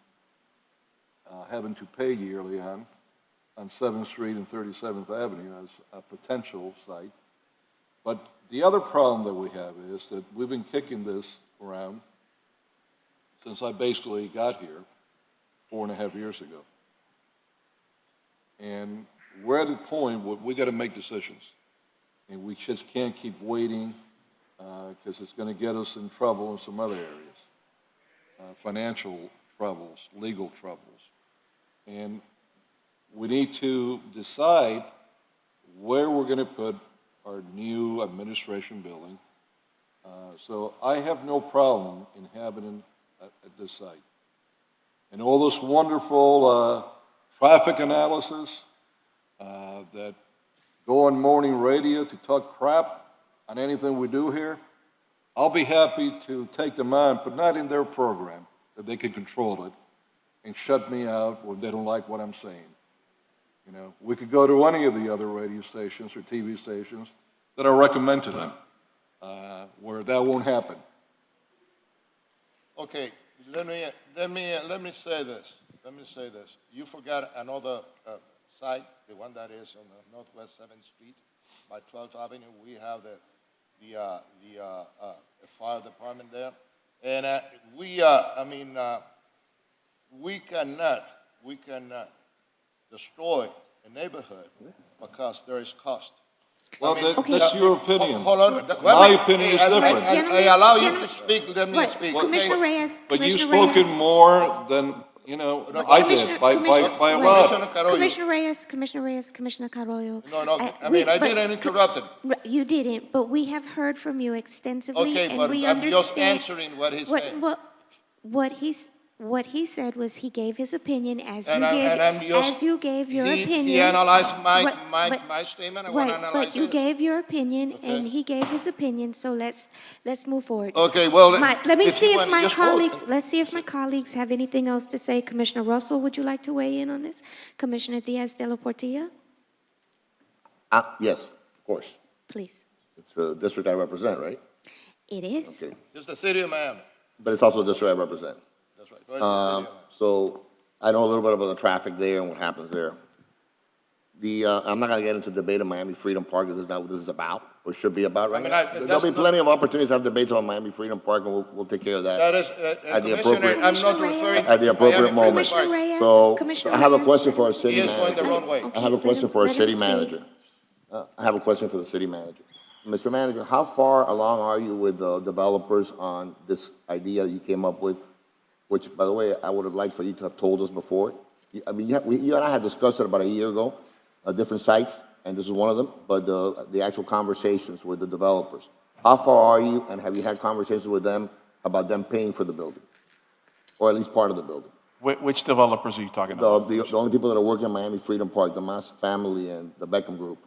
having to pay yearly on 7th Street and 37th Avenue as a potential site. But the other problem that we have is that we've been kicking this around since I basically got here 4.5 years ago. And we're at the point where we got to make decisions. And we just can't keep waiting because it's going to get us in trouble in some other areas. Financial troubles, legal troubles. And we need to decide where we're going to put our new administration building. So I have no problem in having it at this site. And all this wonderful traffic analysis that go on morning radio to talk crap on anything we do here, I'll be happy to take them on, but not in their program, that they can control it and shut me out when they don't like what I'm saying. You know, we could go to any of the other radio stations or TV stations that I recommend to them, where that won't happen. Okay, let me say this. You forgot another site, the one that is on the Northwest 7th Street by 12th Avenue. We have the fire department there, and we cannot destroy a neighborhood because there is cost. Well, that's your opinion. Hold on. My opinion is different. I allow you to speak. Let me speak. Commissioner Reyes, But you've Commissioner Reyes. spoken more than, I did by a lot. Commissioner Reyes, Commissioner Carollo. No, I didn't interrupt him. You didn't, but we have heard from you extensively, Okay, and but we I'm understand. just answering what he's saying. What he's What he said was he gave his opinion as And you gave, and I'm just, as you gave your opinion. He analyzed But- my statement, I want to Right, analyze but you his. gave your opinion and he gave his opinion, so let's move forward. Okay, well, Let me if you see if want, my just quote. colleagues, let's see if my colleagues have anything else to say. Commissioner Russell, would you like to weigh in on this? Commissioner Diaz de la Portilla, Yes, of course. please. It's the district I represent, right? It is. Okay. It's the city of Miami. But it's also the district I represent. That's right. But it's the city of Miami. So I know a little bit about the traffic there and what happens there. I'm not going to get into debate on Miami Freedom Park, because that's not what this is about, or should be about right mean, now. that's There'll be not- plenty of opportunities to have debates on Miami Freedom Park, and we'll take care of that. That is, At the Commissioner, appropriate- I'm not Commissioner referring Reyes. At the to appropriate Miami Freedom moment. Commissioner Park. Reyes, So Commissioner I have a Reyes. question for our He city is going the manager. wrong way. I have a Okay, question for our let him city speak. manager. I have a question for the city manager. Mr. Manager, how far along are you with the developers on this idea you came up with? Which, by the way, I would have liked for you to have told us before. I mean, you and I had discussed it about a year ago, different sites, and this is one of them, but the actual conversations with the developers. How far are you, and have you had conversations with them about them paying for the building? Or at least part of the building? Which developers are you talking about? The only people that are working in Miami Freedom Park, the Mas family and the Beckham Group.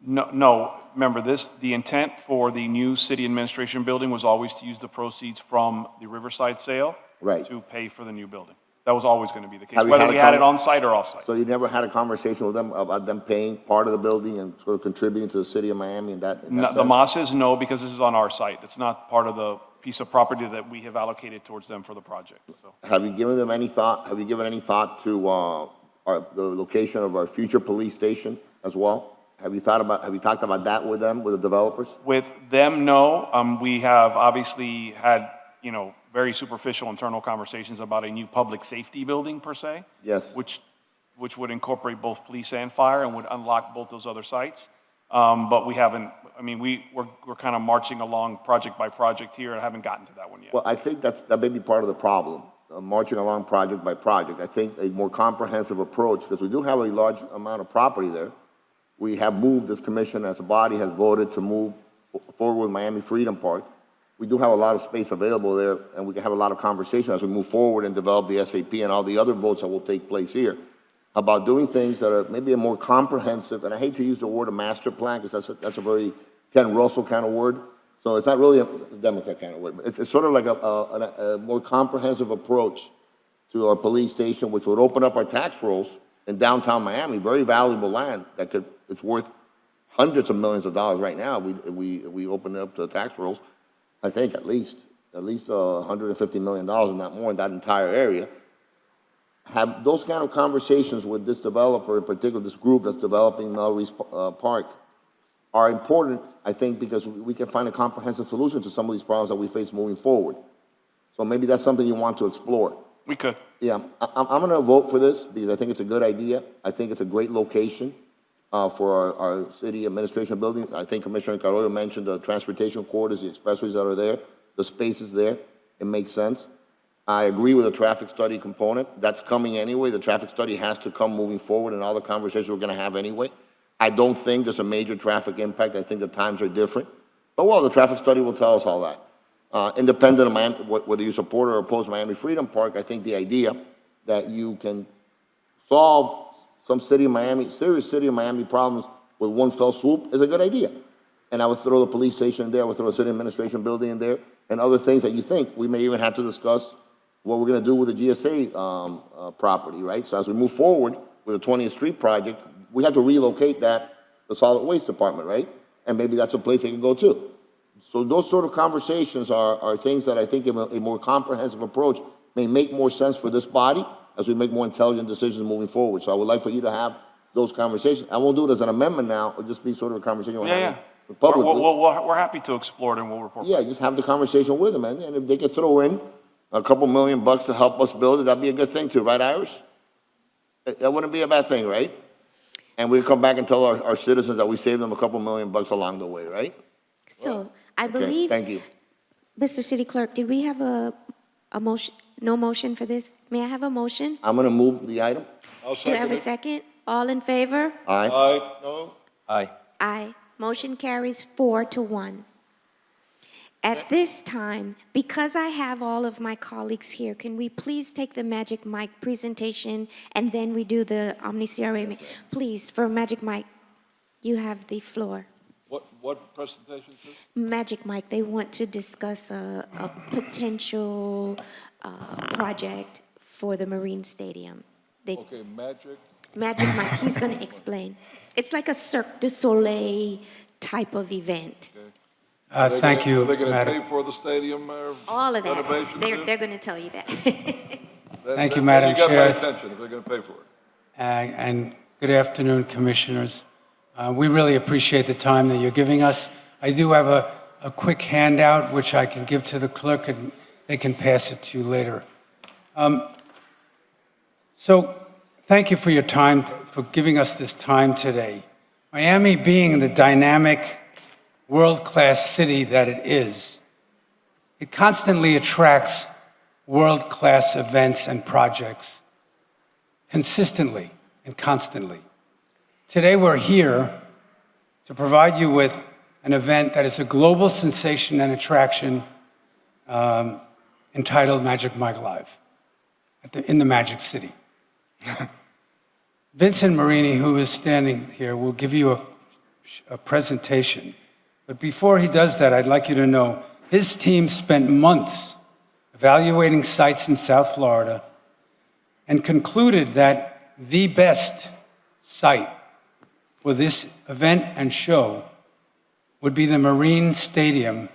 No, remember this, the intent for the new city administration building was always to use the proceeds from the Riverside sale Right. to pay for the new building. That was always going to be the case, Have you whether had a we had it con- on-site or off-site. So you never had a conversation with them about them paying part of the building and sort of contributing to the city of Miami in that No, sense? the Mosses, no, because this is on our site. It's not part of the piece of property that we have allocated towards them for the project, so. Have you given them any thought, have you given any thought to the location of our future police station as well? Have you talked about that with them, with the developers? With them, no. We have obviously had, very superficial internal conversations about a new public safety building per se. Yes. Which would incorporate both police and fire and would unlock both those other sites. But we haven't, we're kind of marching along project by project here and haven't gotten to that one yet. Well, I think that may be part of the problem, marching along project by project. I think a more comprehensive approach, because we do have a large amount of property there. We have moved, this commission as a body has voted to move forward with Miami Freedom Park. We do have a lot of space available there, and we can have a lot of conversation as we move forward and develop the SAP and all the other votes that will take place here about doing things that are maybe a more comprehensive, and I hate to use the word a master plan, because that's a very Ken Russell kind of word. So it's not really a Democrat kind of word, but it's sort of like a more comprehensive approach to our police station, which would open up our tax rolls in downtown Miami, very valuable land it's worth hundreds of millions of dollars right now. We open it up to the tax rolls. I think at least $150 million, and not more, in that entire area. Have those kind of conversations with this developer, in particular this group that's developing Melrose Park, are important, I think, because we can find a comprehensive solution to some of these problems that we face moving forward. So maybe that's something you want to explore. We could. Yeah, I'm going to vote for this because I think it's a good idea. I think it's a great location for our city administration building. I think Commissioner Carollo mentioned the transportation corridors, the expressways that are there, the spaces there. It makes sense. I agree with the traffic study component. That's coming anyway. The traffic study has to come moving forward in all the conversations we're going to have anyway. I don't think there's a major traffic impact. I think the times are different. But, well, the traffic study will tell us all that. Independent of Miami, whether you support or oppose Miami Freedom Park, I think the idea that you can solve some serious city of Miami problems with one fell swoop is a good idea. And I would throw the police station in there, I would throw a city administration building in there, and other things that you think. We may even have to discuss what we're going to do with the GSA property, right? So as we move forward with the 20th Street project, we have to relocate the solid waste department, right? And maybe that's a place they can go to. So those sort of conversations are things that I think a more comprehensive approach may make more sense for this body as we make more intelligent decisions moving forward. So I would like for you to have those conversations. I won't do it as an amendment now. It'll just be sort of a conversation we're having publicly. We're happy to explore it and we'll report. Yeah, just have the conversation with them. And if they could throw in a couple $1 million to help us build it, that'd be a good thing too, right, Iris? That wouldn't be a bad thing, right? And we'll come back and tell our citizens that we saved them a couple $1 million along the way, right? So I Okay, believe, thank you. Mr. City Clerk, did we have a motion, no motion for this? May I have a motion? I'm going to move the item. I'll Do I have second a it. second? All in favor? Aye. Aye. No? Aye. Aye. Motion carries 4-1. At this time, because I have all of my colleagues here, can we please take the Magic Mike presentation and then we do the Omni CRA? Please, for Magic Mike, you have the floor. What presentation is this? Magic Mike, they want to discuss a potential project for the Marine Stadium. Okay, Magic. Magic Mike, he's going to explain. It's like a Cirque du Soleil type of event. Thank you, Are they going to Madam. pay for the stadium All of that. renovation too? They're going to tell you that. Thank you, Madam You got my Chair. attention if they're going to pay for it. And good afternoon, Commissioners. We really appreciate the time that you're giving us. I do have a quick handout, which I can give to the clerk, and they can pass it to you later. So thank you for your time, for giving us this time today. Miami being the dynamic, world-class city that it is, it constantly attracts world-class events and projects consistently and constantly. Today we're here to provide you with an event that is a global sensation and attraction entitled Magic Mike Live in the Magic City. Vincent Marini, who is standing here, will give you a presentation. But before he does that, I'd like you to know his team spent months evaluating sites in South Florida and concluded that the best site for this event and show would be the Marine Stadium,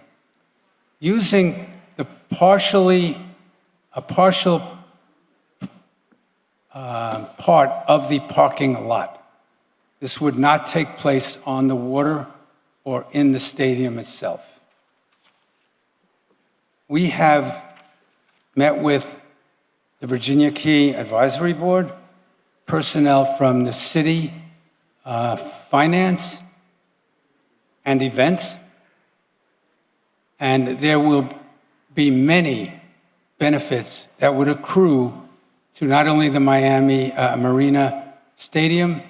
using a partial part of the parking lot. This would not take place on the water or in the stadium itself. We have met with the Virginia Key Advisory Board, personnel from the city, finance, and events, and there will be many benefits that would accrue to not only the Miami Marina Stadium,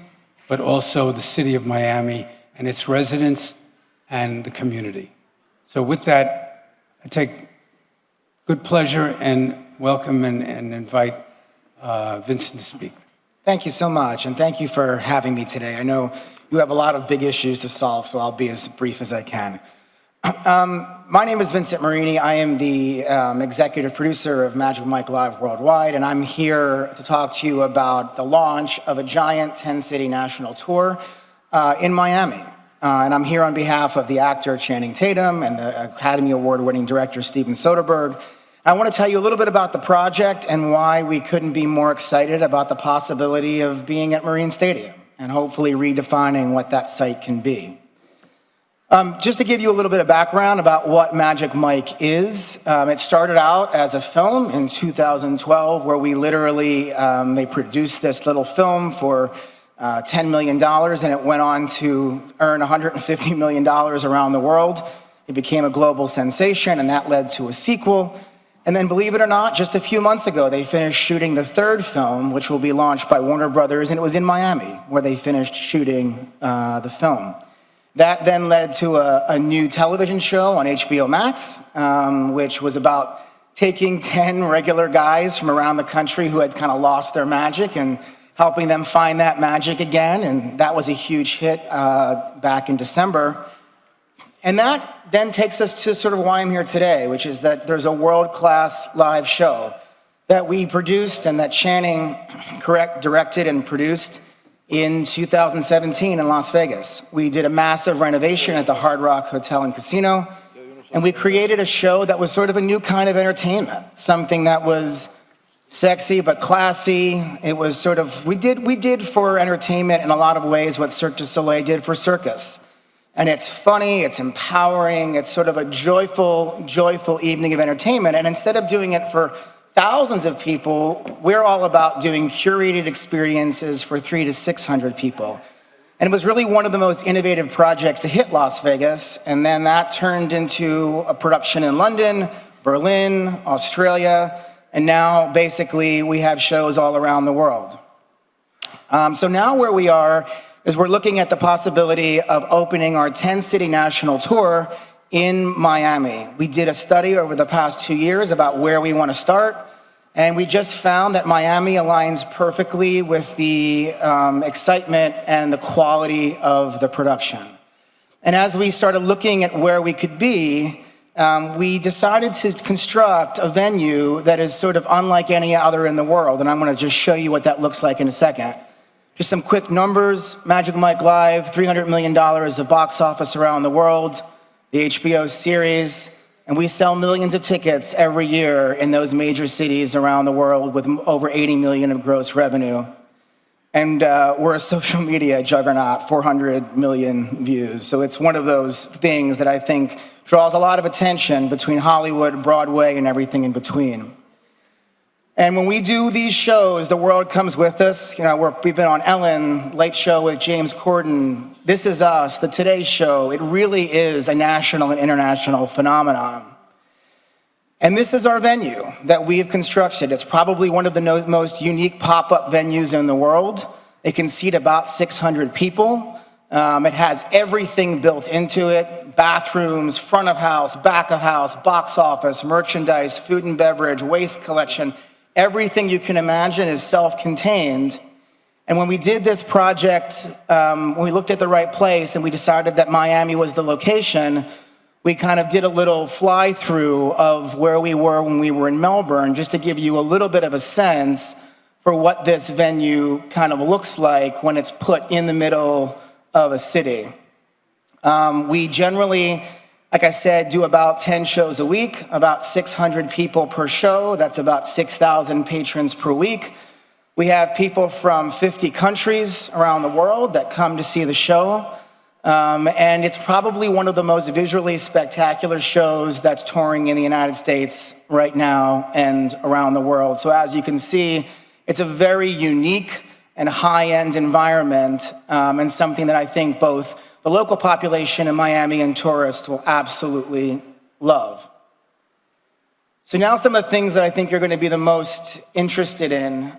but also the city of Miami and its residents and the community. So with that, I take good pleasure and welcome and invite Vincent to speak. Thank you so much, and thank you for having me today. I know you have a lot of big issues to solve, so I'll be as brief as I can. My name is Vincent Marini. I am the executive producer of Magic Mike Live Worldwide, and I'm here to talk to you about the launch of a giant 10-city national tour in Miami. And I'm here on behalf of the actor Channing Tatum and the Academy Award-winning director Steven Soderbergh. I want to tell you a little bit about the project and why we couldn't be more excited about the possibility of being at Marine Stadium and hopefully redefining what that site can be. Just to give you a little bit of background about what Magic Mike is, it started out as a film in 2012 where we literally, they produced this little film for $10 million and it went on to earn $150 million around the world. It became a global sensation and that led to a sequel. And then believe it or not, just a few months ago, they finished shooting the third film, which will be launched by Warner Brothers, and it was in Miami where they finished shooting the film. That then led to a new television show on HBO Max, which was about taking 10 regular guys from around the country who had kind of lost their magic and helping them find that magic again. And that was a huge hit back in December. And that then takes us to sort of why I'm here today, which is that there's a world-class live show that we produced and that Channing directed and produced in 2017 in Las Vegas. We did a massive renovation at the Hard Rock Hotel and Casino, and we created a show that was sort of a new kind of entertainment, something that was sexy but classy. It was sort of, we did for entertainment in a lot of ways what Cirque du Soleil did for circus. And it's funny, it's empowering, it's sort of a joyful evening of entertainment. And instead of doing it for thousands of people, we're all about doing curated experiences for 300 to 600 people. And it was really one of the most innovative projects to hit Las Vegas. And then that turned into a production in London, Berlin, Australia, and now basically we have shows all around the world. So now where we are is we're looking at the possibility of opening our 10-city national tour in Miami. We did a study over the past 2 years about where we want to start, and we just found that Miami aligns perfectly with the excitement and the quality of the production. And as we started looking at where we could be, we decided to construct a venue that is sort of unlike any other in the world, and I'm going to just show you what that looks like in a second. Just some quick numbers. Magic Mike Live, $300 million of box office around the world, the HBO series, and we sell millions of tickets every year in those major cities around the world with over 80 million of gross revenue. And we're a social media juggernaut, 400 million views. So it's one of those things that I think draws a lot of attention between Hollywood, Broadway, and everything in between. And when we do these shows, the world comes with us. You know, we've been on Ellen, Late Show with James Corden, This Is Us, The Today Show. It really is a national and international phenomenon. And this is our venue that we have constructed. It's probably one of the most unique pop-up venues in the world. It can seat about 600 people. It has everything built into it: bathrooms, front of house, back of house, box office, merchandise, food and beverage, waste collection. Everything you can imagine is self-contained. And when we did this project, when we looked at the right place and we decided that Miami was the location, we kind of did a little fly-through of where we were when we were in Melbourne, just to give you a little bit of a sense for what this venue kind of looks like when it's put in the middle of a city. We generally, like I said, do about 10 shows a week, about 600 people per show. That's about 6,000 patrons per week. We have people from 50 countries around the world that come to see the show. And it's probably one of the most visually spectacular shows that's touring in the United States right now and around the world. So as you can see, it's a very unique and high-end environment, and something that I think both the local population in Miami and tourists will absolutely love. So now some of the things that I think you're going to be the most interested in.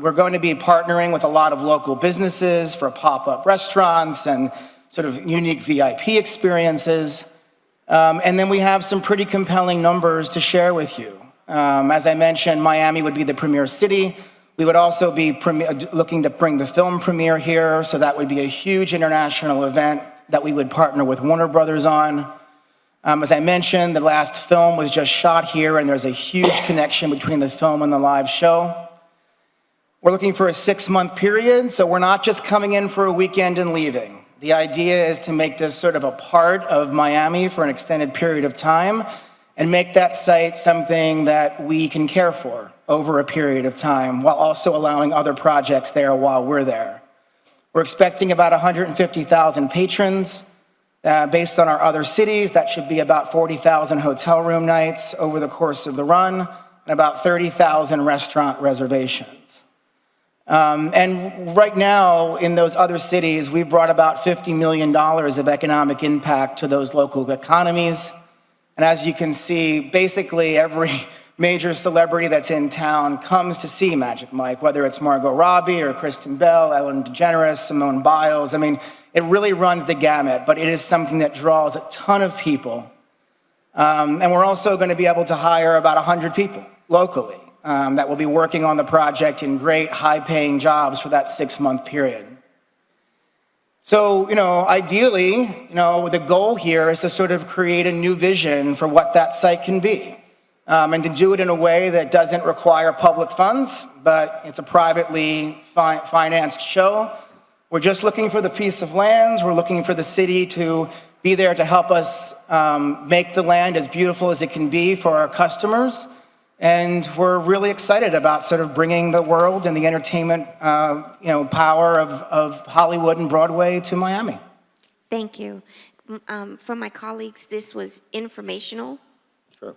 We're going to be partnering with a lot of local businesses for pop-up restaurants and sort of unique VIP experiences. And then we have some pretty compelling numbers to share with you. As I mentioned, Miami would be the premier city. We would also be looking to bring the film premiere here, so that would be a huge international event that we would partner with Warner Brothers on. As I mentioned, the last film was just shot here, and there's a huge connection between the film and the live show. We're looking for a 6-month period, so we're not just coming in for a weekend and leaving. The idea is to make this sort of a part of Miami for an extended period of time and make that site something that we can care for over a period of time, while also allowing other projects there while we're there. We're expecting about 150,000 patrons. Based on our other cities, that should be about 40,000 hotel room nights over the course of the run, and about 30,000 restaurant reservations. And right now, in those other cities, we've brought about $50 million of economic impact to those local economies. And as you can see, basically every major celebrity that's in town comes to see Magic Mike, whether it's Margot Robbie or Kristen Bell, Ellen DeGeneres, Simone Biles. I mean, it really runs the gamut, but it is something that draws a ton of people. And we're also going to be able to hire about 100 people locally that will be working on the project in great, high-paying jobs for that 6-month period. So, ideally, the goal here is to sort of create a new vision for what that site can be. And to do it in a way that doesn't require public funds, but it's a privately financed show. We're just looking for the piece of land. We're looking for the city to be there to help us make the land as beautiful as it can be for our customers. And we're really excited about sort of bringing the world and the entertainment power of Hollywood and Broadway to Miami. Thank you. For my colleagues, this was informational. Sure.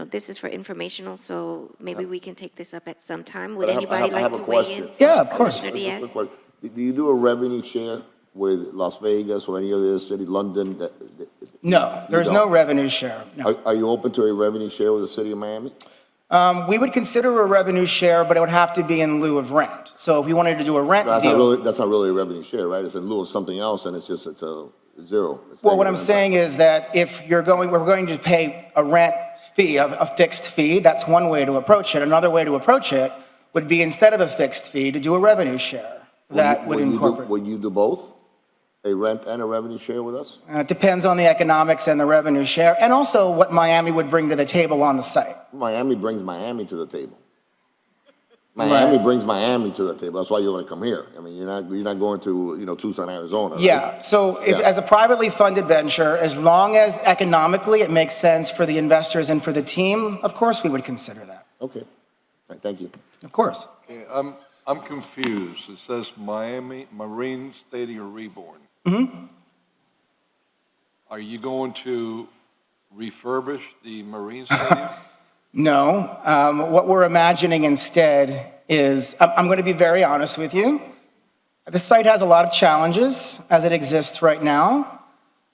This is for informational, so maybe we can take this up at some time. But Would anybody I have like a to weigh question. in? Yeah, of course. Commissioner Diaz? Quick question. Do you do a revenue share with Las Vegas or any other city, London? No, there's no revenue share. No. Are you open to a revenue share with the city of Miami? We would consider a revenue share, but it would have to be in lieu of rent. So if we wanted to do a rent deal. That's not really a revenue share, right? It's in lieu of something else, and it's just, zero. It's Well, what I'm negative saying is that if we're going to pay a rent fee, a fixed fee, that's one way to approach it. Another way to approach it would be, instead of a fixed fee, to do a revenue share. That would incorporate. Would you do both? A rent and a revenue share with us? It depends on the economics and the revenue share, and also what Miami would bring to the table on the site. Miami brings Miami to the table. Miami brings Miami to the table. That's why you're going to come here. I mean, you're not going to, Tucson, Arizona. Right? Yeah, so as a privately funded venture, as long as economically it makes sense for the investors and for the team, of course we would consider that. Okay. All right, thank you. Of course. Okay, I'm confused. It says Miami Marine Stadium Reborn. Mm-hmm. Are you going to refurbish the Marine Stadium? No, what we're imagining instead is, I'm going to be very honest with you. The site has a lot of challenges as it exists right now.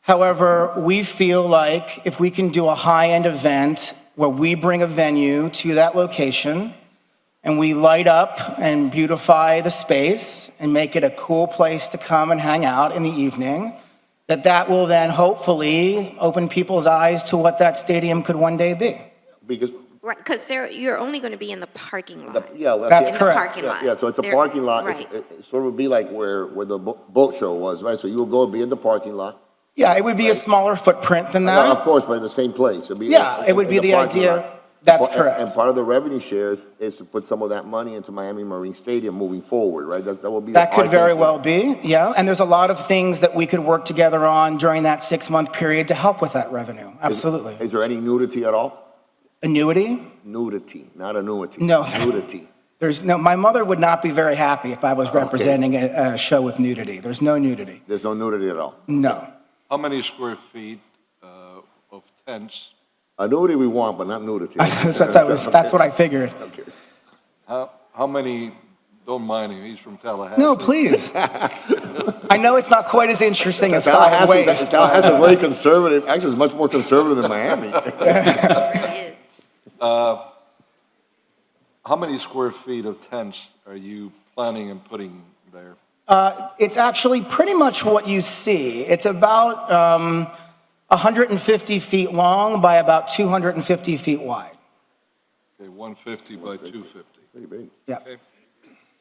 However, we feel like if we can do a high-end event where we bring a venue to that location and we light up and beautify the space and make it a cool place to come and hang out in the evening, that will then hopefully open people's eyes to what that stadium could one day be. Because Right, because you're only going to be in the parking lot. That's In the correct. parking lot. Yeah, so it's a There- parking lot. Right. It sort of would be like where the boat show was, right? So you will go and be in the parking lot. Yeah, it would be a smaller footprint than that. No, of course, but in the same place. It'd be Yeah, it would in be the parking idea. lot. That's And correct. part of the revenue shares is to put some of that money into Miami Marine Stadium moving forward, right? That will be. That could our very thinking. well be, yeah. And there's a lot of things that we could work together on during that 6-month period to help with that revenue. Absolutely. Is there any nudity at all? Annuity? Nudity, not annuity. No. Nudity. My mother would not be very happy if I was representing a show with nudity. There's no nudity. There's no nudity at all. No. How many square feet of tents? Nudity we want, but not nudity. That's what I figured. Okay. How many, don't mind him, he's from Tallahassee. No, please. I know it's not quite as interesting as solid Tallahassee waste. is very conservative. Actually, it's much more conservative than Miami. How many square feet of tents are you planning on putting there? It's actually pretty much what you see. It's about 150 feet long by about 250 feet wide. Okay, 150 by 250. Pretty big. Yeah. Okay.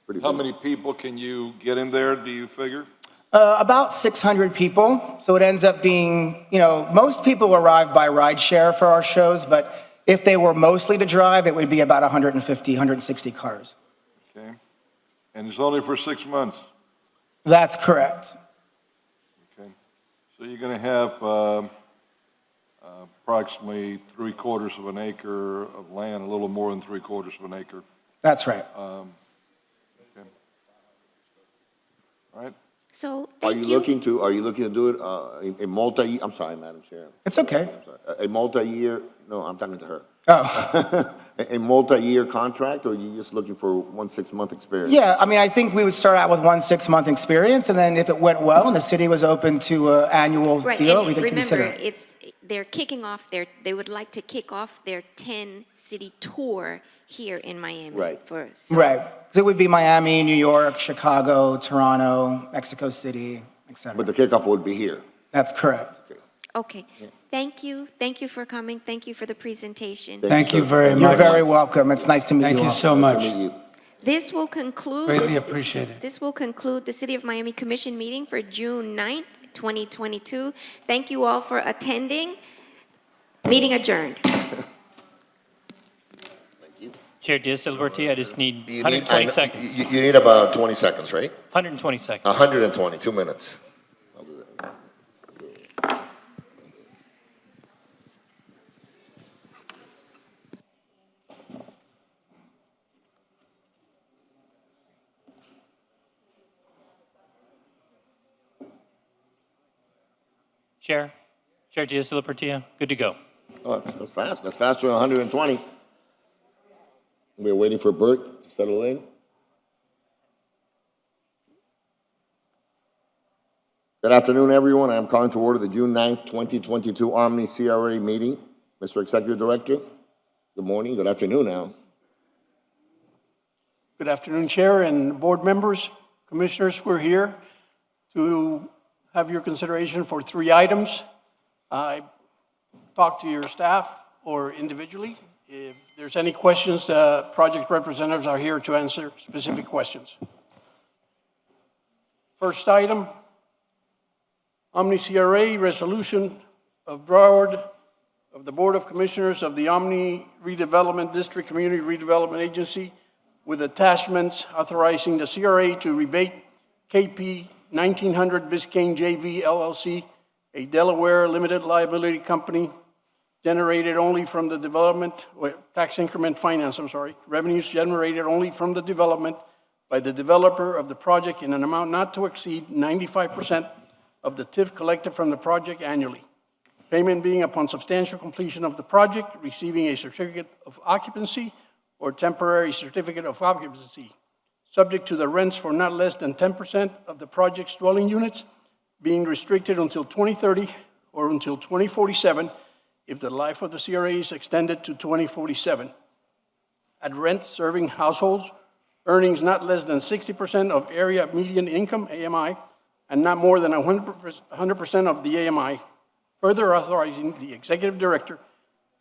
Pretty How big. many people can you get in there, do you figure? About 600 people. So it ends up being, most people arrive by ride share for our shows, but if they were mostly to drive, it would be about 150, 160 cars. Okay. And it's only for 6 months? That's correct. Okay. So you're going to have approximately 3/4 of an acre of land, a little more than 3/4 of an acre. That's right. Okay. All right. So, Are thank you looking to do it a multi? I'm sorry, Madam Chair. It's okay. I'm sorry. A multi-year? No, I'm talking to her. Oh. A multi-year contract, or are you just looking for 1 6-month experience? Yeah, I think we would start out with 1 6-month experience, and then if it went well and the city was open to an annual Right, deal, and we could consider it. they're kicking off they would like to kick off their 10-city tour here in Miami. Right. Right. So it would be Miami, New York, Chicago, Toronto, Mexico City, et cetera. But the kickoff would be here. That's correct. Okay. Thank you. Thank you for coming. Thank you for the presentation. Thank you very much. You're very welcome. It's nice to meet Thank you you all. so much. This will conclude. Greatly appreciated. This will conclude the City of Miami Commission meeting for June 9th, 2022. Thank you all for attending. Meeting adjourned. Chair Diaz-Silverti, I just need 120 seconds. You need about 20 seconds, right? 120 seconds. 120, 2 minutes. Chair Diaz-Silverti, good to go. Oh, that's fast. That's faster than 120. We're waiting for Bert to settle in. Good afternoon, everyone. I'm calling to order the June 9th, 2022 Omni CRA meeting. Mr. Executive Director, good morning, good afternoon now. Good afternoon, Chair and board members, commissioners. We're here to have your consideration for 3 items. Talk to your staff or individually. If there's any questions, project representatives are here to answer specific questions. First item, Omni CRA resolution of Broward of the Board of Commissioners of the Omni Redevelopment District Community Redevelopment Agency with attachments authorizing the CRA to rebate KP 1900 Biscayne JV LLC, a Delaware limited liability company generated only from the development, tax increment finance, revenues generated only from the development by the developer of the project in an amount not to exceed 95% of the TIF collected from the project annually. Payment being upon substantial completion of the project, receiving a certificate of occupancy or temporary certificate of occupancy, subject to the rents for not less than 10% of the project's dwelling units being restricted until 2030 or until 2047 if the life of the CRA is extended to 2047. At rent serving households, earnings not less than 60% of area median income, AMI, and not more than 100% of the AMI, further authorizing the executive director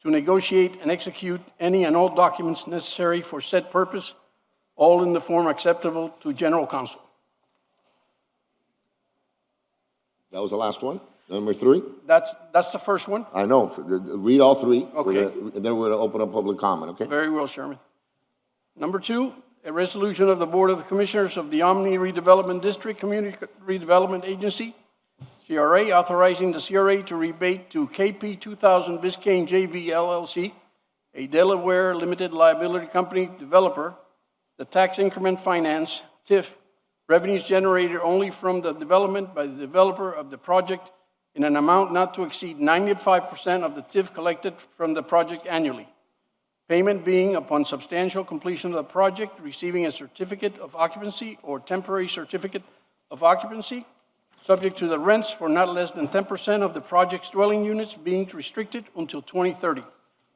to negotiate and execute any and all documents necessary for said purpose, all in the form acceptable to general counsel. That was the last one? Number 3? That's the first one. I know. So read all 3. Okay. And then we're going to open up public comment, okay? Very well, Chairman. Number 2, a resolution of the Board of Commissioners of the Omni Redevelopment District Community Redevelopment Agency, CRA, authorizing the CRA to rebate to KP 2000 Biscayne JV LLC, a Delaware limited liability company developer, the tax increment finance, TIF, revenues generated only from the development by the developer of the project in an amount not to exceed 95% of the TIF collected from the project annually. Payment being upon substantial completion of the project, receiving a certificate of occupancy or temporary certificate of occupancy, subject to the rents for not less than 10% of the project's dwelling units being restricted until 2030,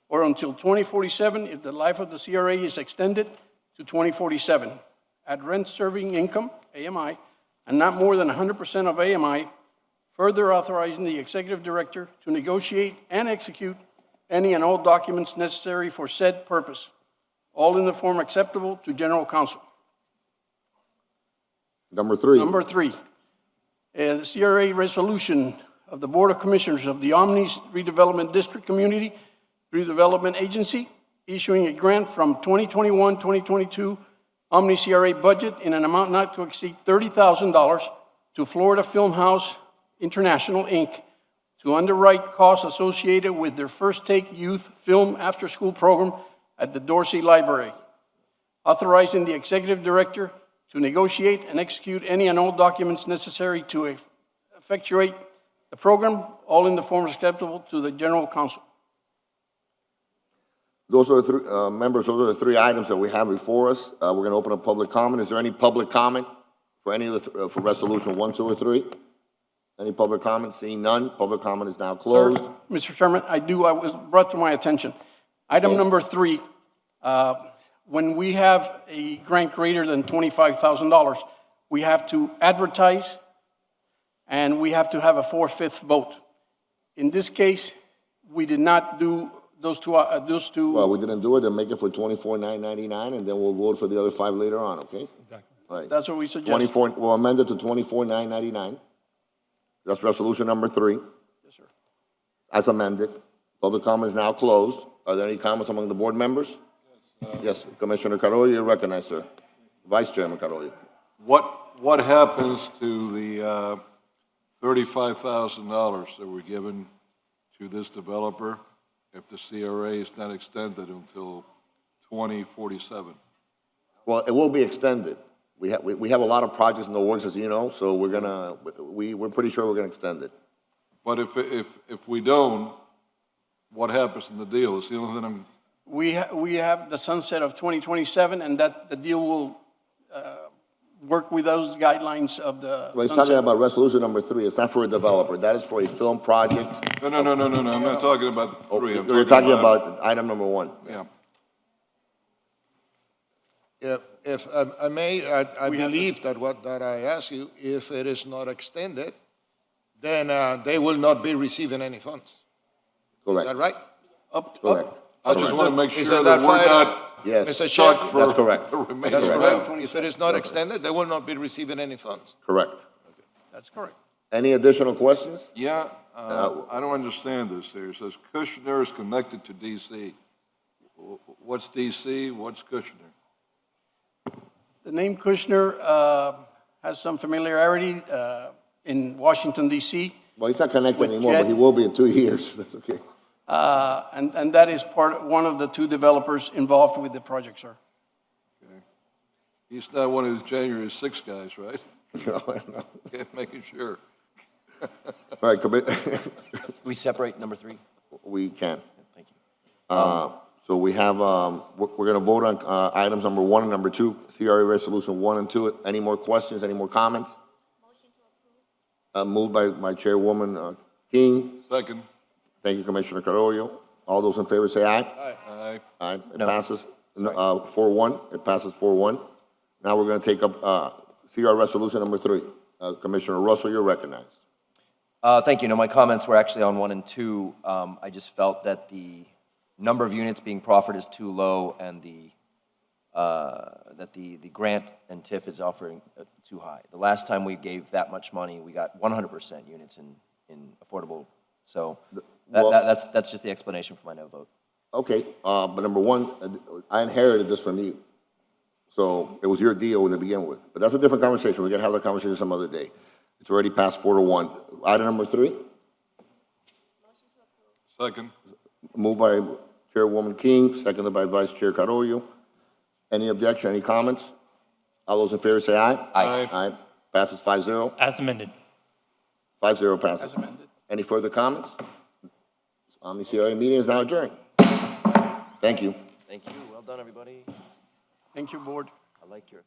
or until 2047 if the life of the CRA is extended to 2047. At rent serving income, AMI, and not more than 100% of AMI, further authorizing the executive director to negotiate and execute any and all documents necessary for said purpose, all in the form acceptable to general counsel. Number 3. Number 3, a CRA resolution of the Board of Commissioners of the Omni Redevelopment District Community Redevelopment Agency, issuing a grant from 2021-2022 Omni CRA budget in an amount not to exceed $30,000 to Florida Film House International, Inc., to underwrite costs associated with their First Take Youth Film After-School program at the Dorsey Library, authorizing the executive director to negotiate and execute any and all documents necessary to effectuate the program, all in the form acceptable to the general counsel. Those are the 3, members, those are the 3 items that we have before us. We're going to open up public comment. Is there any public comment for any of the, for resolution 1, 2, or 3? Any public comment? Seeing none, public comment is now closed. Sir, Mr. Chairman, I was brought to my attention. Item number 3, when we have a grant greater than $25,000, we have to advertise and we have to have a 4/5 vote. In this case, we did not do those two. Well, we didn't do it, then make it for $24,999, and then we'll vote for the other 5 later on, okay? Exactly. Right. That's what we suggest. We'll amend it to $24,999. That's resolution number 3. Yes, sir. As amended. Public comment is now closed. Are there any comments among the board members? Yes, Commissioner Carollo, you're recognized, sir. Vice Chairman Carollo. What happens to the $35,000 that were given to this developer if the CRA is not extended until 2047? Well, it will be extended. We have a lot of projects in the works, as you know, so we're pretty sure we're gonna extend it. But if we don't, what happens in the deal? It's the only thing I'm... We have the sunset of 2027, and that the deal will work with those guidelines of the Well, he's sunset. talking about resolution number 3. It's not for a developer. That is for a film project. No. I'm not talking about 3. I'm You're talking about item number 1. Yeah. If I may, I believe that what that I ask you, if it is not extended, then they will not be receiving any funds. Correct. Is that right? Correct. I just want to make Is sure that that we're fine? not Yes. Mr. Chair, stuck for That's correct. the remaining that's round. correct. If it is not extended, they will not be receiving any funds. Correct. That's correct. Any additional questions? Yeah, I don't understand this here. It says Kushner is connected to DC. What's DC? What's Kushner? The name Kushner has some familiarity in Washington, D.C. Well, he's not connected With anymore, Jet. but he will be in 2 years. That's okay. And that is one of the two developers involved with the project, sir. He's not one of those January 6 guys, right? No. Okay, making sure. All right, We separate number 3? we can. Thank you. So we have, we're going to vote on items number 1 and number 2, CRA Resolution 1 and 2. Any more questions, any more comments? Moved by Chairwoman King. Second. Thank you, Commissioner Carollo. All those in favor say aye. Aye. Aye. It passes 4-1. It passes 4-1. Now we're going to take up CR Resolution number 3. Commissioner Russell, you're recognized. Thank you. No, my comments were actually on 1 and 2. I just felt that the number of units being proffered is too low, and that the grant and TIF is offering too high. The last time we gave that much money, we got 100% units in affordable. So that's just the explanation for my no vote. Okay, but number 1, I inherited this from you. So it was your deal to begin with. But that's a different conversation. We're going to have that conversation some other day. It's already passed 4-1. Item number 3, Second. moved by Chairwoman King, seconded by Vice Chair Carollo. Any objection, any comments? All those in favor say aye. Aye. Aye. Passes 5-0. As amended. 5-0 passes. Any further comments? Omni CRA meeting is now adjourned. Thank you. Thank you. Well done, everybody. Thank you, Board. I like your...